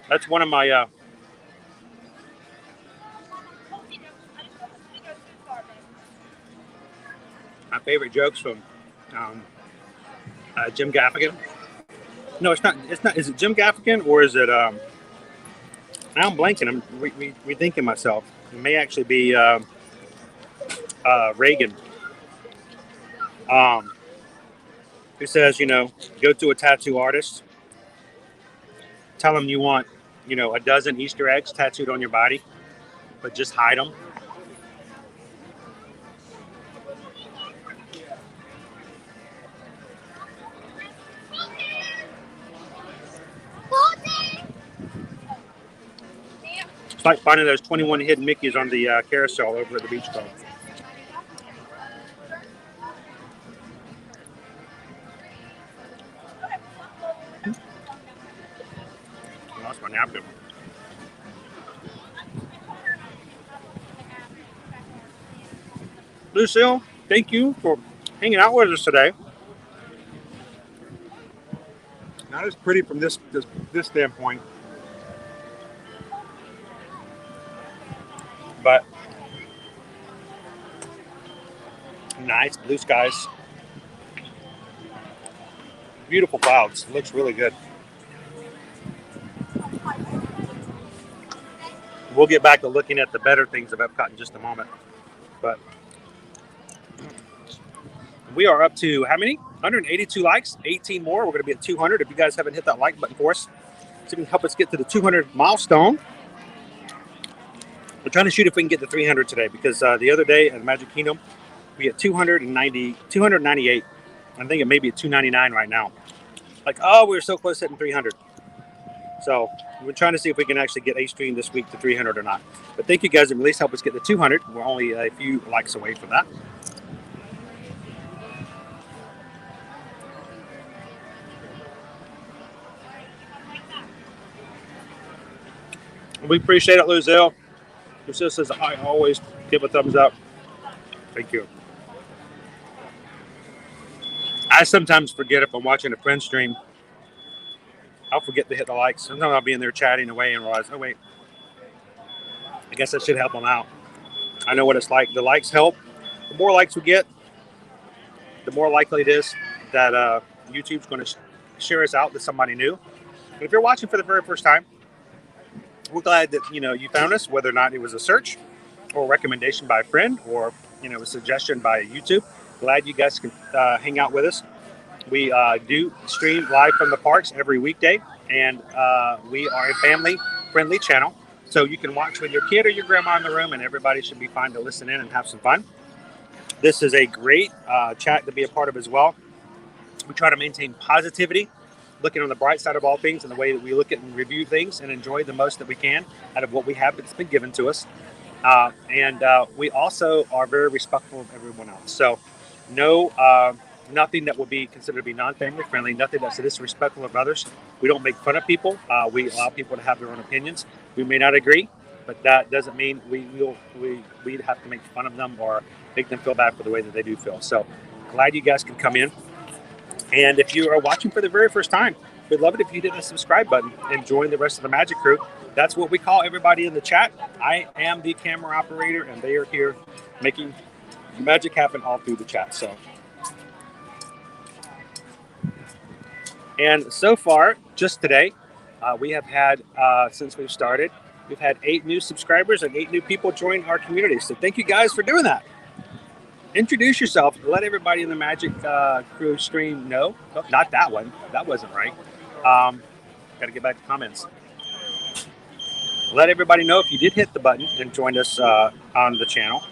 That's one of my favorite jokes from Jim Gaffigan. No, it's not. Is it Jim Gaffigan or is it? Now I'm blanking. I'm rethinking myself. It may actually be Reagan. Who says, go to a tattoo artist, tell them you want, a dozen Easter eggs tattooed on your body, but just hide them. It's like finding those 21 hidden Mickeys on the carousel over at the beach club. I lost my napkin. Lucille, thank you for hanging out with us today. Not as pretty from this standpoint, but nice blue skies, beautiful clouds. It looks really good. We'll get back to looking at the better things of Epcot in just a moment, but we are up to how many? 182 likes, 18 more. We're going to be at 200. If you guys haven't hit that like button for us, so you can help us get to the 200 milestone. We're trying to shoot if we can get to 300 today, because the other day at Magic Kingdom, we had 298. I think it may be at 299 right now. Like, oh, we were so close to hitting 300. So we're trying to see if we can actually get a stream this week to 300 or not. But thank you guys, and at least help us get to 200. We're only a few likes away from that. We appreciate it, Lucille. Lucille says, I always give a thumbs up. Thank you. I sometimes forget if I'm watching a friend stream. I'll forget to hit the likes. Sometimes I'll be in there chatting away and realize, oh, wait. I guess I should help them out. I know what it's like. The likes help. The more likes we get, the more likely it is that YouTube's going to share us out to somebody new. And if you're watching for the very first time, we're glad that you found us, whether or not it was a search or a recommendation by a friend or a suggestion by YouTube. Glad you guys can hang out with us. We do stream live from the parks every weekday, and we are a family-friendly channel. So you can watch with your kid or your grandma in the room, and everybody should be fine to listen in and have some fun. This is a great chat to be a part of as well. We try to maintain positivity, looking on the bright side of all things, and the way that we look at and review things and enjoy the most that we can out of what we have that's been given to us. And we also are very respectful of everyone else. So nothing that will be considered to be non-family friendly, nothing that's disrespectful of others. We don't make fun of people. We allow people to have their own opinions. We may not agree, but that doesn't mean we have to make fun of them or make them feel bad for the way that they do feel. So glad you guys can come in. And if you are watching for the very first time, we'd love it if you hit the subscribe button and join the rest of the Magic Crew. That's what we call everybody in the chat. I am the camera operator, and they are here making magic happen all through the chat. And so far, just today, we have had, since we've started, we've had 8 new subscribers and 8 new people join our community. So thank you guys for doing that. Introduce yourself. Let everybody in the Magic Crew stream know. Oh, not that one. That wasn't right. Got to get back to comments. Let everybody know if you did hit the button and joined us on the channel.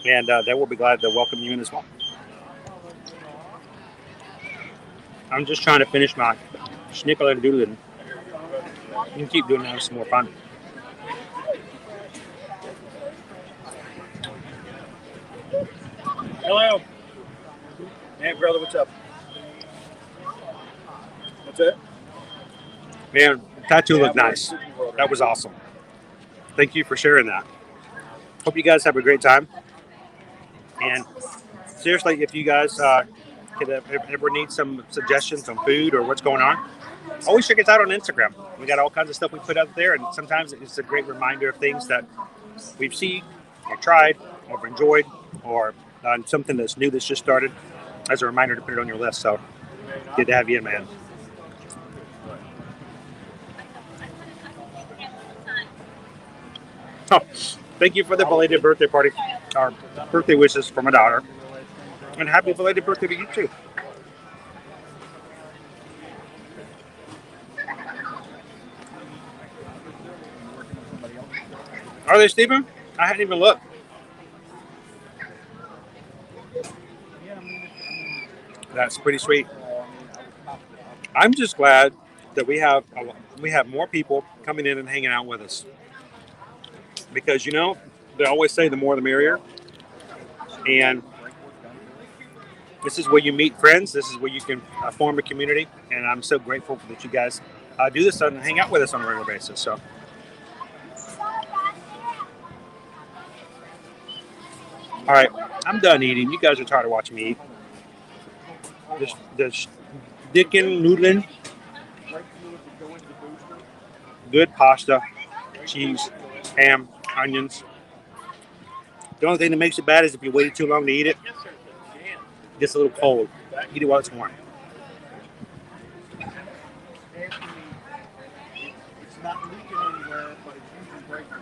And they will be glad to welcome you in as well. I'm just trying to finish my schnickel and doodling. You can keep doing that. It's some more fun. Hello. Hey, brother, what's up? What's it? Man, the tattoo looked nice. That was awesome. Thank you for sharing that. Hope you guys have a great time. And seriously, if you guys ever need some suggestions on food or what's going on, always check us out on Instagram. We got all kinds of stuff we put out there, and sometimes it's a great reminder of things that we've seen or tried or enjoyed or something that's new that's just started as a reminder to put it on your list. So good to have you in, man. Oh, thank you for the belated birthday party, or birthday wishes for my daughter. And happy belated birthday to you too. Are they, Stephen? I hadn't even looked. That's pretty sweet. I'm just glad that we have more people coming in and hanging out with us. Because, they always say the more the merrier. And this is where you meet friends. This is where you can form a community. And I'm so grateful that you guys do this and hang out with us on a regular basis. So, all right, I'm done eating. You guys are tired of watching me eat. This dickin' noodling, good pasta, cheese, ham, onions. The only thing that makes it bad is if you waited too long to eat it, it gets a little cold. Eat it while it's warm. It's not leaking anywhere, but it's usually breaking.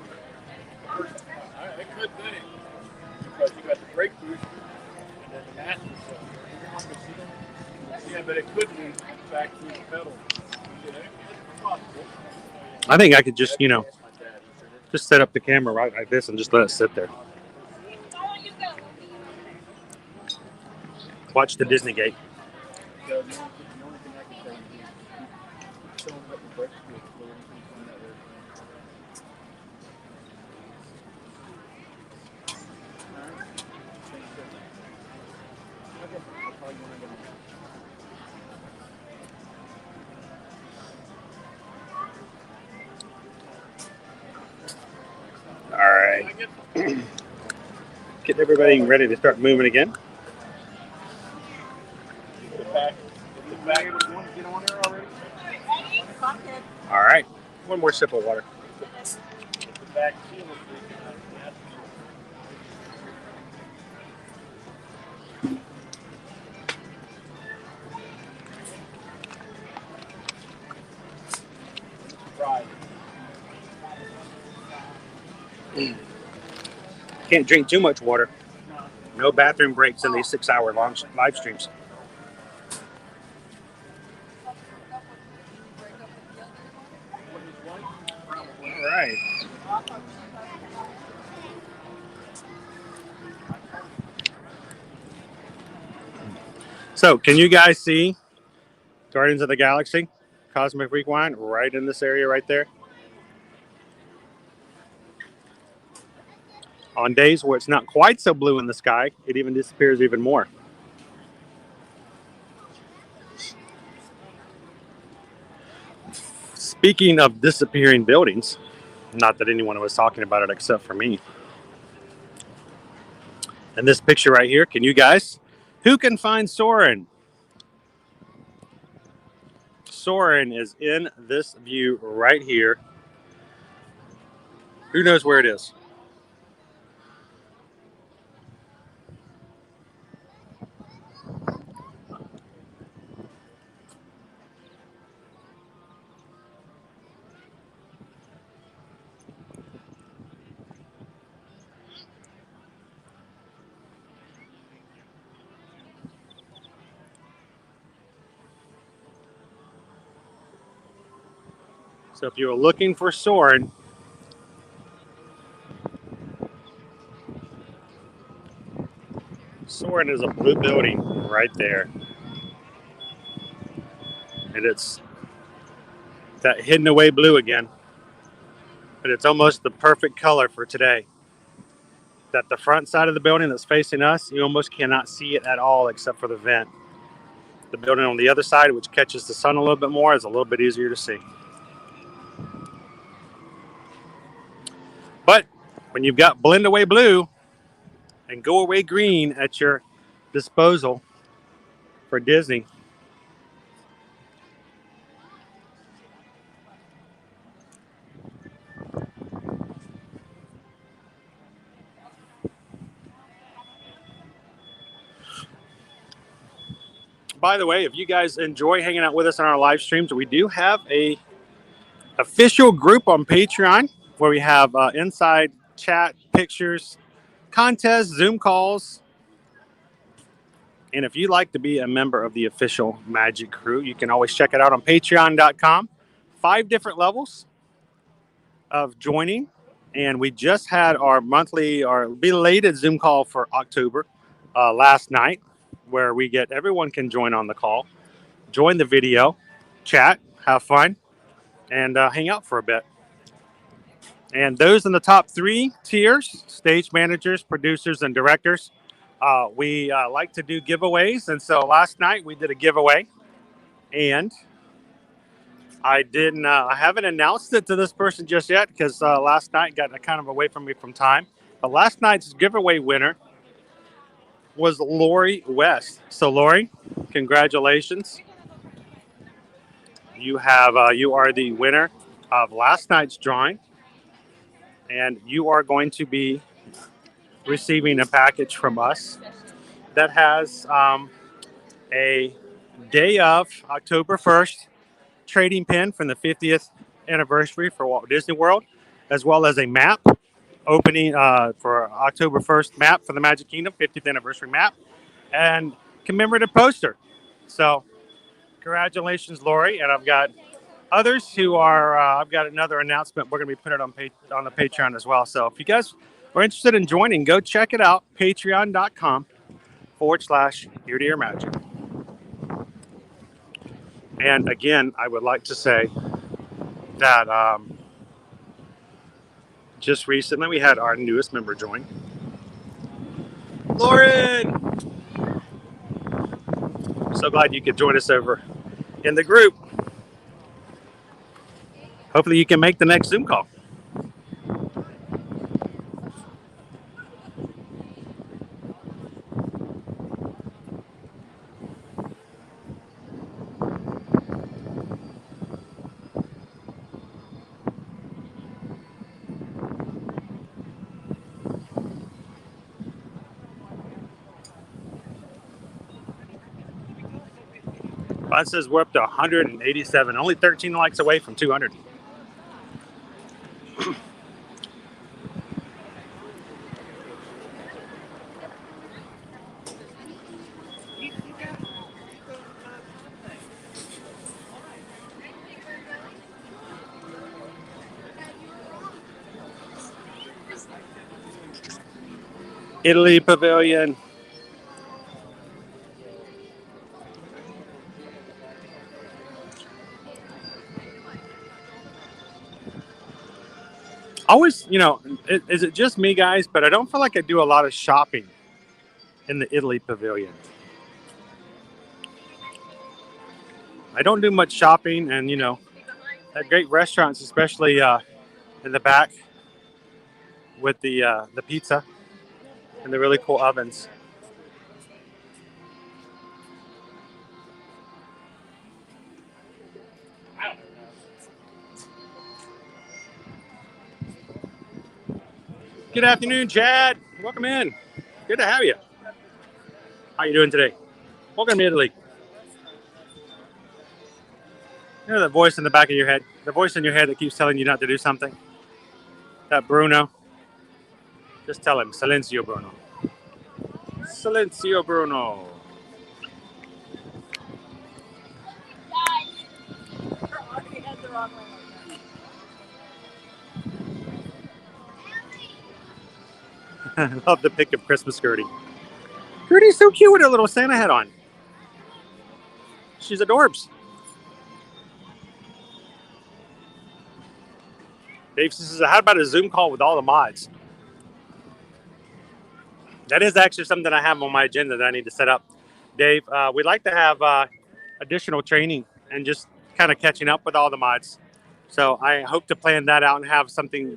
It could be. Because you got the brake booster and then the mattress. Yeah, but it could leak back through the pedal. I think I could just, just set up the camera right like this and just let it sit there. Watch the Disney Gate. All right. Getting everybody ready to start moving again. All right. One more sip of water. Can't drink too much water. No bathroom breaks in these 6-hour long live streams. All right. So, can you guys see Guardians of the Galaxy Cosmic Rewind right in this area right there? On days where it's not quite so blue in the sky, it even disappears even more. Speaking of disappearing buildings, not that anyone was talking about it except for me. And this picture right here, can you guys, who can find Soarin'? Soarin' is in this view right here. Who knows where it is? So if you're looking for Soarin', Soarin' is a blue building right there. And it's that hidden away blue again. But it's almost the perfect color for today. That the front side of the building that's facing us, you almost cannot see it at all except for the vent. The building on the other side, which catches the sun a little bit more, is a little bit easier to see. But when you've got blend away blue and go away green at your disposal for Disney, by the way, if you guys enjoy hanging out with us on our live streams, we do have a official group on Patreon where we have inside chat, pictures, contests, Zoom calls. And if you'd like to be a member of the official Magic Crew, you can always check it out on patreon.com. 5 different levels of joining. And we just had our monthly or belated Zoom call for October last night, where we get everyone can join on the call, join the video, chat, have fun, and hang out for a bit. And those in the top 3 tiers, stage managers, producers, and directors, we like to do giveaways. And so last night we did a giveaway, and I haven't announced it to this person just yet because last night got kind of away from me from time. But last night's giveaway winner was Lori West. So Lori, congratulations. You are the winner of last night's drawing, and you are going to be receiving a package from us that has a day of October 1st trading pin from the 50th anniversary for Walt Disney World, as well as a map opening for October 1st map for the Magic Kingdom, 50th anniversary map, and commemorative poster. So congratulations, Lori. And I've got others who are, I've got another announcement. We're going to be putting it on the Patreon as well. So if you guys are interested in joining, go check it out, patreon.com/ear-to-ear magic. And again, I would like to say that just recently we had our newest member join. Lauren! I'm so glad you could join us over in the group. Hopefully you can make the next Zoom call. It says we're up to 187, only 13 likes away from 200. Italy Pavilion. Always, is it just me, guys? But I don't feel like I do a lot of shopping in the Italy Pavilion. I don't do much shopping, and at great restaurants, especially in the back with the pizza and the really cool ovens. Good afternoon, Chad. Welcome in. Good to have you. How you doing today? Welcome to Italy. You know that voice in the back of your head? The voice in your head that keeps telling you not to do something? That Bruno? Just tell him, Silencio Bruno. Silencio Bruno. I love the pic of Christmas Gertie. Gertie's so cute with her little Santa hat on. She's adorbs. Dave says, how about a Zoom call with all the mods? That is actually something I have on my agenda that I need to set up. Dave, we'd like to have additional training and just kind of catching up with all the mods. So I hope to plan that out and have something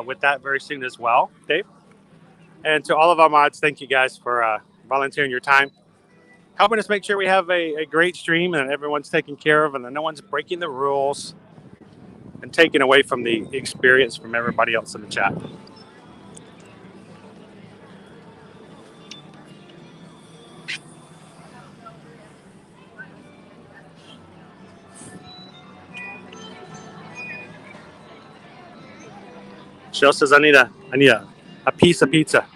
with that very soon as well, Dave. And to all of our mods, thank you guys for volunteering your time, helping us make sure we have a great stream and everyone's taken care of and that no one's breaking the rules and taking away from the experience from everybody else in the chat. Shell says, I need a piece of pizza.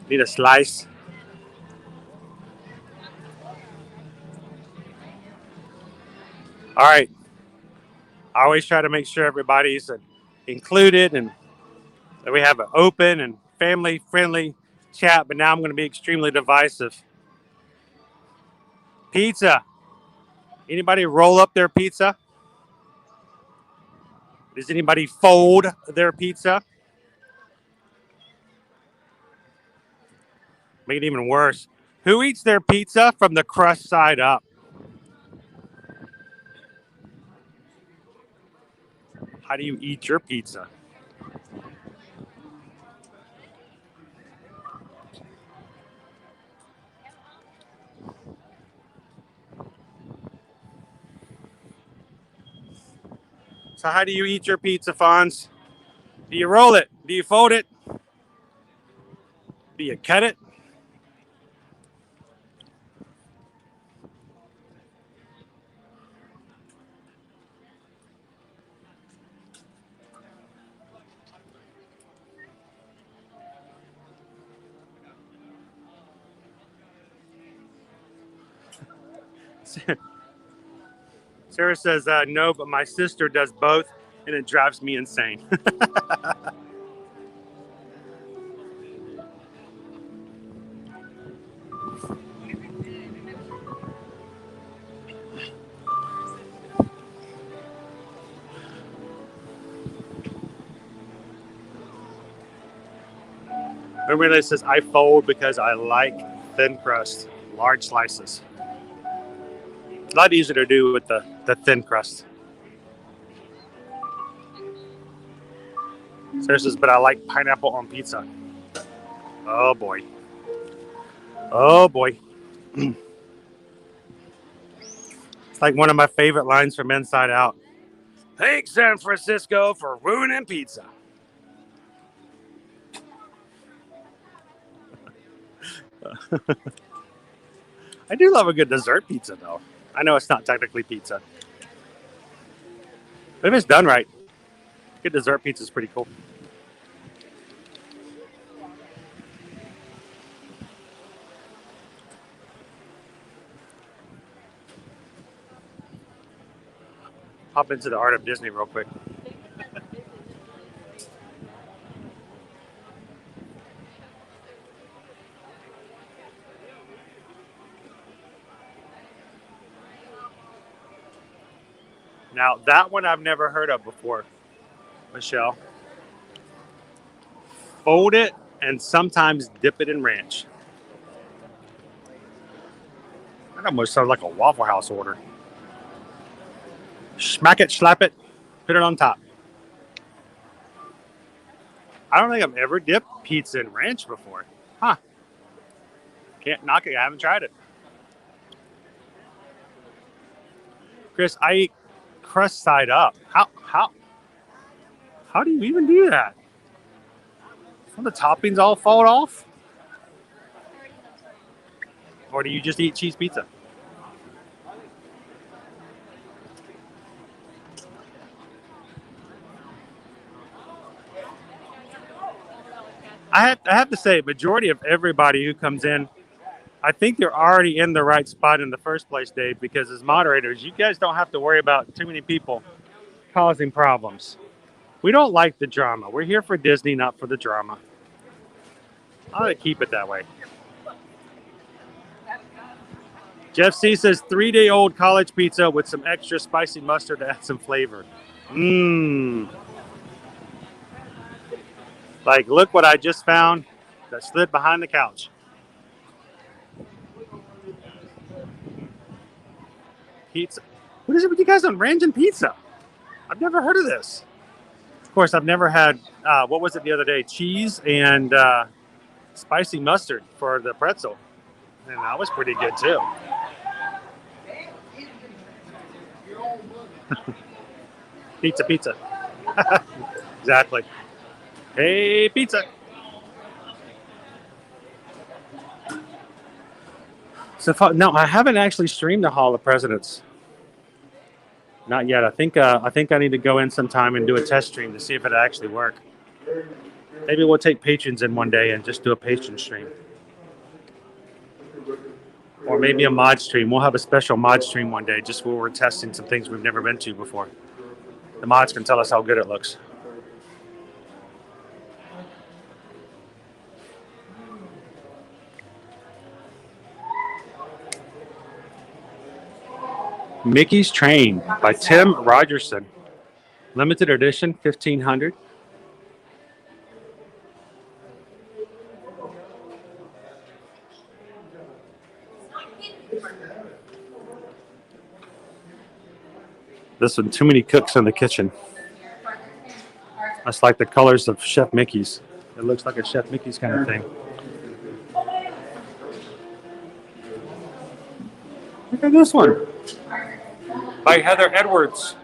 Need a slice. All right. I always try to make sure everybody's included and that we have an open and family-friendly chat, but now I'm going to be extremely divisive. Pizza. Anybody roll up their pizza? Does anybody fold their pizza? Make it even worse. Who eats their pizza from the crust side up? How do you eat your pizza? So how do you eat your pizza, Fonz? Do you roll it? Do you fold it? Do you cut it? Sarah says, no, but my sister does both, and it drives me insane. Everybody says, I fold because I like thin crust, large slices. It's a lot easier to do with the thin crust. Sarah says, but I like pineapple on pizza. Oh, boy. Oh, boy. It's like one of my favorite lines from Inside Out. Thanks, San Francisco, for ruining pizza. I do love a good dessert pizza, though. I know it's not technically pizza. But if it's done right, good dessert pizza is pretty cool. Hop into the Art of Disney real quick. Now, that one I've never heard of before, Michelle. Fold it and sometimes dip it in ranch. That almost sounds like a Waffle House order. Smack it, slap it, put it on top. I don't think I've ever dipped pizza in ranch before. Huh. Can't knock it. I haven't tried it. Chris, I eat crust side up. How do you even do that? Don't the toppings all fall off? Or do you just eat cheese pizza? I have to say, majority of everybody who comes in, I think they're already in the right spot in the first place, Dave, because as moderators, you guys don't have to worry about too many people causing problems. We don't like the drama. We're here for Disney, not for the drama. I ought to keep it that way. Jeff C says 3-day-old college pizza with some extra spicy mustard to add some flavor. Mmm. Like, look what I just found that slid behind the couch. Pizza. What is it with you guys on ranch and pizza? I've never heard of this. Of course, I've never had, what was it the other day? Cheese and spicy mustard for the pretzel. And that was pretty good, too. Pizza. Exactly. Hey, pizza. So no, I haven't actually streamed the Hall of Presidents. Not yet. I think I need to go in sometime and do a test stream to see if it actually works. Maybe we'll take patrons in one day and just do a patron stream. Or maybe a mod stream. We'll have a special mod stream one day just where we're testing some things we've never been to before. The mods can tell us how good it looks. Mickey's Train by Tim Rogerson. Limited edition, 1500. This one, too many cooks in the kitchen. That's like the colors of Chef Mickey's. It looks like a Chef Mickey's kind of thing. Look at this one. By Heather Edwards.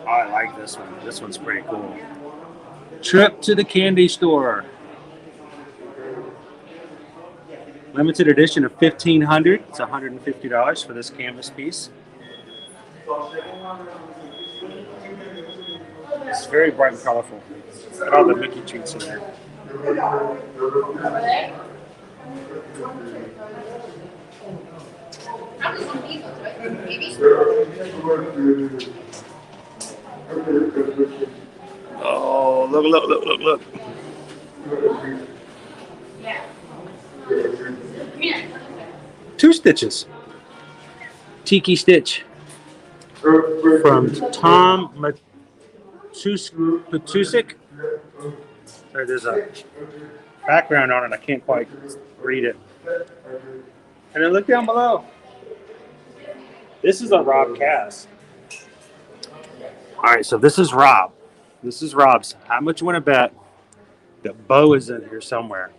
Oh, I like this one. This one's pretty cool. Trip to the candy store. Limited edition of 1500. It's $150 for this canvas piece. It's very bright and colorful. Got all the Mickey treats in there. Oh, look. Two stitches. Tiki Stitch. From Tom Matusik. Sorry, there's a background on it. I can't quite read it. And then look down below. This is a Rob Cass. All right, so this is Rob. This is Rob's. How much you want to bet that Bo is in here somewhere?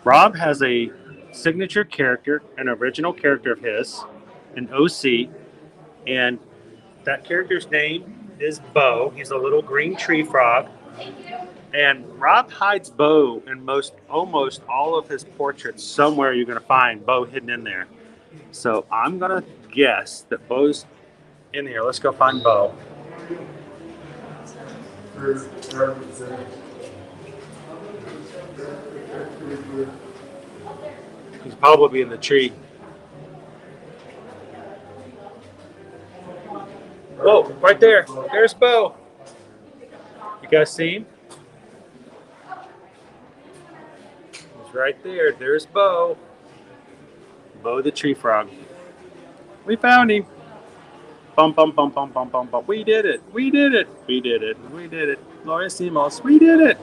Rob has a signature character, an original character of his, an OC, and that character's name is Bo. He's a little green tree frog. And Rob hides Bo in almost all of his portraits. Somewhere you're going to find Bo hidden in there. So I'm going to guess that Bo's in here. Let's go find Bo. He's probably in the tree. Whoa, right there. There's Bo. You guys see him? He's right there. There's Bo. Bo the tree frog. We found him. Bum, bum, bum, bum, bum, bum, bum. We did it. We did it. We did it. We did it. Gloria Simos. We did it.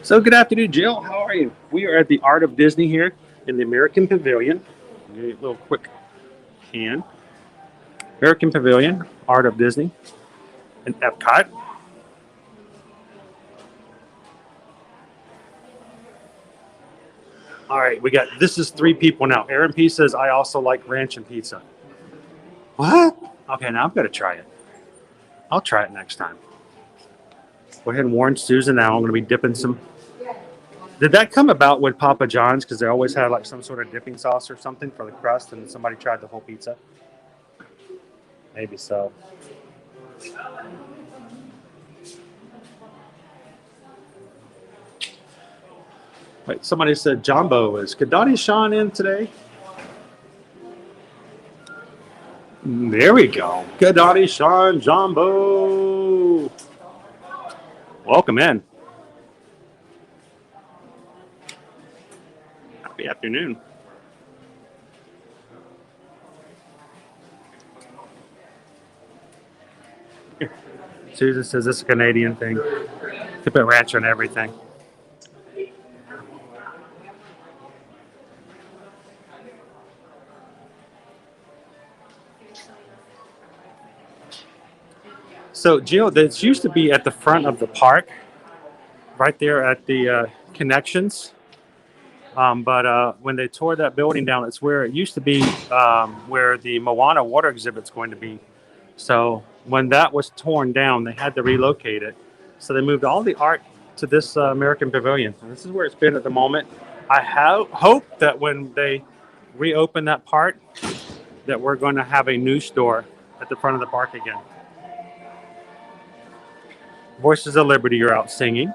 So good afternoon, Jill. How are you? We are at the Art of Disney here in the American Pavilion. A little quick hand. American Pavilion, Art of Disney, in Epcot. All right, this is 3 people now. Aaron P says, I also like ranch and pizza. What? Okay, now I'm going to try it. I'll try it next time. Go ahead and warn Susan now. I'm going to be dipping some. Did that come about with Papa John's? Because they always had like some sort of dipping sauce or something for the crust, and somebody tried the whole pizza? Maybe so. Wait, somebody said Jumbo is. Could Donnie Sean in today? There we go. Good Donnie Sean Jumbo. Welcome in. Happy afternoon. Susan says this is a Canadian thing. To put ranch on everything. So, Jill, this used to be at the front of the park, right there at the connections. But when they tore that building down, it's where it used to be, where the Moana water exhibit's going to be. So when that was torn down, they had to relocate it. So they moved all the art to this American Pavilion. And this is where it's been at the moment. I hope that when they reopen that part, that we're going to have a new store at the front of the park again. Voices of Liberty are out singing.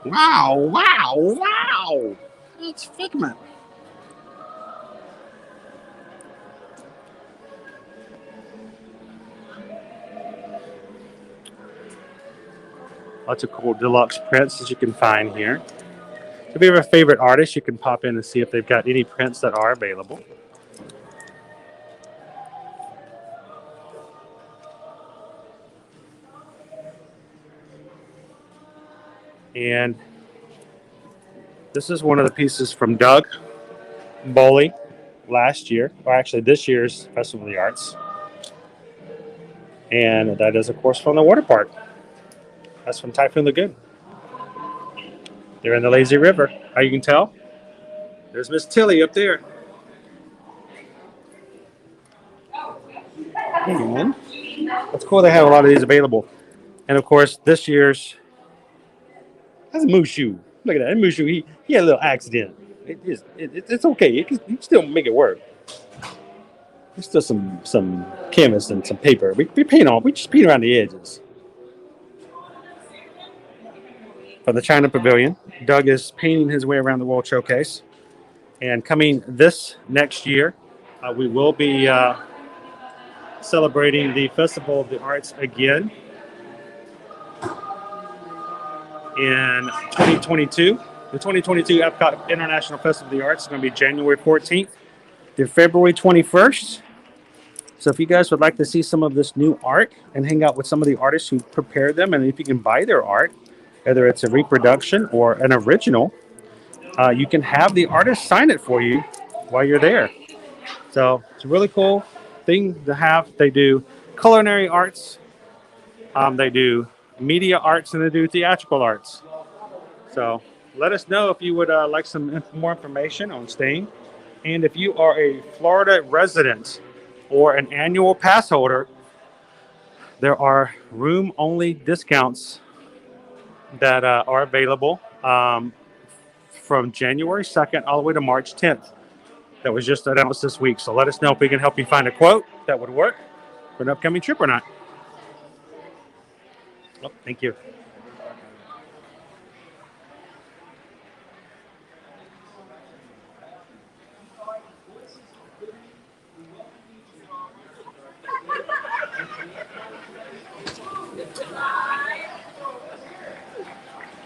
Wow, wow, wow. It's Figment. Lots of cool deluxe prints that you can find here. If you have a favorite artist, you can pop in and see if they've got any prints that are available. And this is one of the pieces from Doug Boley last year, or actually this year's Festival of the Arts. And that is, of course, from the water park. That's from Typhoon Lagoon. They're in the lazy river. How you can tell? There's Miss Tilly up there. And that's cool. They have a lot of these available. And of course, this year's, that's a Mushu. Look at that. Mushu, he had a little accident. It's okay. You can still make it work. There's still some canvas and some paper. We just paint around the edges. For the China Pavilion, Doug is painting his way around the World Showcase. And coming this next year, we will be celebrating the Festival of the Arts again in 2022. The 2022 Epcot International Festival of the Arts is going to be January 14th through February 21st. So if you guys would like to see some of this new art and hang out with some of the artists who prepared them, and if you can buy their art, whether it's a reproduction or an original, you can have the artist sign it for you while you're there. So it's a really cool thing to have. They do culinary arts, they do media arts, and they do theatrical arts. So let us know if you would like some more information on staying. And if you are a Florida resident or an annual pass holder, there are room-only discounts that are available from January 2nd all the way to March 10th. That was just announced this week. So let us know if we can help you find a quote that would work for an upcoming trip or not. Oh, thank you.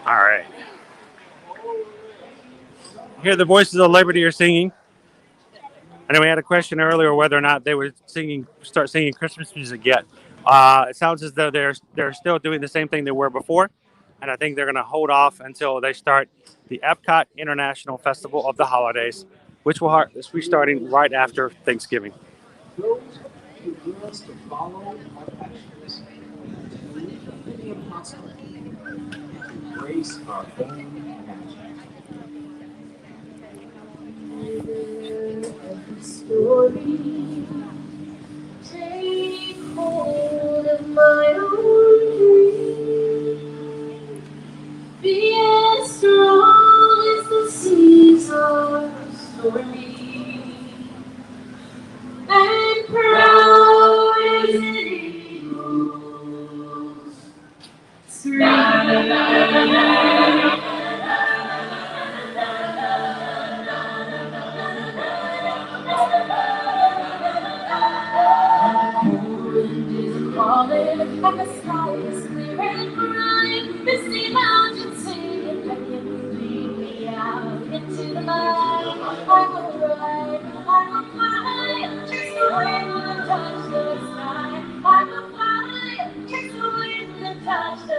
All right. Here the Voices of Liberty are singing. I know we had a question earlier whether or not they would start singing Christmas music yet. It sounds as though they're still doing the same thing they were before, and I think they're going to hold off until they start the Epcot International Festival of the Holidays, which will be starting right after Thanksgiving. Take hold of my own dream. Be as strong as the seas are stormy, and proud as an eagle's falling, and the sky is clear and bright. The sea mountains sing and beckon, lead me out into the light. I will ride, I will fly, chase the wind and touch the sky. I will fly, chase the wind and touch the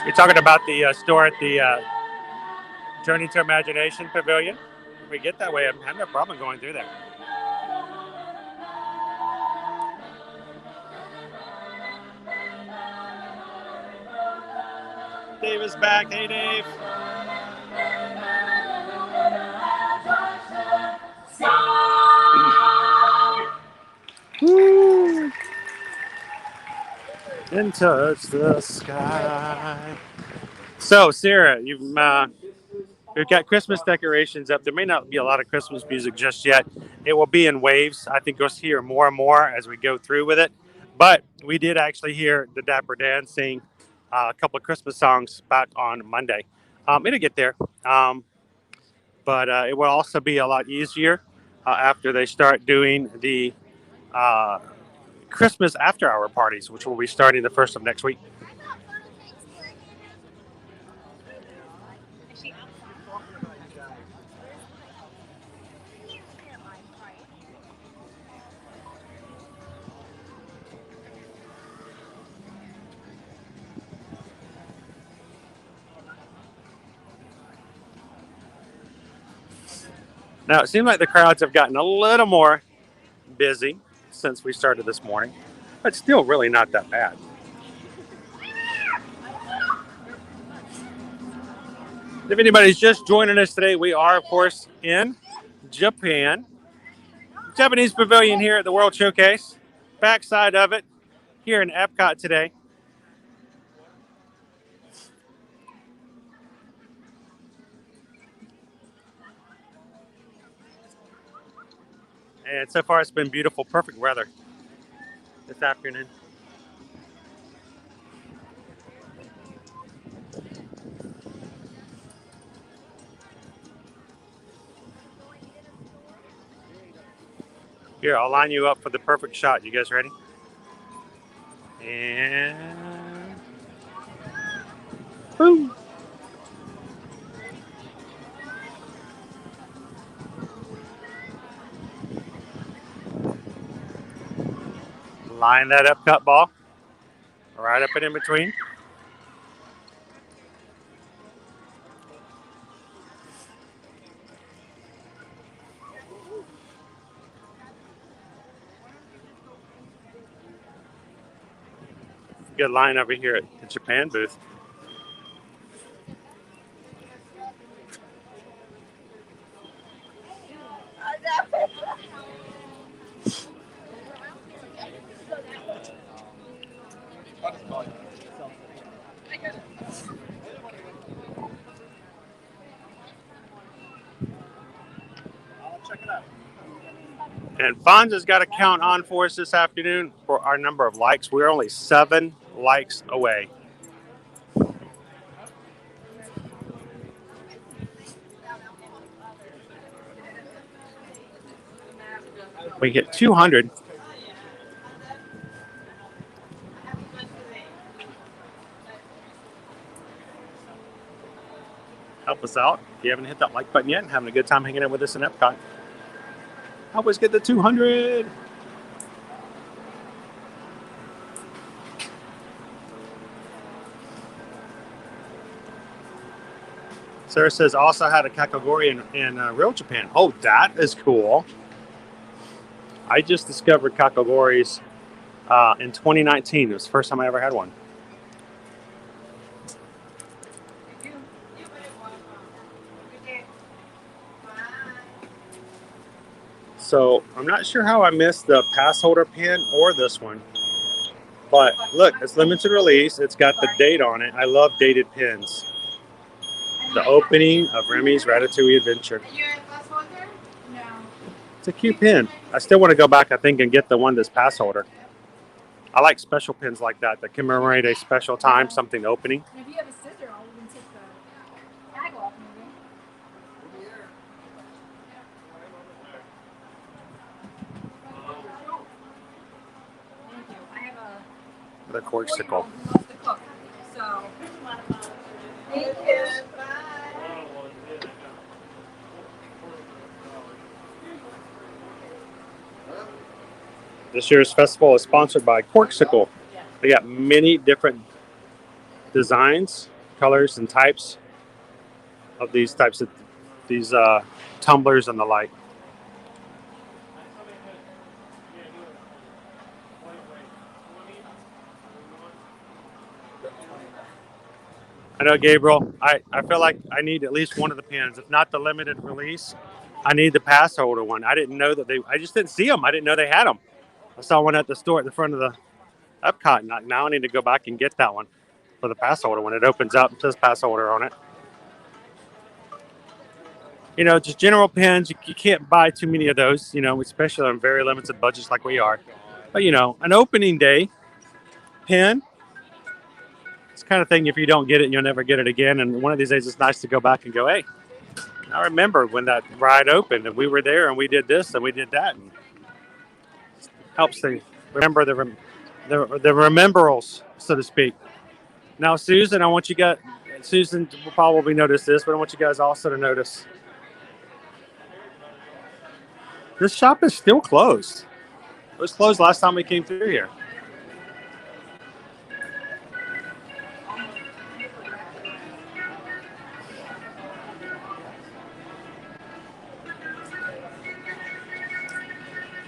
You're talking about the store at the Journey to Imagination Pavilion. If we get that way, I'm having no problem going through there. Dave is back. Hey, Dave. Woo. And touch the sky. So, Sarah, we've got Christmas decorations up. There may not be a lot of Christmas music just yet. It will be in waves. I think you'll hear more and more as we go through with it. But we did actually hear the Dapper Dan sing a couple of Christmas songs back on Monday. It'll get there. But it will also be a lot easier after they start doing the Christmas after-hour parties, which will be starting the first of next week. Now, it seems like the crowds have gotten a little more busy since we started this morning, but still really not that bad. If anybody's just joining us today, we are, of course, in Japan. Japanese Pavilion here at the World Showcase. Backside of it here in Epcot today. And so far, it's been beautiful, perfect weather this afternoon. Here, I'll line you up for the perfect shot. You guys ready? And boom. Line that Epcot ball right up and in between. Good line over here at the Japan booth. And Fonza's got a count on for us this afternoon for our number of likes. We're only 7 likes away. We get 200. Help us out. If you haven't hit that like button yet and having a good time hanging out with us in Epcot, help us get the 200. Sarah says also had a kakagori in real Japan. Oh, that is cool. I just discovered kakagoris in 2019. It was the first time I ever had one. So I'm not sure how I missed the pass holder pin or this one. But look, it's limited release. It's got the date on it. I love dated pins. The opening of Remy's Ratatouille Adventure. It's a cute pin. I still want to go back, I think, and get the one that's pass holder. I like special pins like that commemorate a special time, something opening. And if you have a scissor, I'll even take the tag off maybe. Thank you. I have a The corksicle. who loves to cook. So thank you. This year's festival is sponsored by Corksicle. They got many different designs, colors, and types of these tumblers and the like. I know, Gabriel, I feel like I need at least one of the pins. If not the limited release, I need the pass holder one. I didn't know that I just didn't see them. I didn't know they had them. I saw one at the store at the front of the Epcot. And now I need to go back and get that one for the pass holder when it opens up. It says pass holder on it. You know, just general pins. You can't buy too many of those, especially on very limited budgets like we are. But, an opening day pin, it's the kind of thing if you don't get it, you'll never get it again. And one of these days it's nice to go back and go, hey, I remember when that ride opened and we were there and we did this and we did that. And helps to remember the rememberals, so to speak. Now, Susan, Susan will probably notice this, but I want you guys also to notice this shop is still closed. It was closed last time we came through here.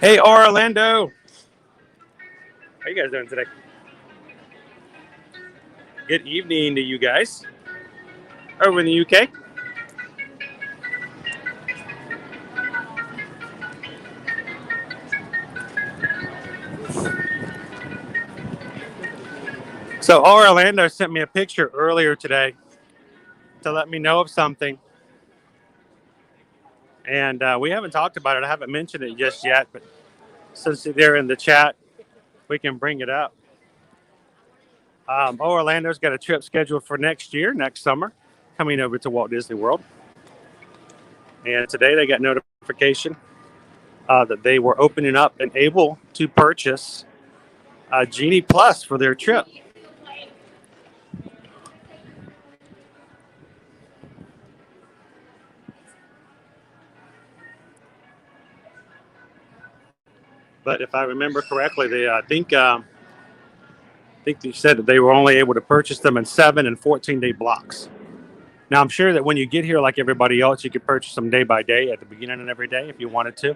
Hey, Orlando. How you guys doing today? Good evening to you guys. Over in the UK. So Orlando sent me a picture earlier today to let me know of something. And we haven't talked about it. I haven't mentioned it just yet, but since they're in the chat, we can bring it up. Orlando's got a trip scheduled for next summer, coming over to Walt Disney World. And today they got notification that they were opening up and able to purchase Genie Plus for their trip. But if I remember correctly, I think they said that they were only able to purchase them in 7 and 14-day blocks. Now I'm sure that when you get here, like everybody else, you could purchase them day by day at the beginning of every day if you wanted to.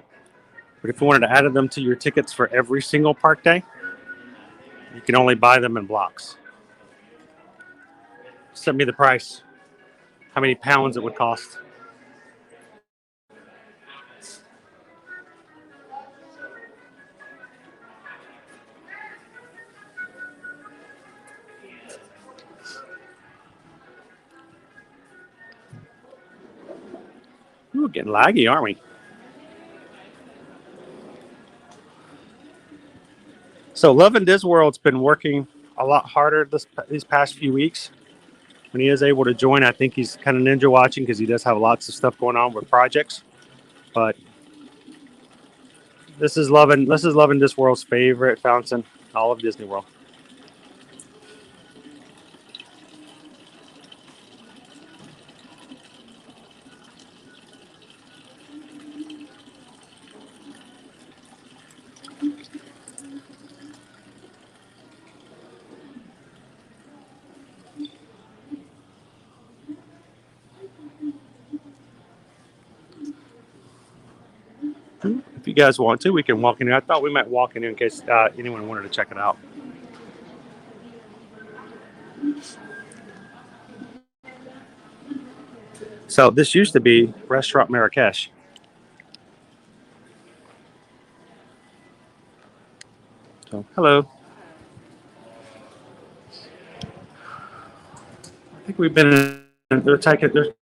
But if you wanted to add them to your tickets for every single park day, you can only buy them in blocks. Send me the price. How many pounds it would cost. We're getting laggy, aren't we? So Lovin' Disney World's been working a lot harder these past few weeks. When he is able to join, I think he's kind of ninja watching because he does have lots of stuff going on with projects. But this is Lovin' Disney World's favorite fountain, all of Disney World. If you guys want to, we can walk in here. I thought we might walk in here in case anyone wanted to check it out. So this used to be Restaurant Marrakesh. So hello. I think we've been in. They're taking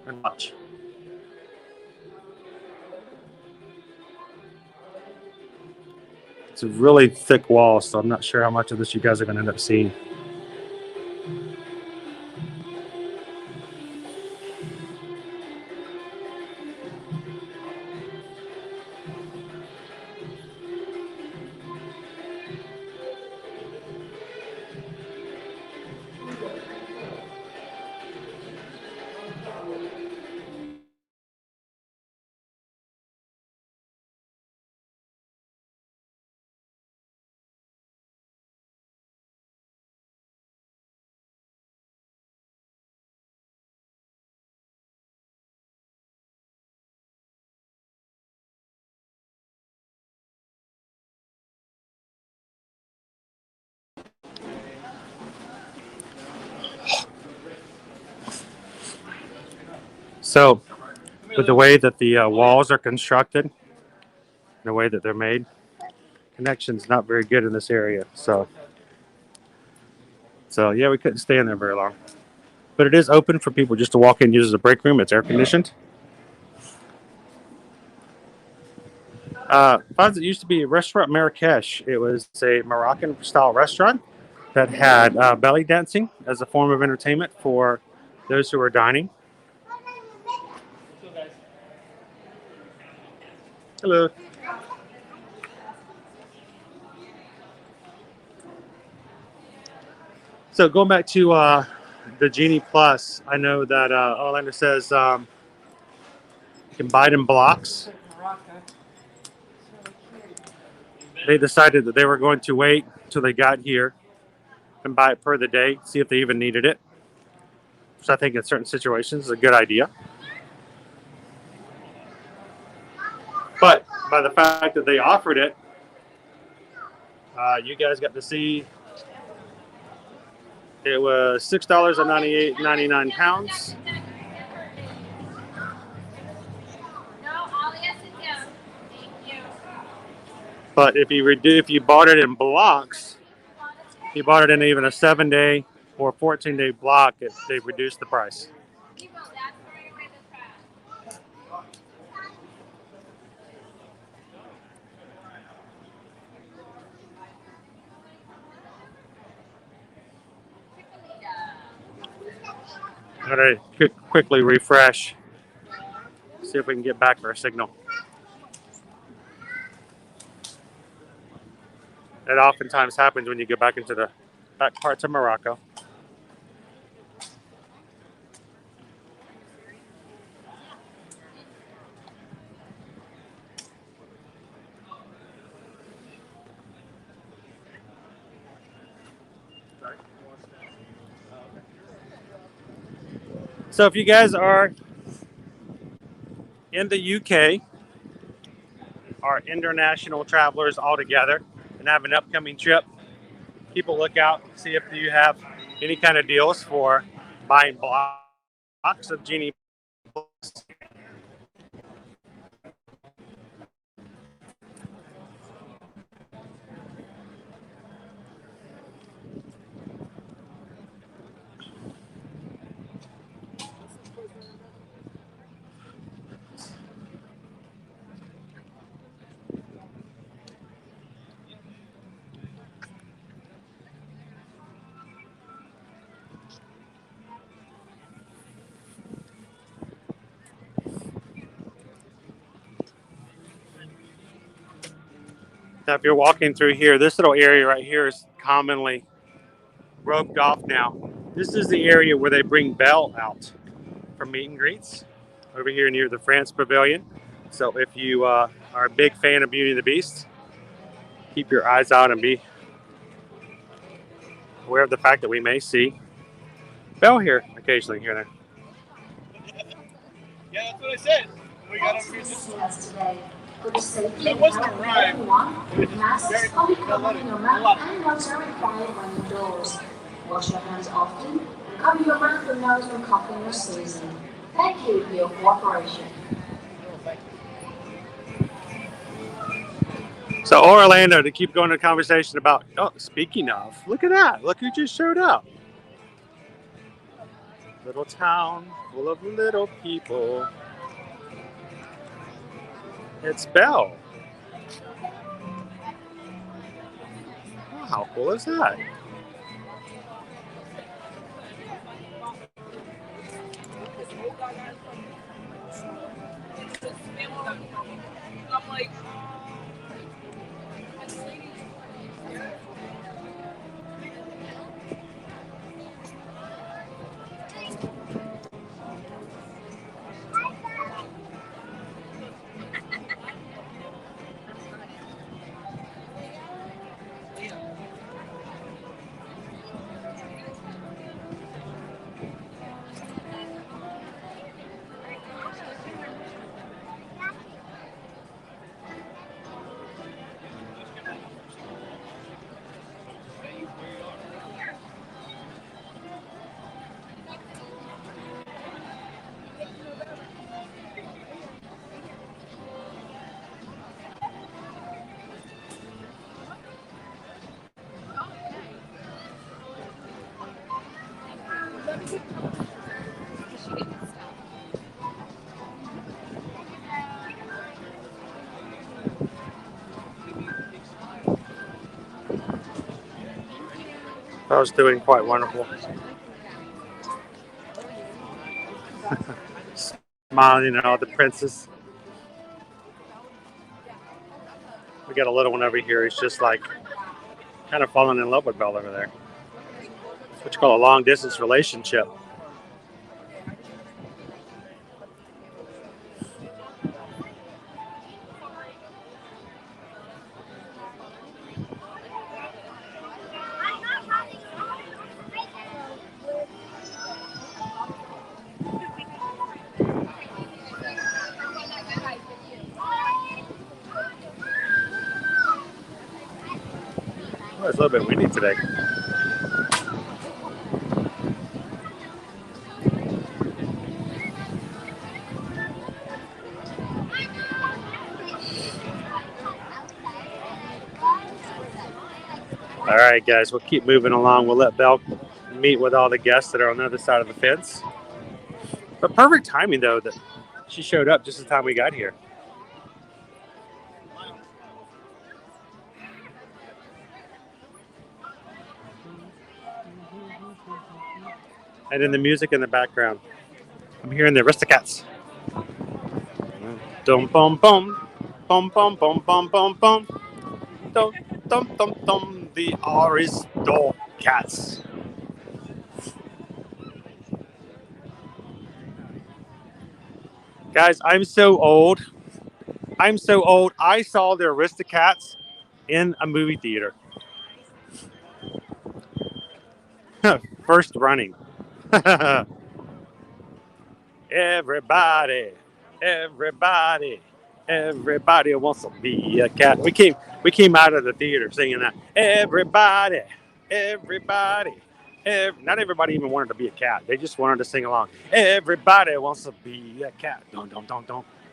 and watch. It's a really thick wall, so I'm not sure how much of this you guys are going to end up seeing. So, with the way that the walls are constructed, the way that they're made, connection's not very good in this area. So yeah, we couldn't stay in there very long. But it is open for people just to walk in and use as a break room. It's air conditioned. It used to be Restaurant Marrakesh. It was a Moroccan style restaurant that had belly dancing as a form of entertainment for those who were dining. Hello. So going back to the Genie Plus, I know that Orlando says you can buy it in blocks. They decided that they were going to wait until they got here and buy it per the day, see if they even needed it. Which I think in certain situations is a good idea. But by the fact that they offered it, you guys got to see it was $6.99. But if you bought it in blocks, if you bought it in even a 7-day or 14-day block, they reduced the price. I'm going to quickly refresh, see if we can get back our signal. It oftentimes happens when you go back into the back parts of Morocco. So if you guys are in the UK, are international travelers all together and have an upcoming trip, keep a lookout, see if you have any kind of deals for buying blocks of Genie. Now, if you're walking through here, this little area right here is commonly roped off now. This is the area where they bring Belle out for meet and greets over here near the France Pavilion. So if you are a big fan of Beauty and the Beast, keep your eyes out and be aware of the fact that we may see Belle here occasionally here and there. Yeah, that's what I said. We got over here just that wasn't a rhyme. It was very And gloves are required when indoors. Wash your hands often and cover your mouth and nose when coughing or sneezing. Thank you for your cooperation. So Orlando, to keep going to conversation about, oh, speaking of, look at that. Look who just showed up. Little town full of little people. It's Belle. Oh, how cool is that? I'm like, I was doing quite wonderful. Smiling at all the princes. We got a little one over here. He's just like kind of falling in love with Belle over there. It's what you call a long distance relationship. Oh, it's a little bit windy today. All right, guys, we'll keep moving along. We'll let Belle meet with all the guests that are on the other side of the fence. But perfect timing, though, that she showed up just the time we got here. And then the music in the background. I'm hearing the Aristocats. Dum bum bum, bum bum bum bum bum bum, dum dum dum dum. The Aristocats. Guys, I'm so old. I'm so old. I saw the Aristocats in a movie theater. First running. Everybody, everybody, everybody wants to be a cat. We came out of the theater singing that. Everybody, everybody. Not everybody even wanted to be a cat. They just wanted to sing along. Everybody wants to be a cat. Don't.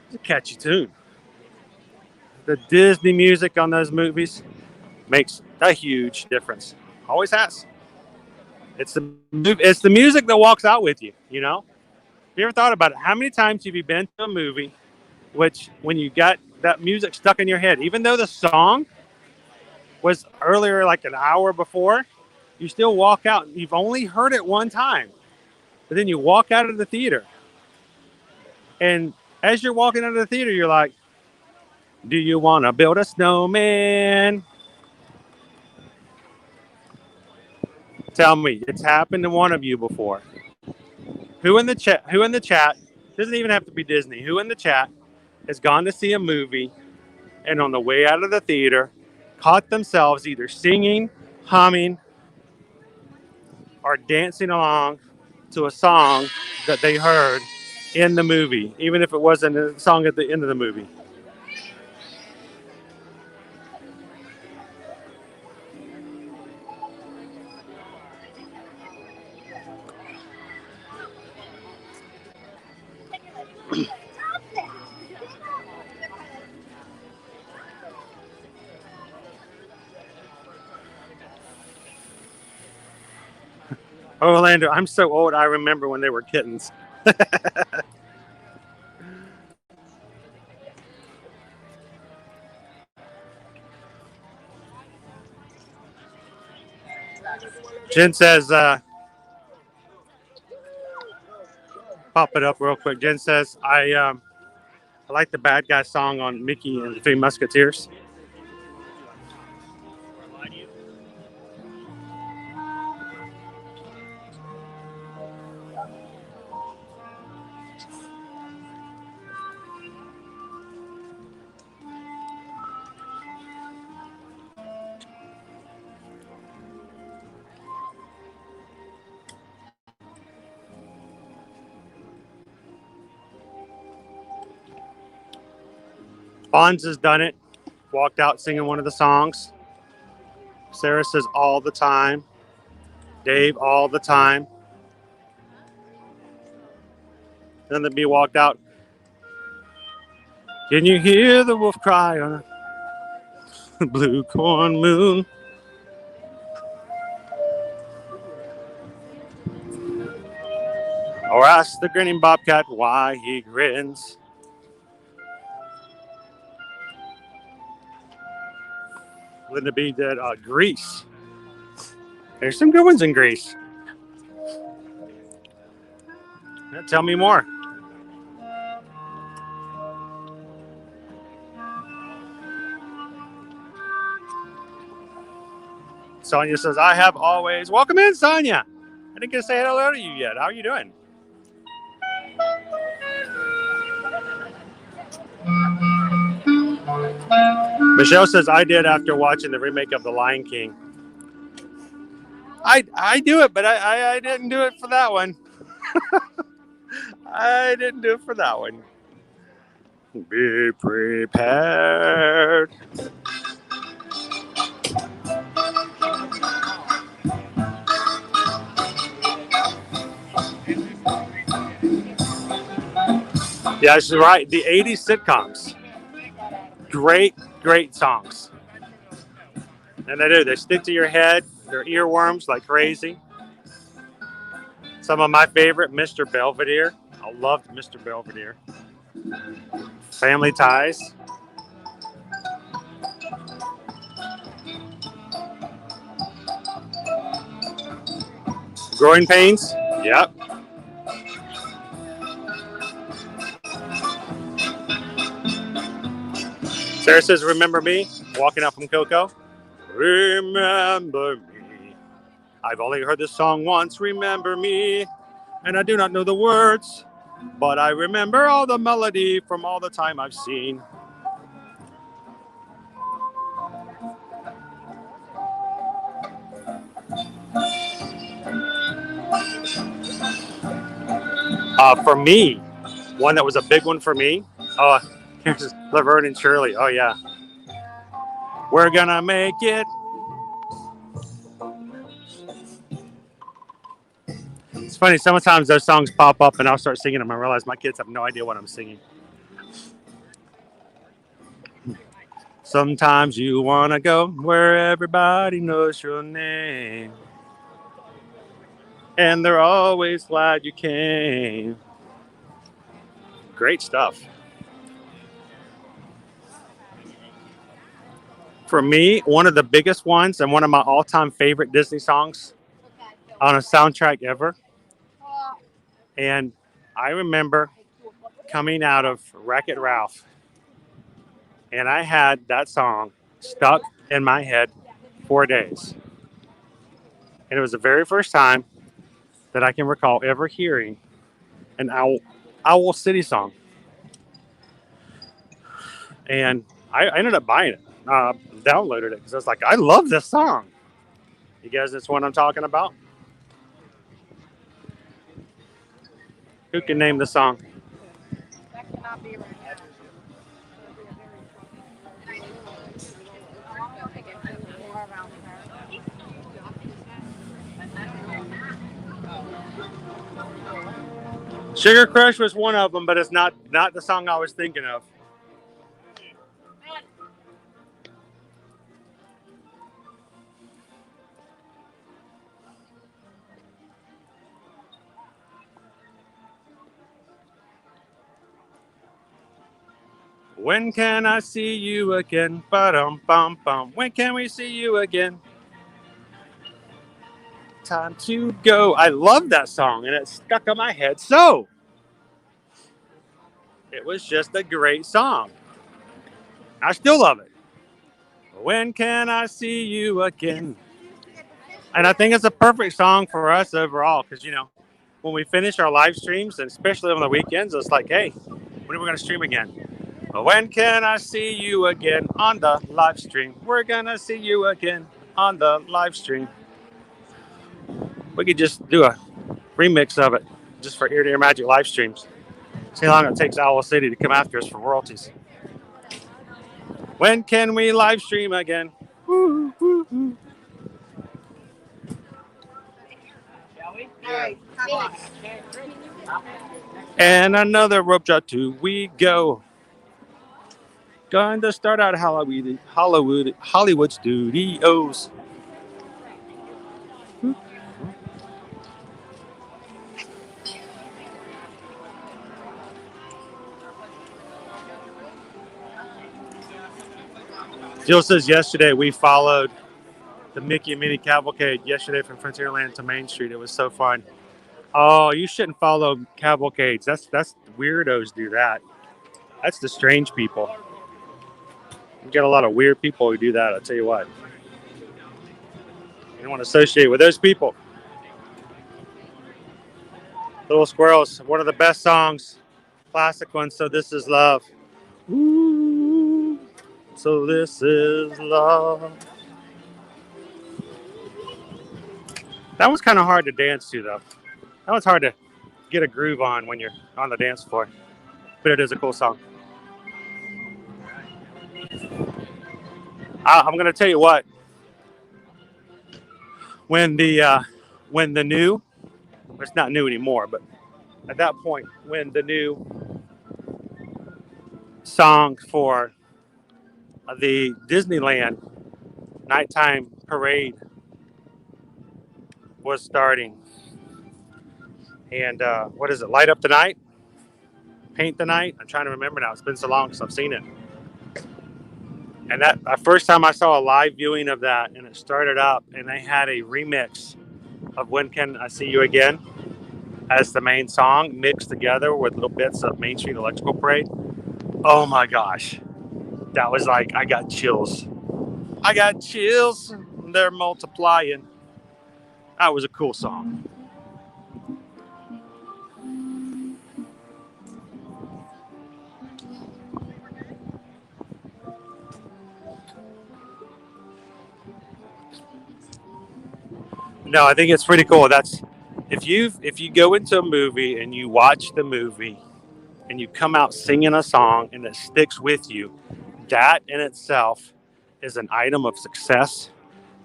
It's a catchy tune. The Disney music on those movies makes a huge difference. Always has. It's the music that walks out with you. You know. Have you ever thought about it? How many times have you been to a movie, which when you got that music stuck in your head, even though the song was earlier, like an hour before, you still walk out. You've only heard it one time, but then you walk out of the theater, and as you're walking out of the theater, you're like, "Do you want to build a snowman?" Tell me, it's happened to one of you before. Who in the chat? Who in the chat? Doesn't even have to be Disney. Who in the chat has gone to see a movie and on the way out of the theater caught themselves either singing, humming, or dancing along to a song that they heard in the movie, even if it wasn't a song at the end of the movie? Orlando, I'm so old, I remember when they were kittens. Jen says, pop it up real quick. Jen says, I like the bad guy song on Mickey and the Three Musketeers. Bonds has done it. Walked out singing one of the songs. Sarah says all the time. Dave all the time. Then the bee walked out. Can you hear the wolf cry on a blue corn moon? Or ask the grinning bobcat why he grins. Linda B did Grease. There's some good ones in Greece. Yeah, tell me more. Sonia says, I have always. Welcome in, Sonia. I didn't get to say hello to you yet. How are you doing? Michelle says, I did after watching the remake of The Lion King. I do it, but I didn't do it for that one. I didn't do it for that one. Be prepared. Yeah, she's right. The 80s sitcoms. Great songs. And they do. They stick to your head. They're earworms like crazy. Some of my favorite, Mr. Belvedere. I loved Mr. Belvedere. Family Ties. Growing Pains. Yep. Sarah says, remember me? Walking up from Coco. Remember me. I've only heard this song once, remember me. And I do not know the words, but I remember all the melody from all the time I've seen. For me, One that was a big one for me. Oh, here's Laverne and Shirley. Oh yeah, we're gonna make it. It's funny. Sometimes those songs pop up, and I'll start singing them. I realize my kids have no idea what I'm singing. Sometimes you wanna go where everybody knows your name, and they're always glad you came. Great stuff. For me, one of the biggest ones and one of my all-time favorite Disney songs on a soundtrack ever. And I remember coming out of Wreck-It Ralph, and I had that song stuck in my head for days. And it was the very first time that I can recall ever hearing an Owl City song. And I ended up buying it, downloaded it because I was like, I love this song. You guys, that's what I'm talking about. Who can name the song? That cannot be right now. Sugar Crush was one of them, but it's not the song I was thinking of. When can I see you again? Ba-dum, bum, bum. When can we see you again? Time to go. I love that song, and it stuck in my head. So it was just a great song. I still love it. When can I see you again? And I think it's a perfect song for us overall because, when we finish our live streams, and especially on the weekends, it's like, hey, when are we going to stream again? When can I see you again on the live stream? We're going to see you again on the live stream. We could just do a remix of it just for Ear to Ear Magic live streams. See how long it takes Owl City to come after us for royalties. When can we live stream again? Woo, woo, woo. And another rope drop to we go. Going to start out Hollywood Studios. Jill says yesterday we followed the Mickey and Minnie Cavalcade yesterday from Frontierland to Main Street. It was so fun. Oh, you shouldn't follow cavalcades. That's weirdos do that. That's the strange people. You get a lot of weird people who do that. I'll tell you what. You don't want to associate with those people. Little Squirrels, one of the best songs, classic one. So This Is Love. Ooh, so this is love. That was kind of hard to dance to, though. That was hard to get a groove on when you're on the dance floor. But it is a cool song. I'm going to tell you what. When the new, it's not new anymore, but at that point, when the new song for the Disneyland nighttime parade was starting, and what is it? Light Up the Night? Paint the Night? I'm trying to remember now. It's been so long since I've seen it. And that the first time I saw a live viewing of that, and it started up, and they had a remix of When Can I See You Again as the main song, mixed together with little bits of Main Street Electrical Parade. Oh my gosh. That was like, I got chills. I got chills. They're multiplying. That was a cool song. No, I think it's pretty cool. That's if you go into a movie and you watch the movie and you come out singing a song and it sticks with you, that in itself is an item of success.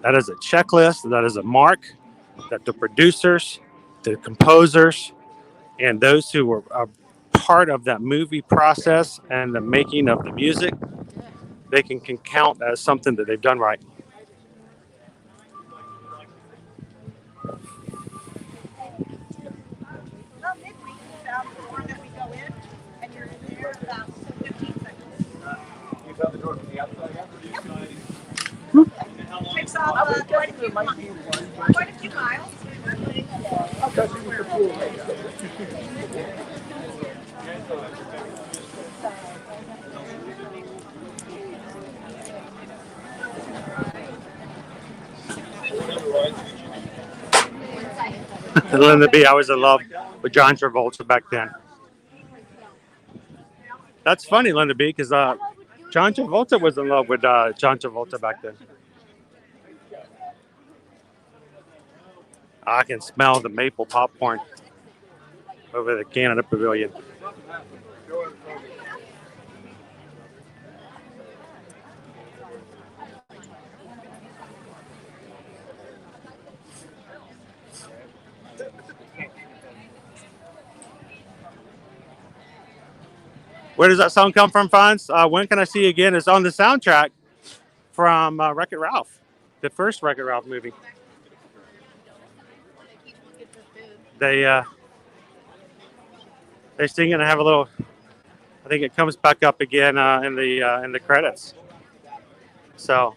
That is a checklist. That is a mark that the producers, the composers, and those who were a part of that movie process and the making of the music, they can count as something that they've done right. Well, midweek is about the door that we go in, and you're there about 15 seconds. You found the door from the outside? Takes off quite a few miles. Linda B, I was in love with John Travolta back then. That's funny, Linda B, because John Travolta was in love with John Travolta back then. I can smell the maple popcorn over the Canada Pavilion. Where does that song come from, Fonz? When Can I See You Again? It's on the soundtrack from Wreck-It Ralph, the first Wreck-It Ralph movie. They sing it and have a little. I think it comes back up again in the credits. So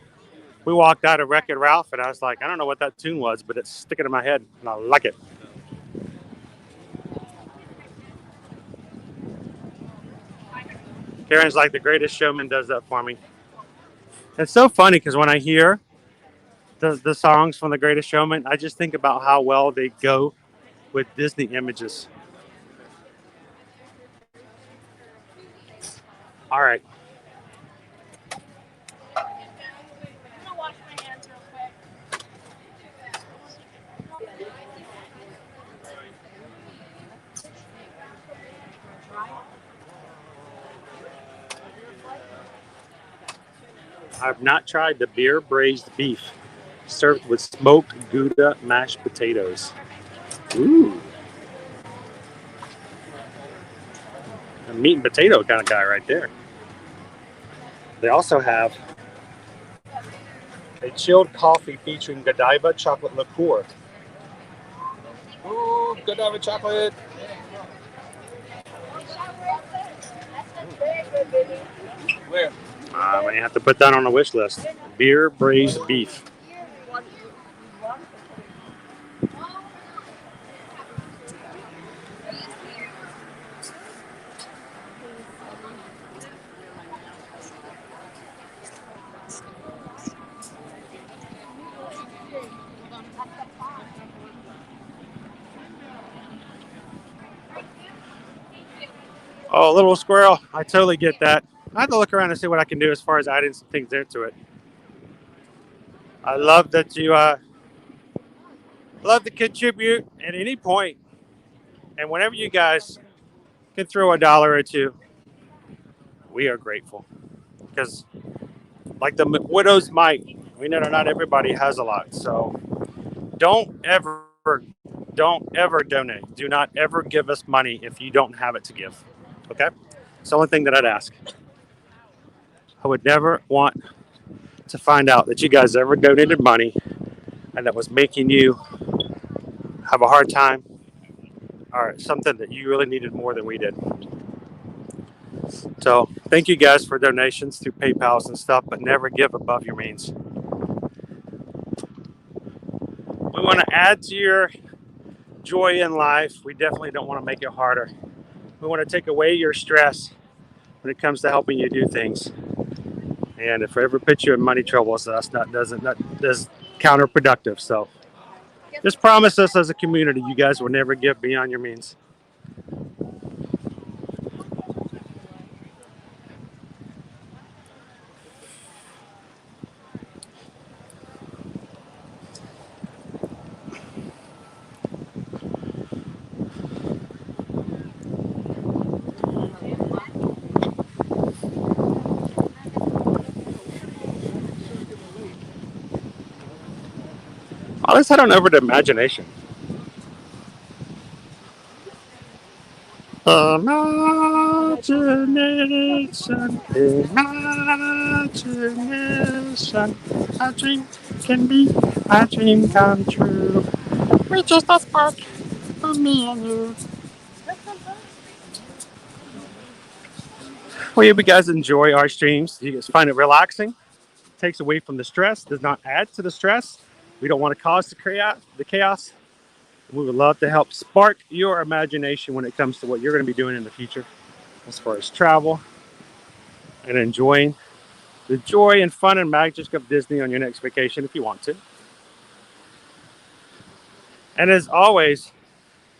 we walked out of Wreck-It Ralph, and I was like, I don't know what that tune was, but it's sticking in my head, and I like it. Karen's like, The Greatest Showman does that for me. It's so funny because when I hear the songs from The Greatest Showman, I just think about how well they go with Disney images. All right. I'm gonna wash my hands real quick. I've not tried the beer braised beef served with smoked Gouda mashed potatoes. Ooh. A meat and potato kind of guy right there. They also have a chilled coffee featuring Godiva chocolate liqueur. Ooh, Godiva chocolate. Where? I may have to put that on the wish list. Beer braised beef. Oh, little squirrel. I totally get that. I have to look around and see what I can do as far as adding some things into it. I love that you love to contribute at any point. And whenever you guys can throw $1 or $2, we are grateful. Because like the widow's mite, we know not everybody has a lot. So don't ever donate. Do not ever give us money if you don't have it to give. Okay? It's the only thing that I'd ask. I would never want to find out that you guys ever donated money and that was making you have a hard time or something that you really needed more than we did. So thank you guys for donations through PayPals and stuff, but never give above your means. We want to add to your joy in life. We definitely don't want to make it harder. We want to take away your stress when it comes to helping you do things. And if we ever put you in money troubles, that is counterproductive. So just promise us as a community, you guys will never give beyond your means. let's head on over to Imagination. Imagination, imagination. A dream can be a dream come true. We're just a spark of me and you. Well, you guys enjoy our streams. You guys find it relaxing, takes away from the stress, does not add to the stress. We don't want to cause the chaos. We would love to help spark your imagination when it comes to what you're going to be doing in the future as far as travel and enjoying the joy and fun and magic of Disney on your next vacation if you want to. And as always,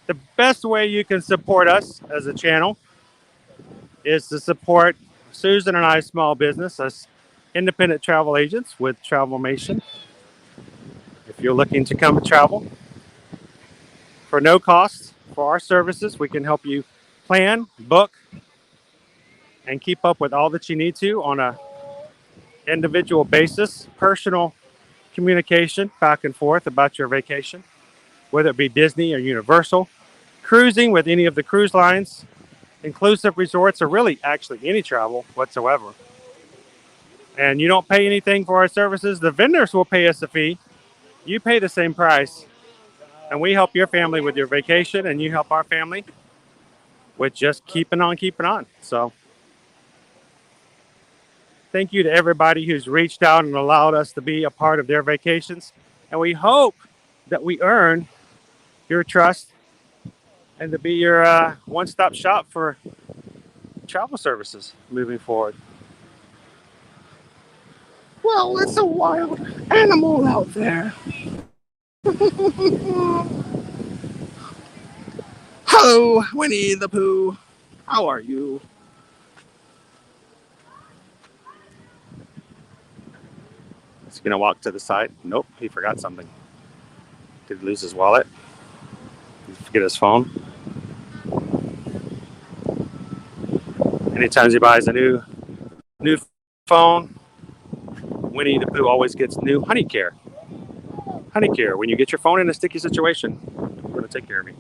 the best way you can support us as a channel is to support Susan and I's small business as independent travel agents with Travelmation. If you're looking to come travel for no cost for our services, we can help you plan, book, and keep up with all that you need to on a individual basis, personal communication back and forth about your vacation, whether it be Disney or Universal, cruising with any of the cruise lines, inclusive resorts, or really actually any travel whatsoever. And you don't pay anything for our services. The vendors will pay us a fee. You pay the same price. And we help your family with your vacation, and you help our family with just keeping on keeping on. So thank you to everybody who's reached out and allowed us to be a part of their vacations. And we hope that we earn your trust and to be your one-stop shop for travel services moving forward. Well, it's a wild animal out there. Hello, Winnie the Pooh. How are you? Is he gonna walk to the side? Nope, he forgot something. Did he lose his wallet? Did he forget his phone? Anytime he buys a new phone, Winnie the Pooh always gets new honey care. Honey care. When you get your phone in a sticky situation, we're gonna take care of you.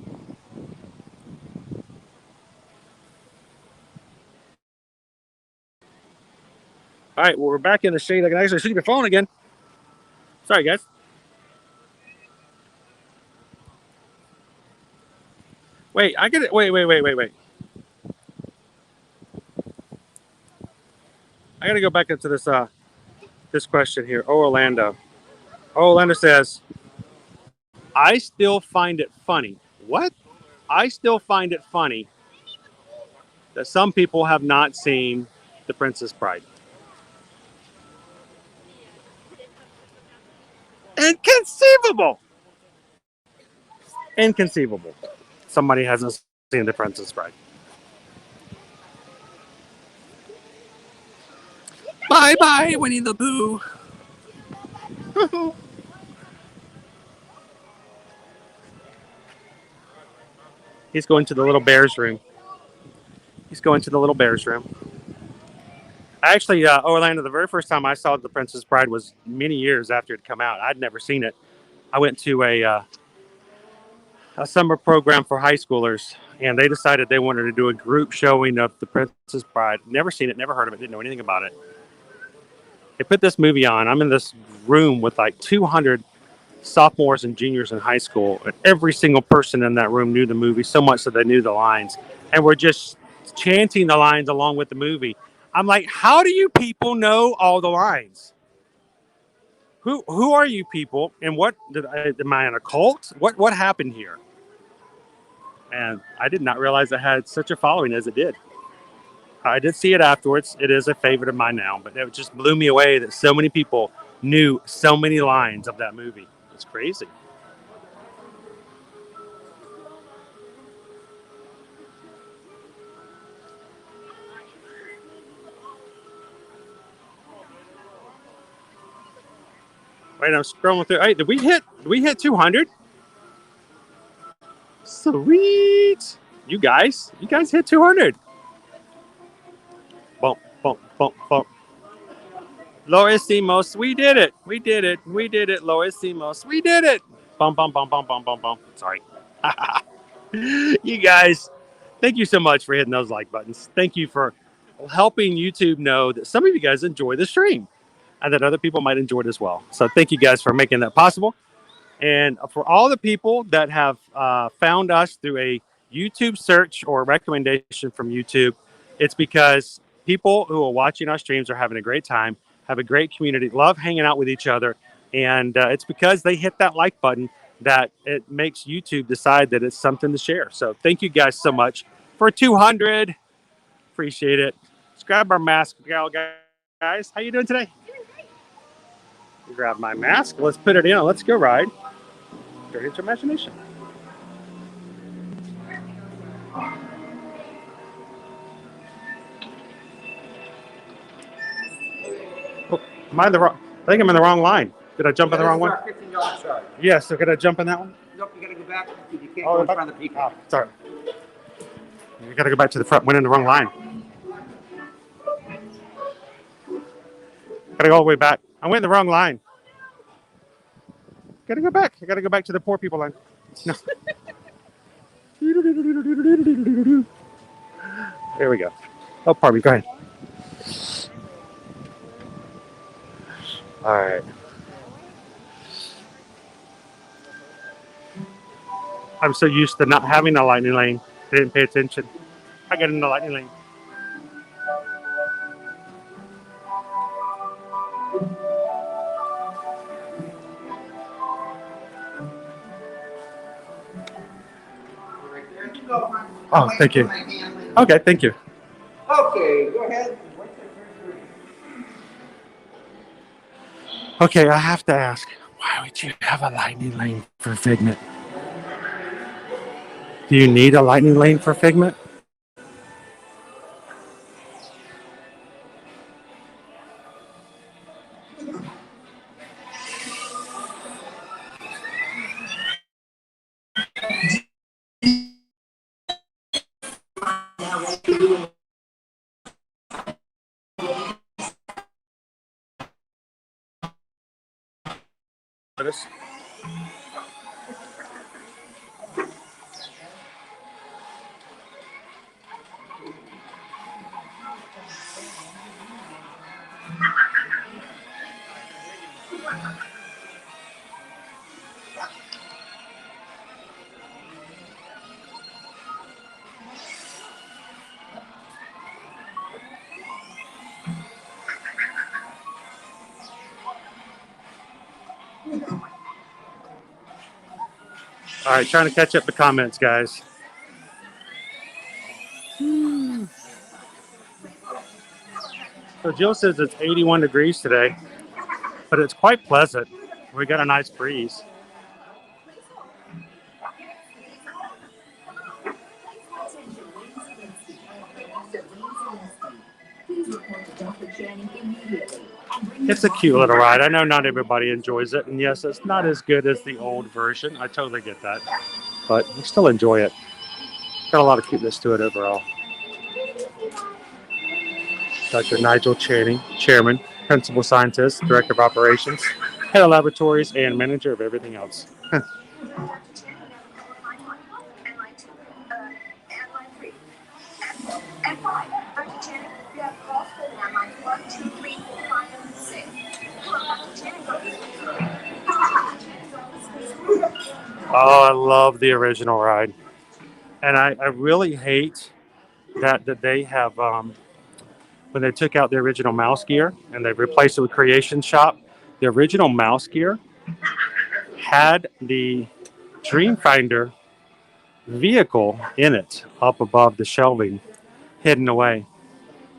All right, well, we're back in the shade. I can actually see your phone again. Sorry, guys. Wait, I get it. Wait. I gotta go back into this question here. Orlando says, I still find it funny. What? I still find it funny that some people have not seen The Princess Bride. Inconceivable. Inconceivable. Somebody hasn't seen The Princess Bride. Bye, Winnie the Pooh. He's going to the little bear's room. Actually, Orlando, the very first time I saw The Princess Bride was many years after it had come out. I'd never seen it. I went to a summer program for high schoolers, and they decided they wanted to do a group showing of The Princess Bride. Never seen it, never heard of it, didn't know anything about it. They put this movie on. I'm in this room with like 200 sophomores and juniors in high school, and every single person in that room knew the movie so much that they knew the lines, and we're just chanting the lines along with the movie. I'm like, how do you people know all the lines? Who are you people, and what am I in a cult? What happened here? And I did not realize it had such a following as it did. I did see it afterwards. It is a favorite of mine now, but it just blew me away that so many people knew so many lines of that movie. It's crazy. Wait, I'm scrolling through. Hey, did we hit 200? Sweet. You guys hit 200. Bump. Lo hicimos. We did it. Lo hicimos. We did it. Bum, bum, bum, bum, bum, bum, bum. Sorry. You guys, thank you so much for hitting those like buttons. Thank you for helping YouTube know that some of you guys enjoy the stream and that other people might enjoy it as well. So thank you guys for making that possible. And for all the people that have found us through a YouTube search or recommendation from YouTube, it's because people who are watching our streams are having a great time, have a great community, love hanging out with each other. And it's because they hit that like button that it makes YouTube decide that it's something to share. So thank you guys so much for 200. Appreciate it. Let's grab our mask, guys. How you doing today? Grab my mask. Let's put it in. Let's go ride. Dirty into imagination. Oh, am I in the wrong? I think I'm in the wrong line. Did I jump in the wrong one? $15 Yeah, so could I jump in that one? Nope, you gotta go back. You can't go in front of the people. Oh, sorry. You gotta go back to the front. Went in the wrong line. Gotta go all the way back. I went in the wrong line. Gotta go back. I gotta go back to the poor people line. No. There we go. Oh, pardon me. Go ahead. All right. I'm so used to not having a lightning lane. I didn't pay attention. I got in the lightning lane. Oh, thank you. Okay, thank you. Okay, go ahead. Okay, I have to ask, why would you have a lightning lane for Figment? Do you need a lightning lane for Figment? All right, trying to catch up the comments, guys. So Jill says it's 81 degrees today, but it's quite pleasant. We got a nice breeze. It's a cute little ride. I know not everybody enjoys it, and yes, it's not as good as the old version. I totally get that, but we still enjoy it. Got a lot of cuteness to it overall. Dr. Nigel Channing, Chairman, Principal Scientist, Director of Operations, Head of Laboratories, and Manager of everything else. Oh, I love the original ride. And I really hate that they have, when they took out the original mouse gear and they've replaced it with Creation Shop, the original mouse gear had the Dreamfinder vehicle in it up above the shelving, hidden away.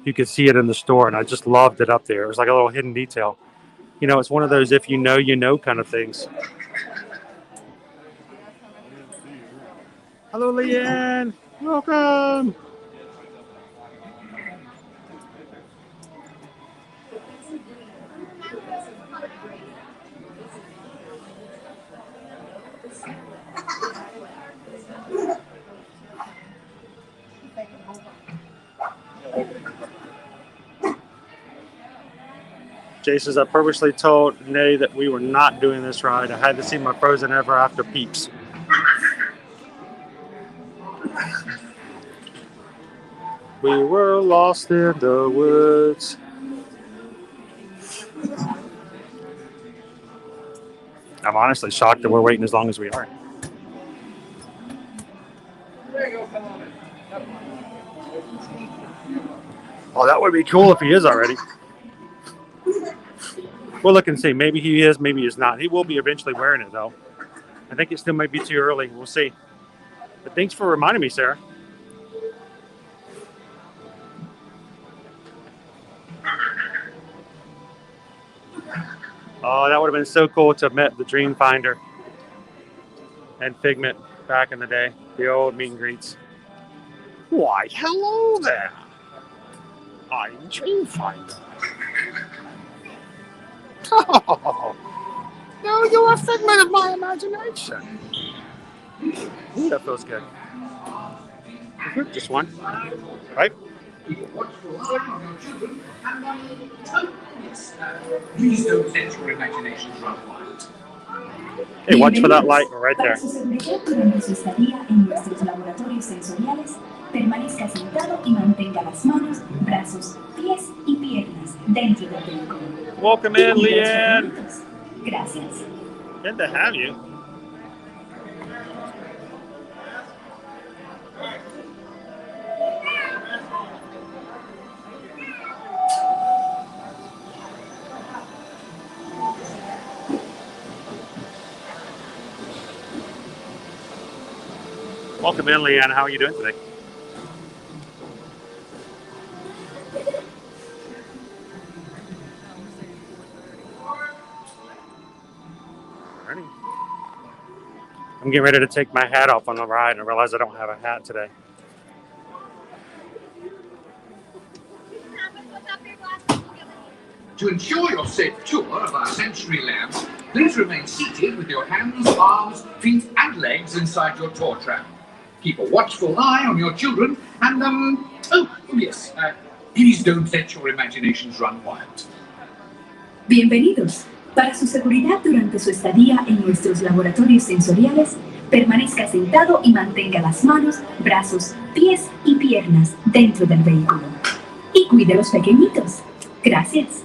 You could see it in the store, and I just loved it up there. It was like a little hidden detail. You know, it's one of those if you know kind of things. Hello, Leanne. Welcome. Jay says, I purposely told Nay that we were not doing this ride. I had to see my Frozen Ever After peeps. We were lost in the woods. I'm honestly shocked that we're waiting as long as we are. Oh, that would be cool if he is already. We'll look and see. Maybe he is, maybe he's not. He will be eventually wearing it, though. I think it still might be too early. We'll see. But thanks for reminding me, Sarah. Oh, that would have been so cool to have met the Dream Finder and Figment back in the day. The old meet and greets. Why, hello there. I'm Dream Finder. Oh, no, you're a figment of my imagination. Ooh, that feels good. Just one, right? Please don't let your imagination run wild. Hey, watch for that light right there. Permanezca sentado y mantenga las manos, brazos, pies y piernas dentro del vehículo. Welcome in, Leanne. Gracias. Good to have you. Welcome in, Leanne. How are you doing today? Ready? I'm getting ready to take my hat off on the ride and I realize I don't have a hat today. To ensure your safe tour of our sensory labs, please remain seated with your hands, arms, feet, and legs inside your tour tram. Keep a watchful eye on your children and, please don't let your imaginations run wild. Bienvenidos. Para su seguridad durante su estadía en nuestros laboratorios sensoriales, permanezca sentado y mantenga las manos, brazos, pies y piernas dentro del vehículo. Y cuide a los pequeñitos. Gracias.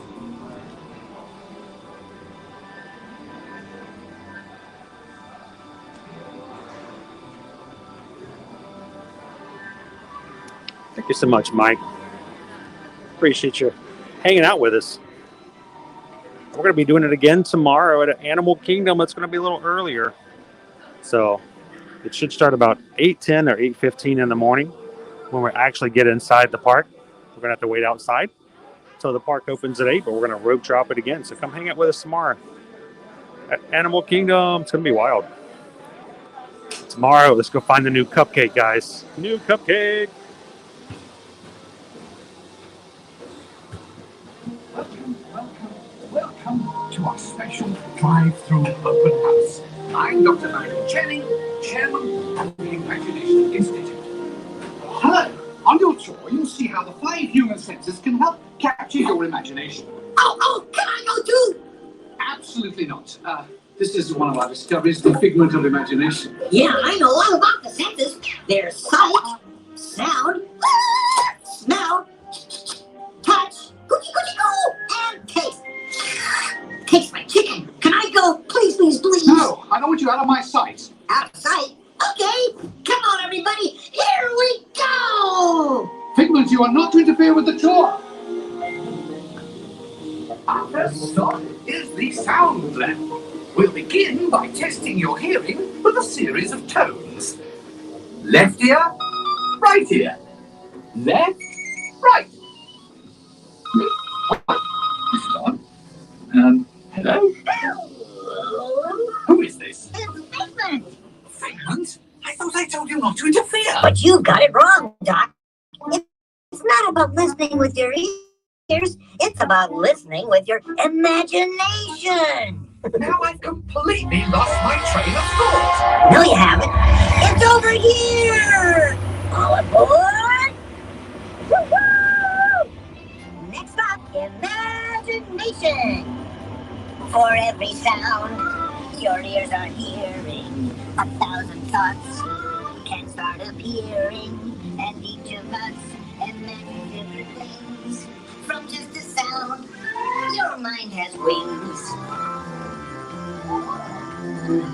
Thank you so much, Mike. Appreciate you hanging out with us. We're going to be doing it again tomorrow at Animal Kingdom. It's going to be a little earlier. So it should start about 8:10 or 8:15 in the morning when we actually get inside the park. We're going to have to wait outside until the park opens at 8, but we're going to rope drop it again. So come hang out with us tomorrow at Animal Kingdom. It's going to be wild. Tomorrow, let's go find the new cupcake, guys. New cupcake. Welcome to our special drive-through open house. I'm Dr. Michael Channing, Chairman of the Imagination Institute. Hello. On your tour, you'll see how the 5 human senses can help capture your imagination. Oh, can I go too? Absolutely not. This is one of our discoveries, the figment of imagination. Yeah, I know all about the senses. There's sight, sound, smell, touch, and taste. Taste my chicken. Can I go? Please, please, please. No, I don't want you out of my sight. Out of sight? Okay. Come on, everybody. Here we go. Figment, you are not to interfere with the tour. Our first stop is the sound lab. We'll begin by testing your hearing with a series of tones. Left ear, right ear. Left, right. This is on. Hello? Who is this? It's Figment. Figment? I thought I told you not to interfere. But you got it wrong, Doc. It's not about listening with your ears. It's about listening with your imagination. Now I've completely lost my train of thought. No, you haven't. It's over here. All aboard. Woo-hoo! Next stop, imagination. every sound. Your ears are hearing 1,000 thoughts can start appearing, and each of us imagine different things from just a sound. Your mind has wings.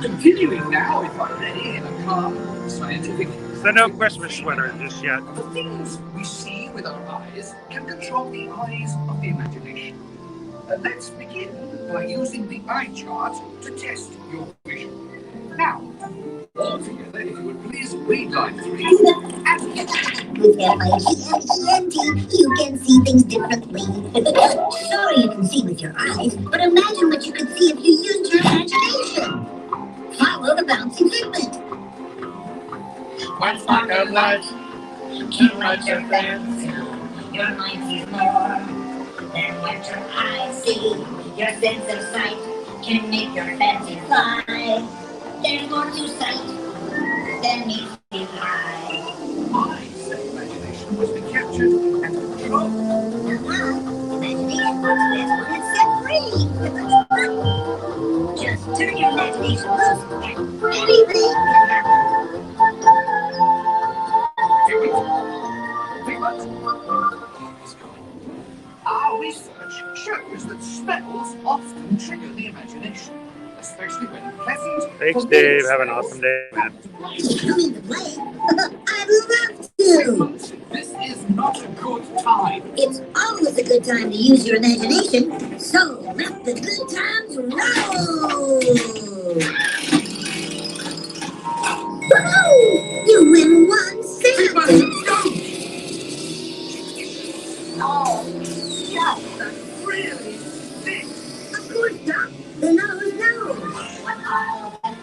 Continuing now, if I'm ready, in a calm, scientific... So no Christmas sweater just yet. The things we see with our eyes can control the eyes of the imagination. Let's begin by using the eye chart to test your vision. Now, all together, if you would please read line 3 and... With M-I-G-N-E-N-T, you can see things differently. Sure, you can see with your eyes, but imagine what you could see if you used your imagination. Follow the bouncing segment. What's like a light? Can light your fancy. Your mind sees more than what your eyes see. Your sense of sight can make your fancy fly. There's more to sight than meets the eye. I say imagination must be captured and controlled. Imagination works best when it's set free. Just turn your imagination loose and anything can happen. Our research shows that smells often trigger the imagination, especially when pleasant. Thanks, Dave. Have an awesome day, man. Coming to play? I'd love to. This is not a good time. It's always a good time to use your imagination, so let the good times roll. Woohoo! You win 1 cent. Oh, yes, that's really thick. Of course, Doc. The nose knows. What awful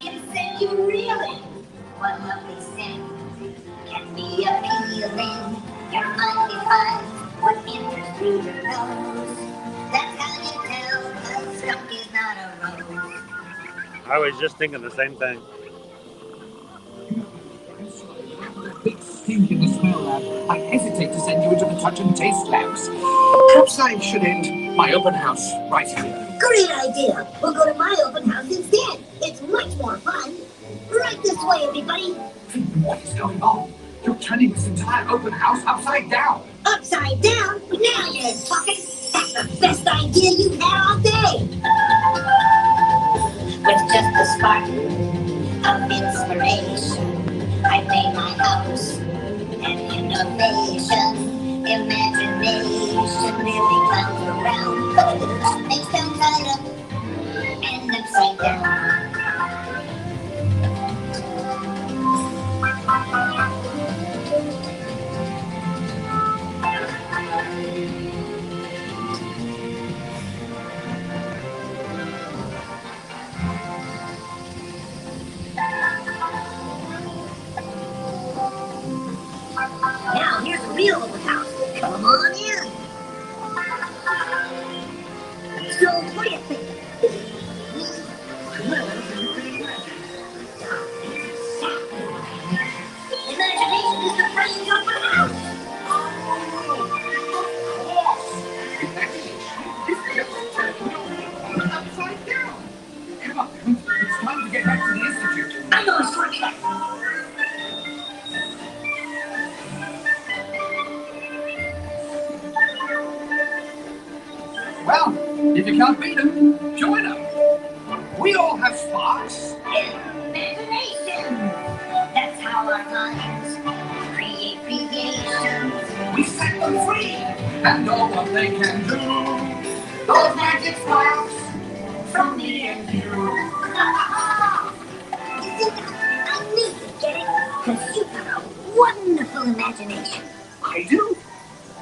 can send you reeling. What lovely scent can be appealing. Your mind defines what enters through your nose. That's how you tell a skunk is not a rose. I was just thinking the same thing. Big stink in the smell lab. I hesitate to send you into the touch and taste labs. Perhaps I should end my open house right here. Great idea. We'll go to my open house instead. It's much more fun. Right this way, everybody. What is going on? You're turning this entire open house upside down. Upside down? Now you're talking. That's the best idea you've had all day. With just a spark of inspiration, I made my house an innovation. Imagination really clowns around. Makes them tied up and upside down. Now, here's a real open house. Come on in. So, what do you think? Imagination is the brain's open house. Upside down. Come on, it's time to get back to the institute. I'm going to shortcut. Well, if you can't beat them, join them. We all have sparks. Imagination. That's how our minds create creations. We set them free and know what they can do. Those magic sparks from me and you. I knew you'd get it, because you've got a wonderful imagination. I do?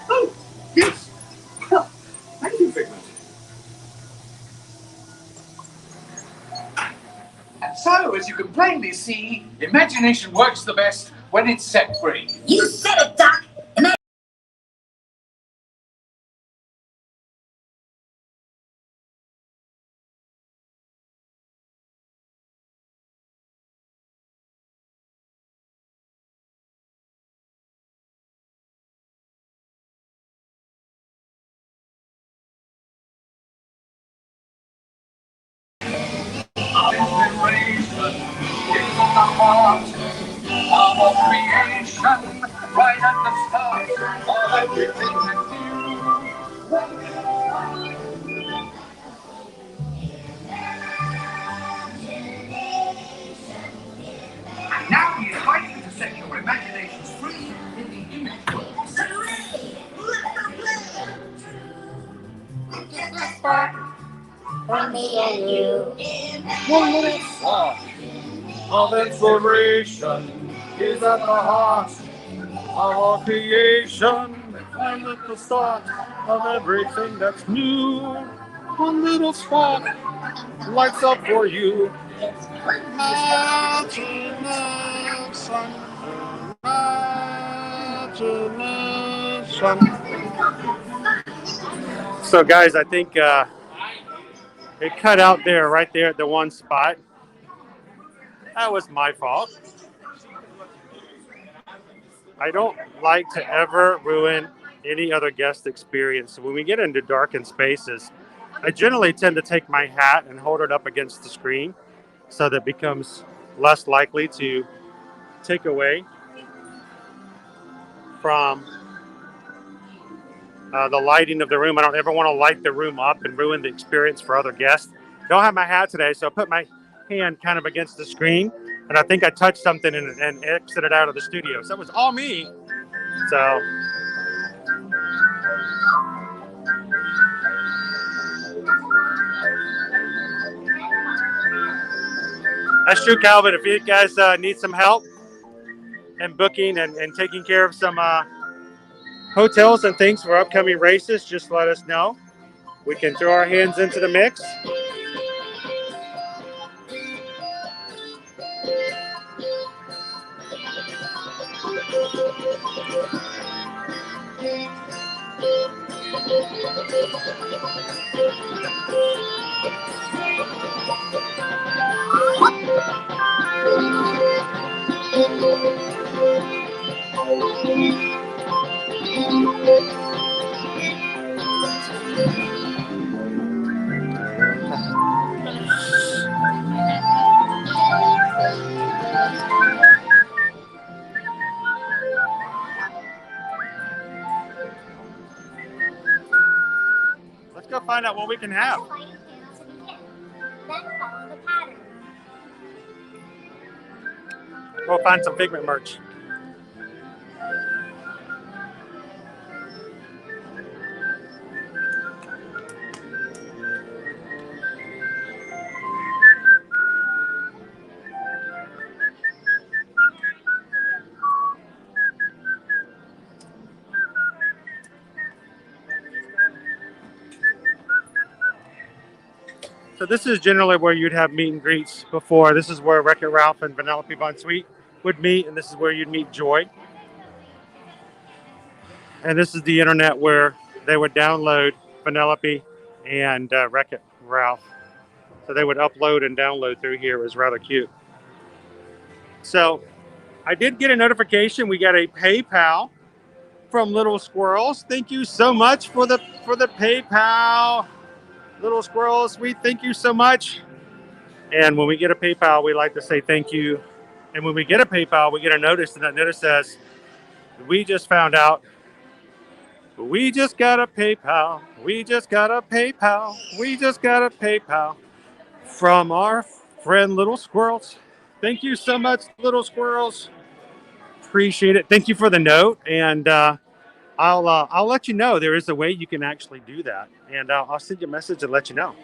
Oh, yes. Well, thank you, Figment. And so, as you can plainly see, imagination works the best when it's set free. You said it, Doc. Our creation, right at the start of everything that's And now we invite you to set your imaginations free in the image world. For me and you. One little spark of inspiration is at the heart of our creation. And at the start of everything that's new. One little spark lights up for you. So guys, I think it cut out there, right there at the one spot. That was my fault. I don't like to ever ruin any other guest experience. When we get into darkened spaces, I generally tend to take my hat and hold it up against the screen so that it becomes less likely to take away from the lighting of the room. I don't ever want to light the room up and ruin the experience for other guests. Don't have my hat today, so I put my hand kind of against the screen, and I think I touched something and exited out of the studio. So that was all me. So that's true, Calvin. If you guys need some help in booking and taking care of some hotels and things for upcoming races, just let us know. We can throw our hands into the mix. Let's go find out what we can have. Then follow the pattern. We'll find some Figment merch. So this is generally where you'd have meet and greets before. This is where Wreck-It Ralph and Vanellope Von Sweet would meet, and this is where you'd meet Joy. And this is the internet where they would download Vanellope and Wreck-It Ralph. So they would upload and download through here. It was rather cute. So I did get a notification. We got a PayPal from Little Squirrels. Thank you so much for the PayPal. Little Squirrels, we thank you so much. And when we get a PayPal, we like to say thank you. And when we get a PayPal, we get a notice, and that notice says, we just found out. We just got a PayPal. We just got a PayPal. We just got a PayPal from our friend Little Squirrels. Thank you so much, Little Squirrels. Appreciate it. Thank you for the note. And I'll let you know there is a way you can actually do that. And I'll send you a message and let you know.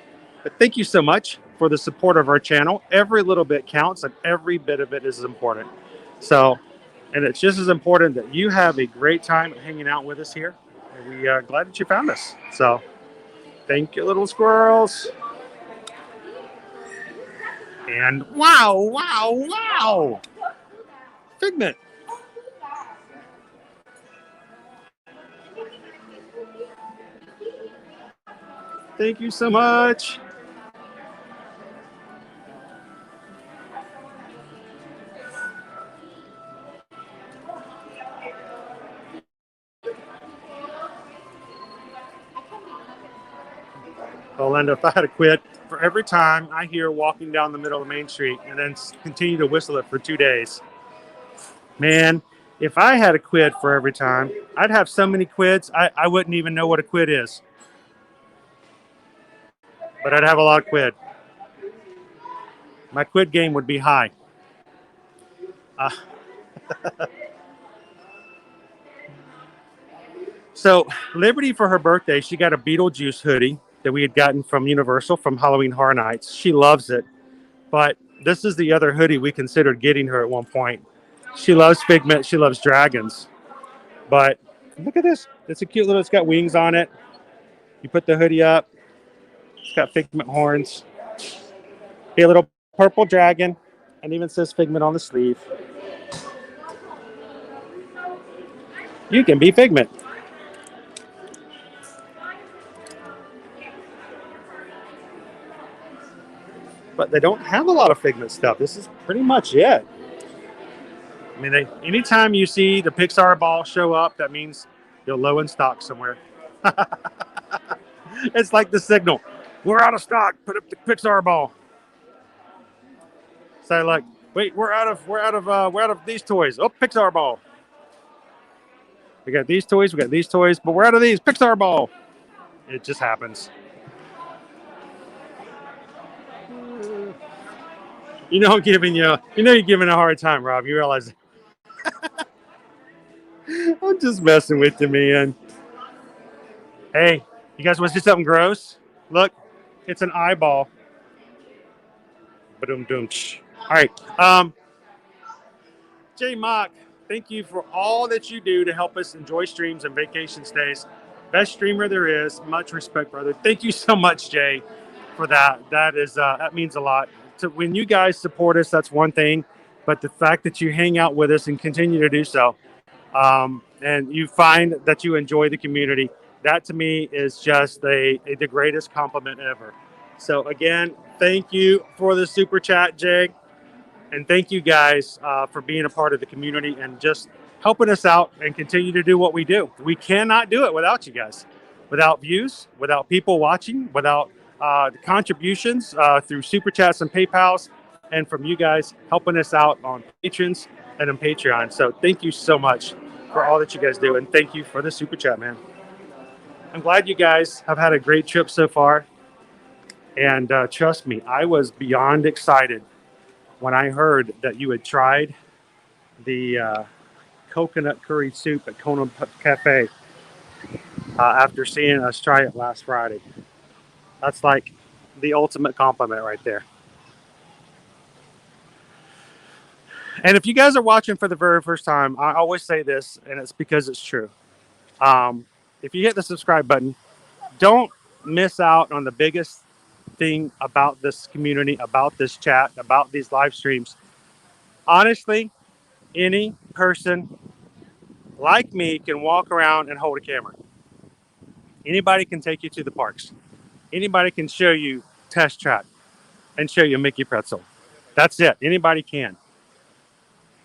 But thank you so much for the support of our channel. Every little bit counts, and every bit of it is important. So, and it's just as important that you have a great time hanging out with us here. And we are glad that you found us. So, thank you, Little Squirrels. And wow, wow, wow. Figment. Thank you so much. Well, Linda, if I had to quit for every time I hear walking down the middle of Main Street and then continue to whistle it for 2 days, Man, if I had a quid for every time, I'd have so many quids, I wouldn't even know what a quid is. But I'd have a lot of quid. My quid game would be high. Uh, so Liberty, for her birthday, she got a Beetlejuice hoodie that we had gotten from Universal from Halloween Horror Nights. She loves it. But this is the other hoodie we considered getting her at one point. She loves Figment. She loves dragons. But look at this. It's a cute little, it's got wings on it. You put the hoodie up. It's got Figment horns. Be a little purple dragon. And even says Figment on the sleeve. You can be Figment. But they don't have a lot of Figment stuff. This is pretty much it. I mean, anytime you see the Pixar ball show up, that means they're low in stock somewhere. It's like the signal. We're out of stock. Put up the Pixar ball. So like, wait, we're out of these toys. Oh, Pixar ball. We got these toys, but we're out of these. Pixar ball. It just happens. You're giving a hard time, Rob. You realize I'm just messing with you, man. Hey, you guys want to see something gross? Look, it's an eyeball. Ba-dum-dum. All right. Jay Mock, thank you for all that you do to help us enjoy streams and vacation stays. Best streamer there is. Much respect, brother. Thank you so much, Jay, for that. That means a lot. So when you guys support us, that's one thing. But the fact that you hang out with us and continue to do so, and you find that you enjoy the community, that to me is just the greatest compliment ever. So again, thank you for the super chat, Jay. And thank you guys for being a part of the community and just helping us out and continue to do what we do. We cannot do it without you guys, without views, without people watching, without the contributions through super chats and PayPals, and from you guys helping us out on patrons and on Patreon. So thank you so much for all that you guys do. And thank you for the super chat, man. I'm glad you guys have had a great trip so far. And trust me, I was beyond excited when I heard that you had tried the coconut curry soup at Kona Cafe after seeing us try it last Friday. That's like the ultimate compliment right there. And if you guys are watching for the very first time, I always say this, and it's because it's true. If you hit the subscribe button, don't miss out on the biggest thing about this community, about this chat, about these live streams. Honestly, any person like me can walk around and hold a camera. Anybody can take you to the parks. Anybody can show you Test Track and show you Mickey Pretzel. That's it. Anybody can.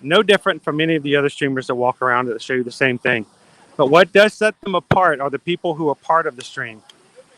No different from any of the other streamers that walk around that show you the same thing. But what does set them apart are the people who are part of the stream.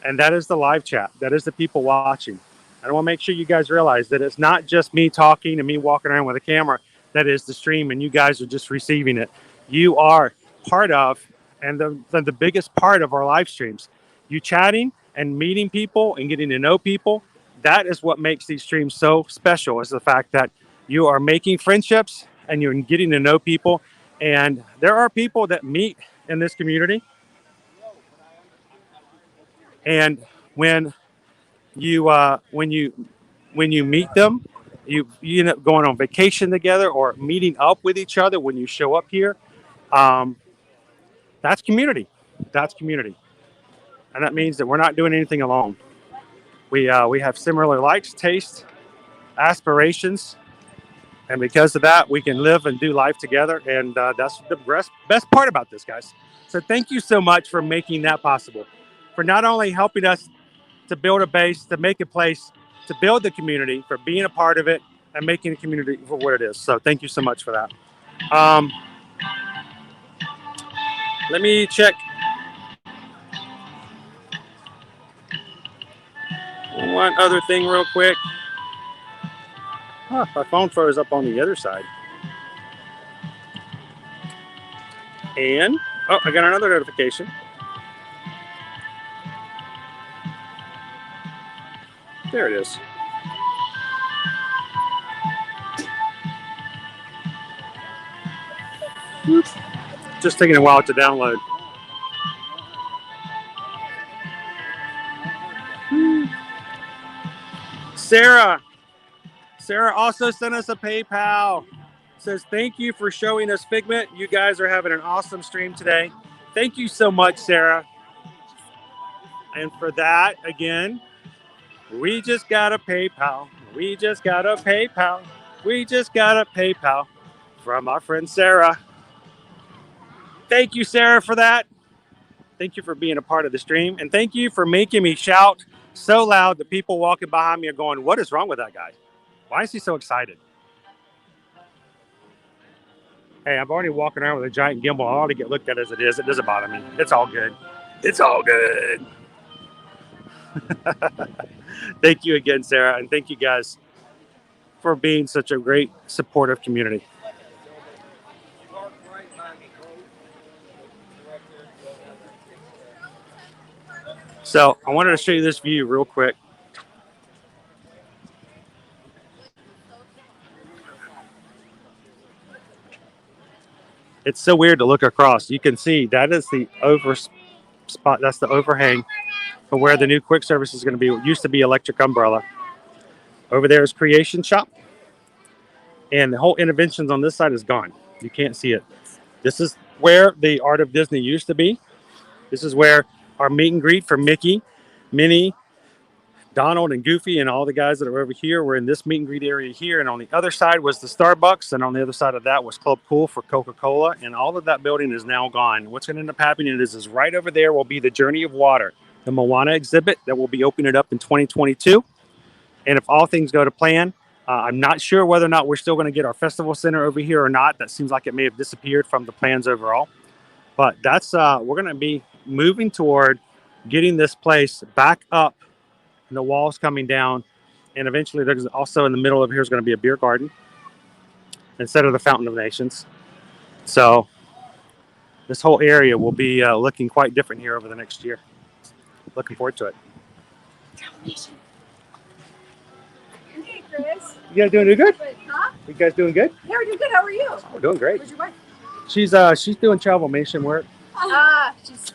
And that is the live chat. That is the people watching. I want to make sure you guys realize that it's not just me talking and me walking around with a camera. That is the stream, and you guys are just receiving it. You are part of, and the biggest part of our live streams. You chatting and meeting people and getting to know people. That is what makes these streams so special, is the fact that you are making friendships and you're getting to know people. And there are people that meet in this community. And when you meet them, you end up going on vacation together or meeting up with each other when you show up here. That's community. That's community. And that means that we're not doing anything alone. We have similar likes, tastes, aspirations. And because of that, we can live and do life together. And that's the best part about this, guys. So thank you so much for making that possible. For not only helping us to build a base, to make a place, to build the community, for being a part of it and making the community for what it is. So thank you so much for that. Let me check one other thing real quick. My phone froze up on the other side. And, oh, I got another notification. There it is. Oops. Just taking a while to download. Sarah also sent us a PayPal. Says, thank you for showing us Figment. You guys are having an awesome stream today. Thank you so much, Sarah. And for that, again, we just got a PayPal. We just got a PayPal. We just got a PayPal from our friend Sarah. Thank you, Sarah, for that. Thank you for being a part of the stream. And thank you for making me shout so loud that people walking behind me are going, what is wrong with that guy? Why is he so excited? Hey, I'm already walking around with a giant gimbal. I ought to get looked at as it is. It doesn't bother me. It's all good. It's all good. Thank you again, Sarah. And thank you guys for being such a great supportive community. So I wanted to show you this view real quick. It's so weird to look across. You can see that is the spot. That's the overhang for where the new quick service is going to be. It used to be Electric Umbrella. Over there is Creation Shop. And the whole Interventions on this side is gone. You can't see it. This is where the Art of Disney used to be. This is where our meet and greet for Mickey, Minnie, Donald, and Goofy, and all the guys that are over here were in this meet and greet area here. And on the other side was the Starbucks. And on the other side of that was Club Cool for Coca-Cola. And all of that building is now gone. What's going to end up happening is right over there will be the Journey of Water, the Moana exhibit that will be opening up in 2022. And if all things go to plan, I'm not sure whether or not we're still going to get our festival center over here or not. That seems like it may have disappeared from the plans overall. But that's we're going to be moving toward getting this place back up, and the walls coming down. And eventually there's also in the middle of here is going to be a beer garden instead of the Fountain of Nations. So this whole area will be looking quite different here over the next year. Looking forward to it. Hey, Chris. You guys doing good? Huh? You guys doing good? Yeah, we're doing good. How are you? We're doing great. Where's your wife? She's doing travel mission work. She's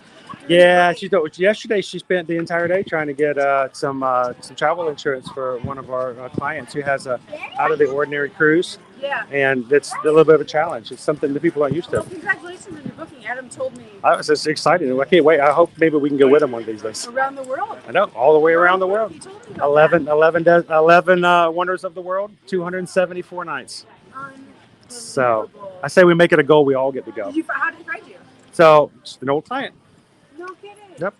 Yeah, yesterday she spent the entire day trying to get some travel insurance for one of our clients who has a out of the ordinary cruise. Yeah. And it's a little bit of a challenge. It's something that people aren't used to. Well, congratulations on your booking. Adam told me. I was just excited. I can't wait. I hope maybe we can go with him one of these days. Around the world. I know, all the way around the world. He told me about 11 wonders of the world, 274 nights. So I say we make it a goal. We all get to go. How did he find you? So just an old client. No kidding. Yep.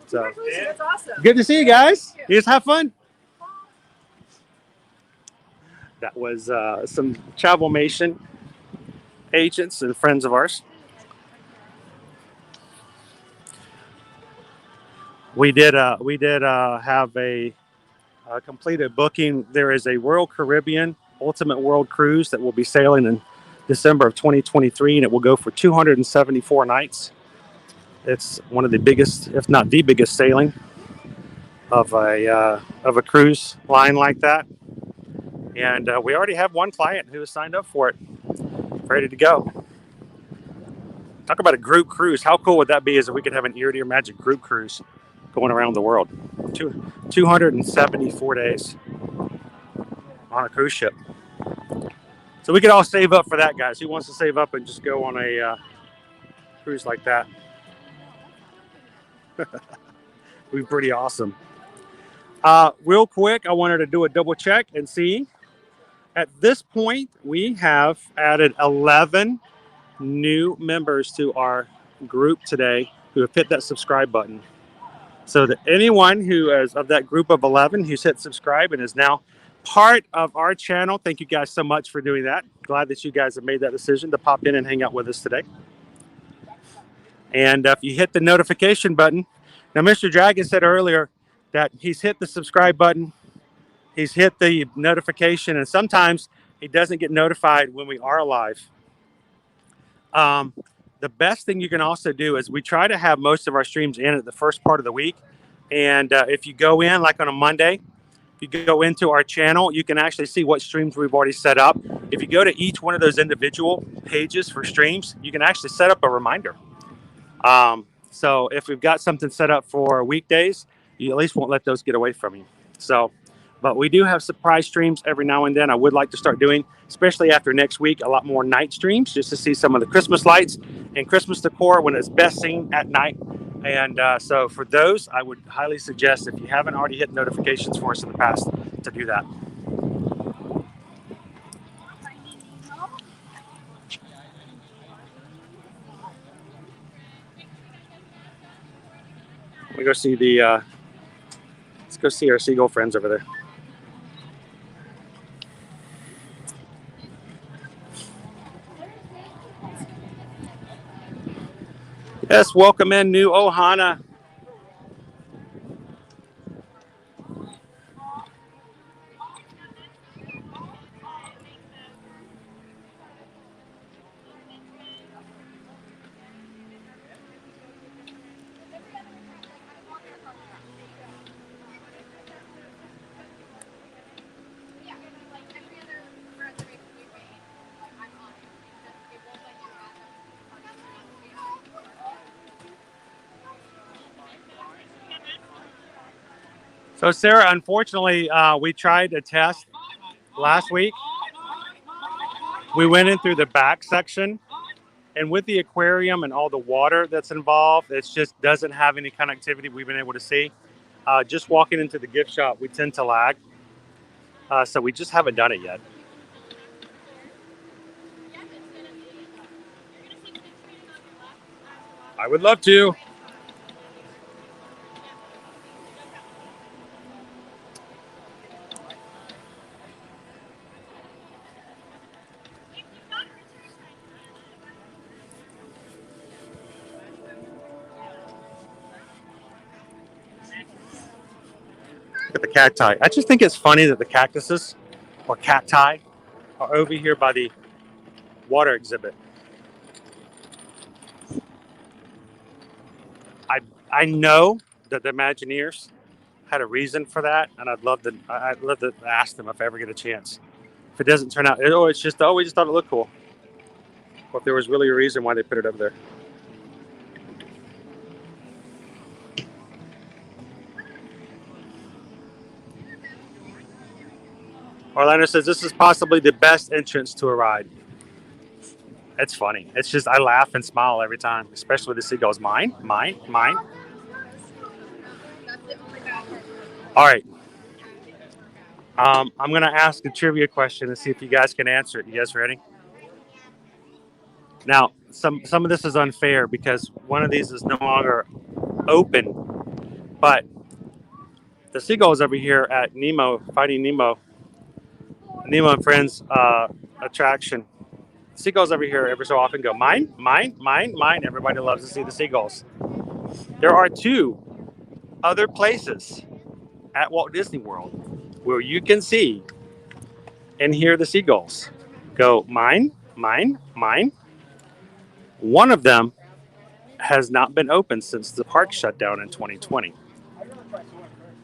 So Congratulations. That's awesome. good to see you guys. You just have fun. That was some Travelmation agents and friends of ours. We did have a completed booking. There is a Royal Caribbean Ultimate World Cruise that will be sailing in December of 2023, and it will go for 274 nights. It's one of the biggest, if not the biggest, sailing of a cruise line like that. And we already have one client who has signed up for it, ready to go. Talk about a group cruise. How cool would that be if we could have an Ear to Ear Magic group cruise going around the world? 274 days on a cruise ship. So we could all save up for that, guys. Who wants to save up and just go on a cruise like that? Would be pretty awesome. Real quick, I wanted to do a double check and see. At this point, we have added 11 new members to our group today who have hit that subscribe button. So that anyone who is of that group of 11 who's hit subscribe and is now part of our channel, thank you guys so much for doing that. Glad that you guys have made that decision to pop in and hang out with us today. And if you hit the notification button, now Mr. Dragon said earlier that he's hit the subscribe button, he's hit the notification, and sometimes he doesn't get notified when we are live. the best thing you can also do is we try to have most of our streams in at the first part of the week. And if you go in like on a Monday, if you go into our channel, you can actually see what streams we've already set up. If you go to each one of those individual pages for streams, you can actually set up a reminder. So if we've got something set up for weekdays, you at least won't let those get away from you. So, but we do have surprise streams every now and then. I would like to start doing, especially after next week, a lot more night streams just to see some of the Christmas lights and Christmas decor when it's best seen at night. And so for those, I would highly suggest, if you haven't already hit notifications for us in the past, to do that. We go see the, let's go see our seagull friends over there. Yes, welcome in, new Ohana. So Sarah, unfortunately, we tried to test last week. We went in through the back section, and with the aquarium and all the water that's involved, it just doesn't have any connectivity we've been able to see. Just walking into the gift shop, we tend to lag. So we just haven't done it yet. I would love to. Look at the cacti. I just think it's funny that the cactuses or cacti are over here by the water exhibit. I know that the Imagineers had a reason for that, and I'd love to ask them if I ever get a chance. If it doesn't turn out, it's just, we just thought it looked cool. Or if there was really a reason why they put it over there. Orlando says this is possibly the best entrance to a ride. It's funny. It's just, I laugh and smile every time, especially with the seagulls. Mine. All right. I'm going to ask a trivia question and see if you guys can answer it. You guys ready? Now, some of this is unfair because one of these is no longer open, but the seagulls over here at Nemo, Finding Nemo and Friends attraction. Seagulls over here every so often go, mine. Everybody loves to see the seagulls. There are 2 other places at Walt Disney World where you can see and hear the seagulls go, mine. One of them has not been open since the park shut down in 2020.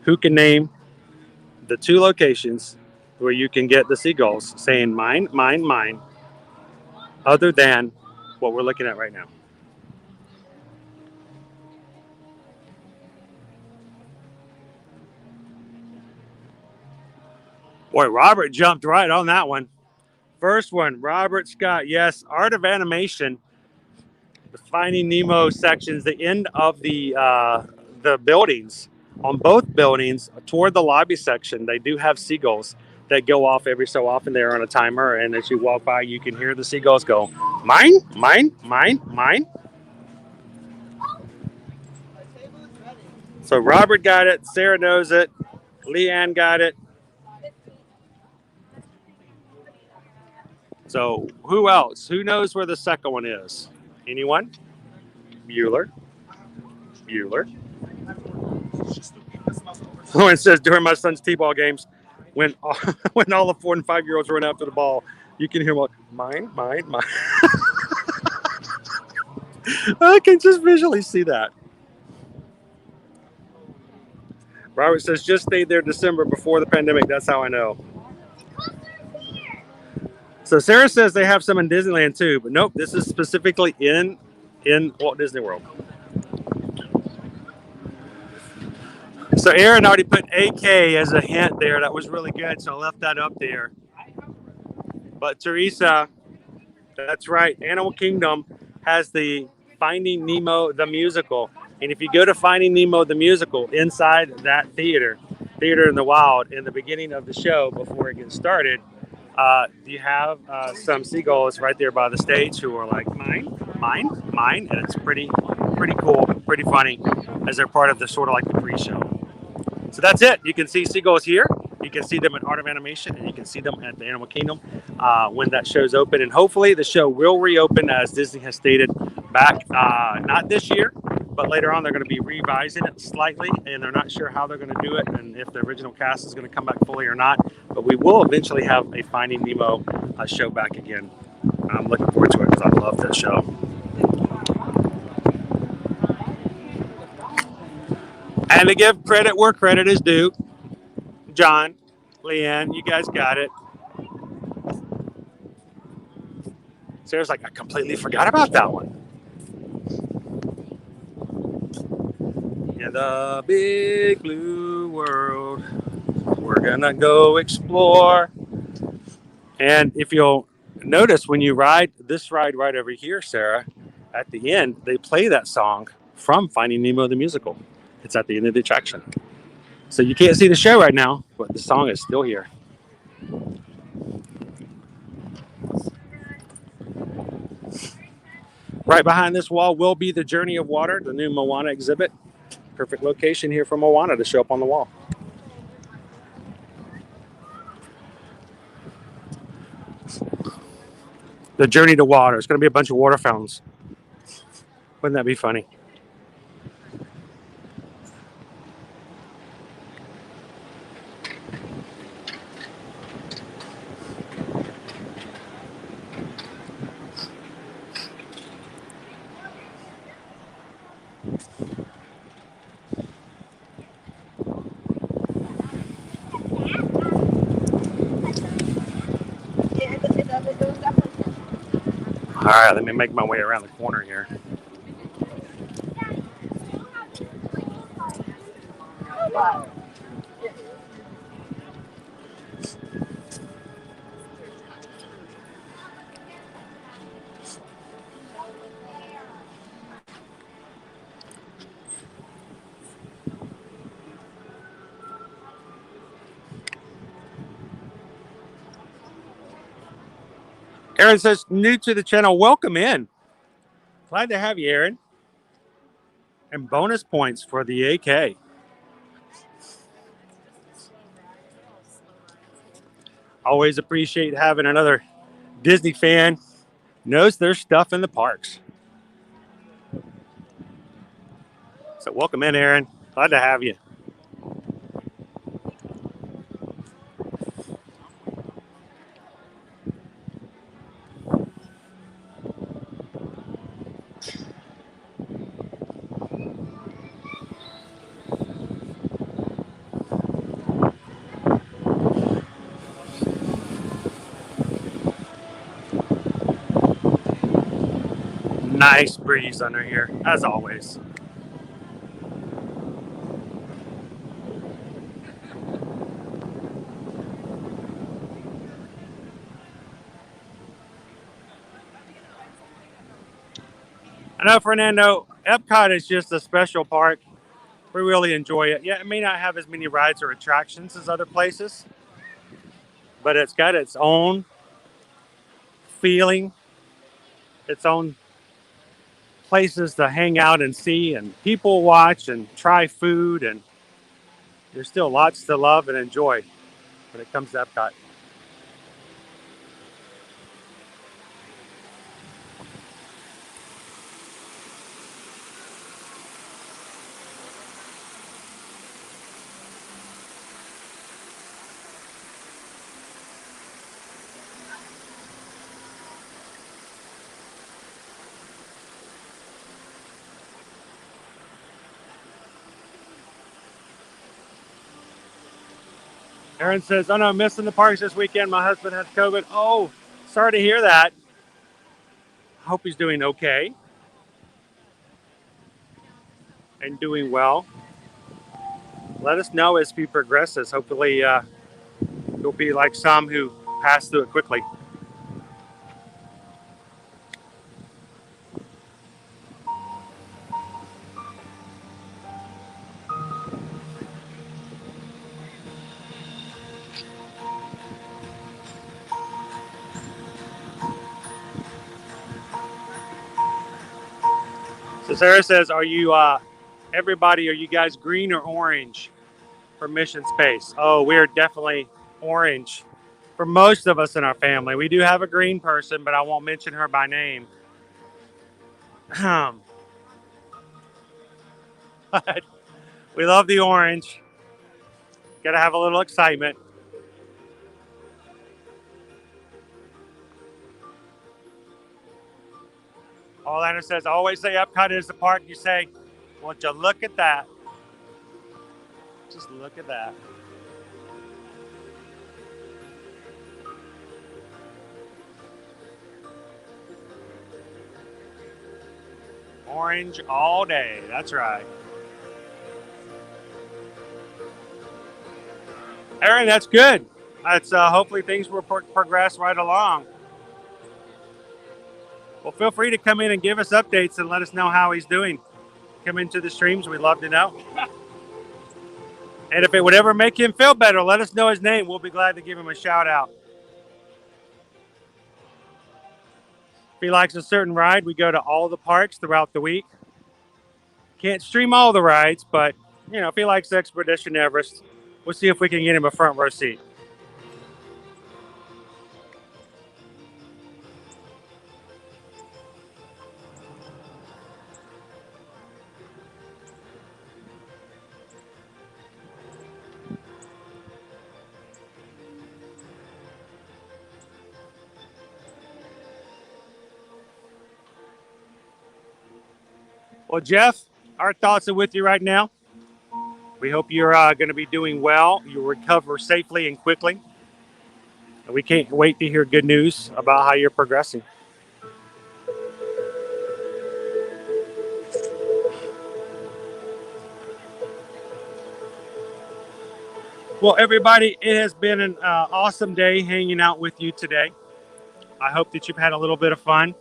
Who can name the 2 locations where you can get the seagulls saying mine, other than what we're looking at right now? Boy, Robert jumped right on that one. First one, Robert Scott. Yes, Art of Animation, the Finding Nemo sections, the end of the buildings, on both buildings, toward the lobby section, they do have seagulls that go off every so often. They're on a timer, and as you walk by, you can hear the seagulls go, mine. So Robert got it. Sarah knows it. Leanne got it. So who else? Who knows where the second one is? Anyone? Bueller. Oh, it says during my son's t-ball games, when all the 4 and 5-year-olds run after the ball, you can hear mine. I can just visually see that. Robert says just stayed there December before the pandemic. That's how I know. So Sarah says they have some in Disneyland too, but nope, this is specifically in Walt Disney World. So Aaron already put AK as a hint there. That was really good, so I left that up there. But Teresa, that's right. Animal Kingdom has the Finding Nemo the musical, and if you go to Finding Nemo the musical inside that theater in the wild, in the beginning of the show before it gets started, you have some seagulls right there by the stage who are like mine, mine, mine, and it's pretty cool, pretty funny, as they're part of the sort of like the pre-show. So that's it. You can see seagulls here. You can see them at Art of Animation, and you can see them at the Animal Kingdom when that show's open. And hopefully the show will reopen, as Disney has stated back, not this year, but later on. They're going to be revising it slightly, and they're not sure how they're going to do it and if the original cast is going to come back fully or not. But we will eventually have a Finding Nemo show back again. I'm looking forward to it because I love that show. And to give credit where credit is due, John, Leanne, you guys got it. Sarah's like, I completely forgot about that one. In the big blue world, we're gonna go explore. And if you'll notice, when you ride this ride right over here, Sarah, at the end, they play that song from Finding Nemo the musical. It's at the end of the attraction. So you can't see the show right now, but the song is still here. Right behind this wall will be the Journey of Water, the new Moana exhibit. Perfect location here for Moana to show up on the wall. The Journey to Water. It's going to be a bunch of water fountains. Wouldn't that be funny? All right, let me make my way around the corner here. Aaron says, new to the channel, welcome in. Glad to have you, Aaron. And bonus points for the AK. Always appreciate having another Disney fan. Knows their stuff in the parks. So welcome in, Aaron. Glad to have you. Nice breeze under here, as always. I know, Fernando, Epcot is just a special park. We really enjoy it. Yeah, it may not have as many rides or attractions as other places, but it's got its own feeling, its own places to hang out and see, and people watch and try food, and there's still lots to love and enjoy when it comes to Epcot. Aaron says, "Oh no, I'm missing the parks this weekend. My husband has COVID." Oh, sorry to hear that. I hope he's doing okay and doing well. Let us know as he progresses. Hopefully, he'll be like some who pass through it quickly. So Sarah says, "Are you everybody? Are you guys green or orange for mission space?" Oh, we're definitely orange for most of us in our family. We do have a green person, but I won't mention her by name. But we love the orange. Got to have a little excitement. Orlando says, "I always say Epcot is the park." You say, "Well, just look at that. Just look at that." Orange all day. That's right. Aaron, that's good. That's hopefully things will progress right along. Well, feel free to come in and give us updates and let us know how he's doing. Come into the streams. We'd love to know. And if it would ever make him feel better, let us know his name. We'll be glad to give him a shout out. If he likes a certain ride, we go to all the parks throughout the week. Can't stream all the rides, but if he likes Expedition Everest, we'll see if we can get him a front row seat. Well, Jeff, our thoughts are with you right now. We hope you're going to be doing well. You'll recover safely and quickly. And we can't wait to hear good news about how you're progressing. Well, everybody, it has been an awesome day hanging out with you today. I hope that you've had a little bit of fun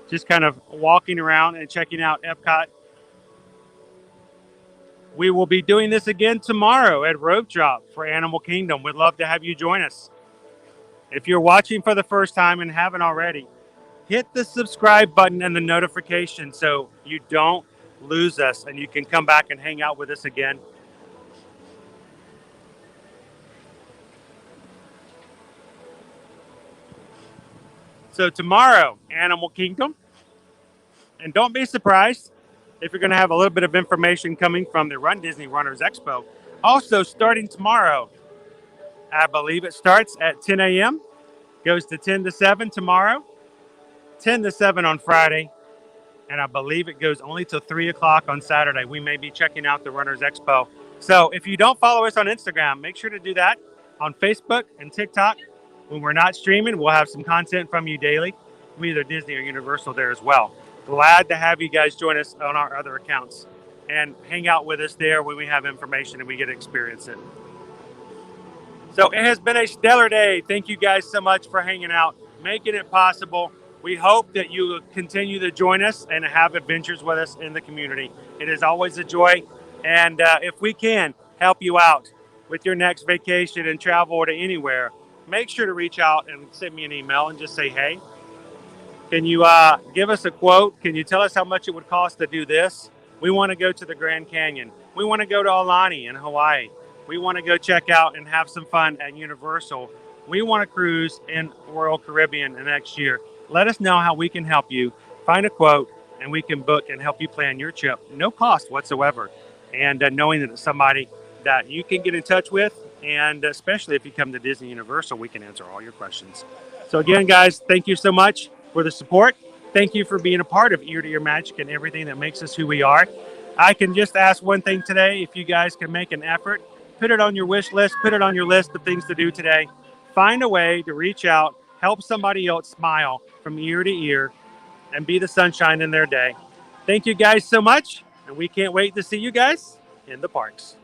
just kind of walking around and checking out Epcot. We will be doing this again tomorrow at Rope Drop for Animal Kingdom. We'd love to have you join us. If you're watching for the first time and haven't already, hit the subscribe button and the notification so you don't lose us and you can come back and hang out with us again. So tomorrow, Animal Kingdom. And don't be surprised if you're going to have a little bit of information coming from the Run Disney Runners Expo. Also, starting tomorrow, I believe it starts at 10 a.m., goes to 10 to 7 tomorrow, 10 to 7 on Friday, and I believe it goes only till 3 o'clock on Saturday. We may be checking out the Runners Expo. So if you don't follow us on Instagram, make sure to do that. On Facebook and TikTok, when we're not streaming, we'll have some content from you daily from either Disney or Universal there as well. Glad to have you guys join us on our other accounts and hang out with us there when we have information and we get to experience it. So it has been a stellar day. Thank you guys so much for hanging out, making it possible. We hope that you will continue to join us and have adventures with us in the community. It is always a joy. And if we can help you out with your next vacation and travel to anywhere, make sure to reach out and send me an email and just say, hey, can you give us a quote? Can you tell us how much it would cost to do this? We want to go to the Grand Canyon. We want to go to Aulani in Hawaii. We want to go check out and have some fun at Universal. We want to cruise in Royal Caribbean next year. Let us know how we can help you. Find a quote and we can book and help you plan your trip. No cost whatsoever. And knowing that it's somebody that you can get in touch with, and especially if you come to Disney Universal, we can answer all your questions. So again, guys, thank you so much for the support. Thank you for being a part of Ear to Ear Magic and everything that makes us who we are. I can just ask one thing today. If you guys can make an effort put it on your wish list, put it on your list of things to do today. Find a way to reach out, help somebody else smile from ear to ear, and be the sunshine in their day. Thank you guys so much, and we can't wait to see you guys in the parks.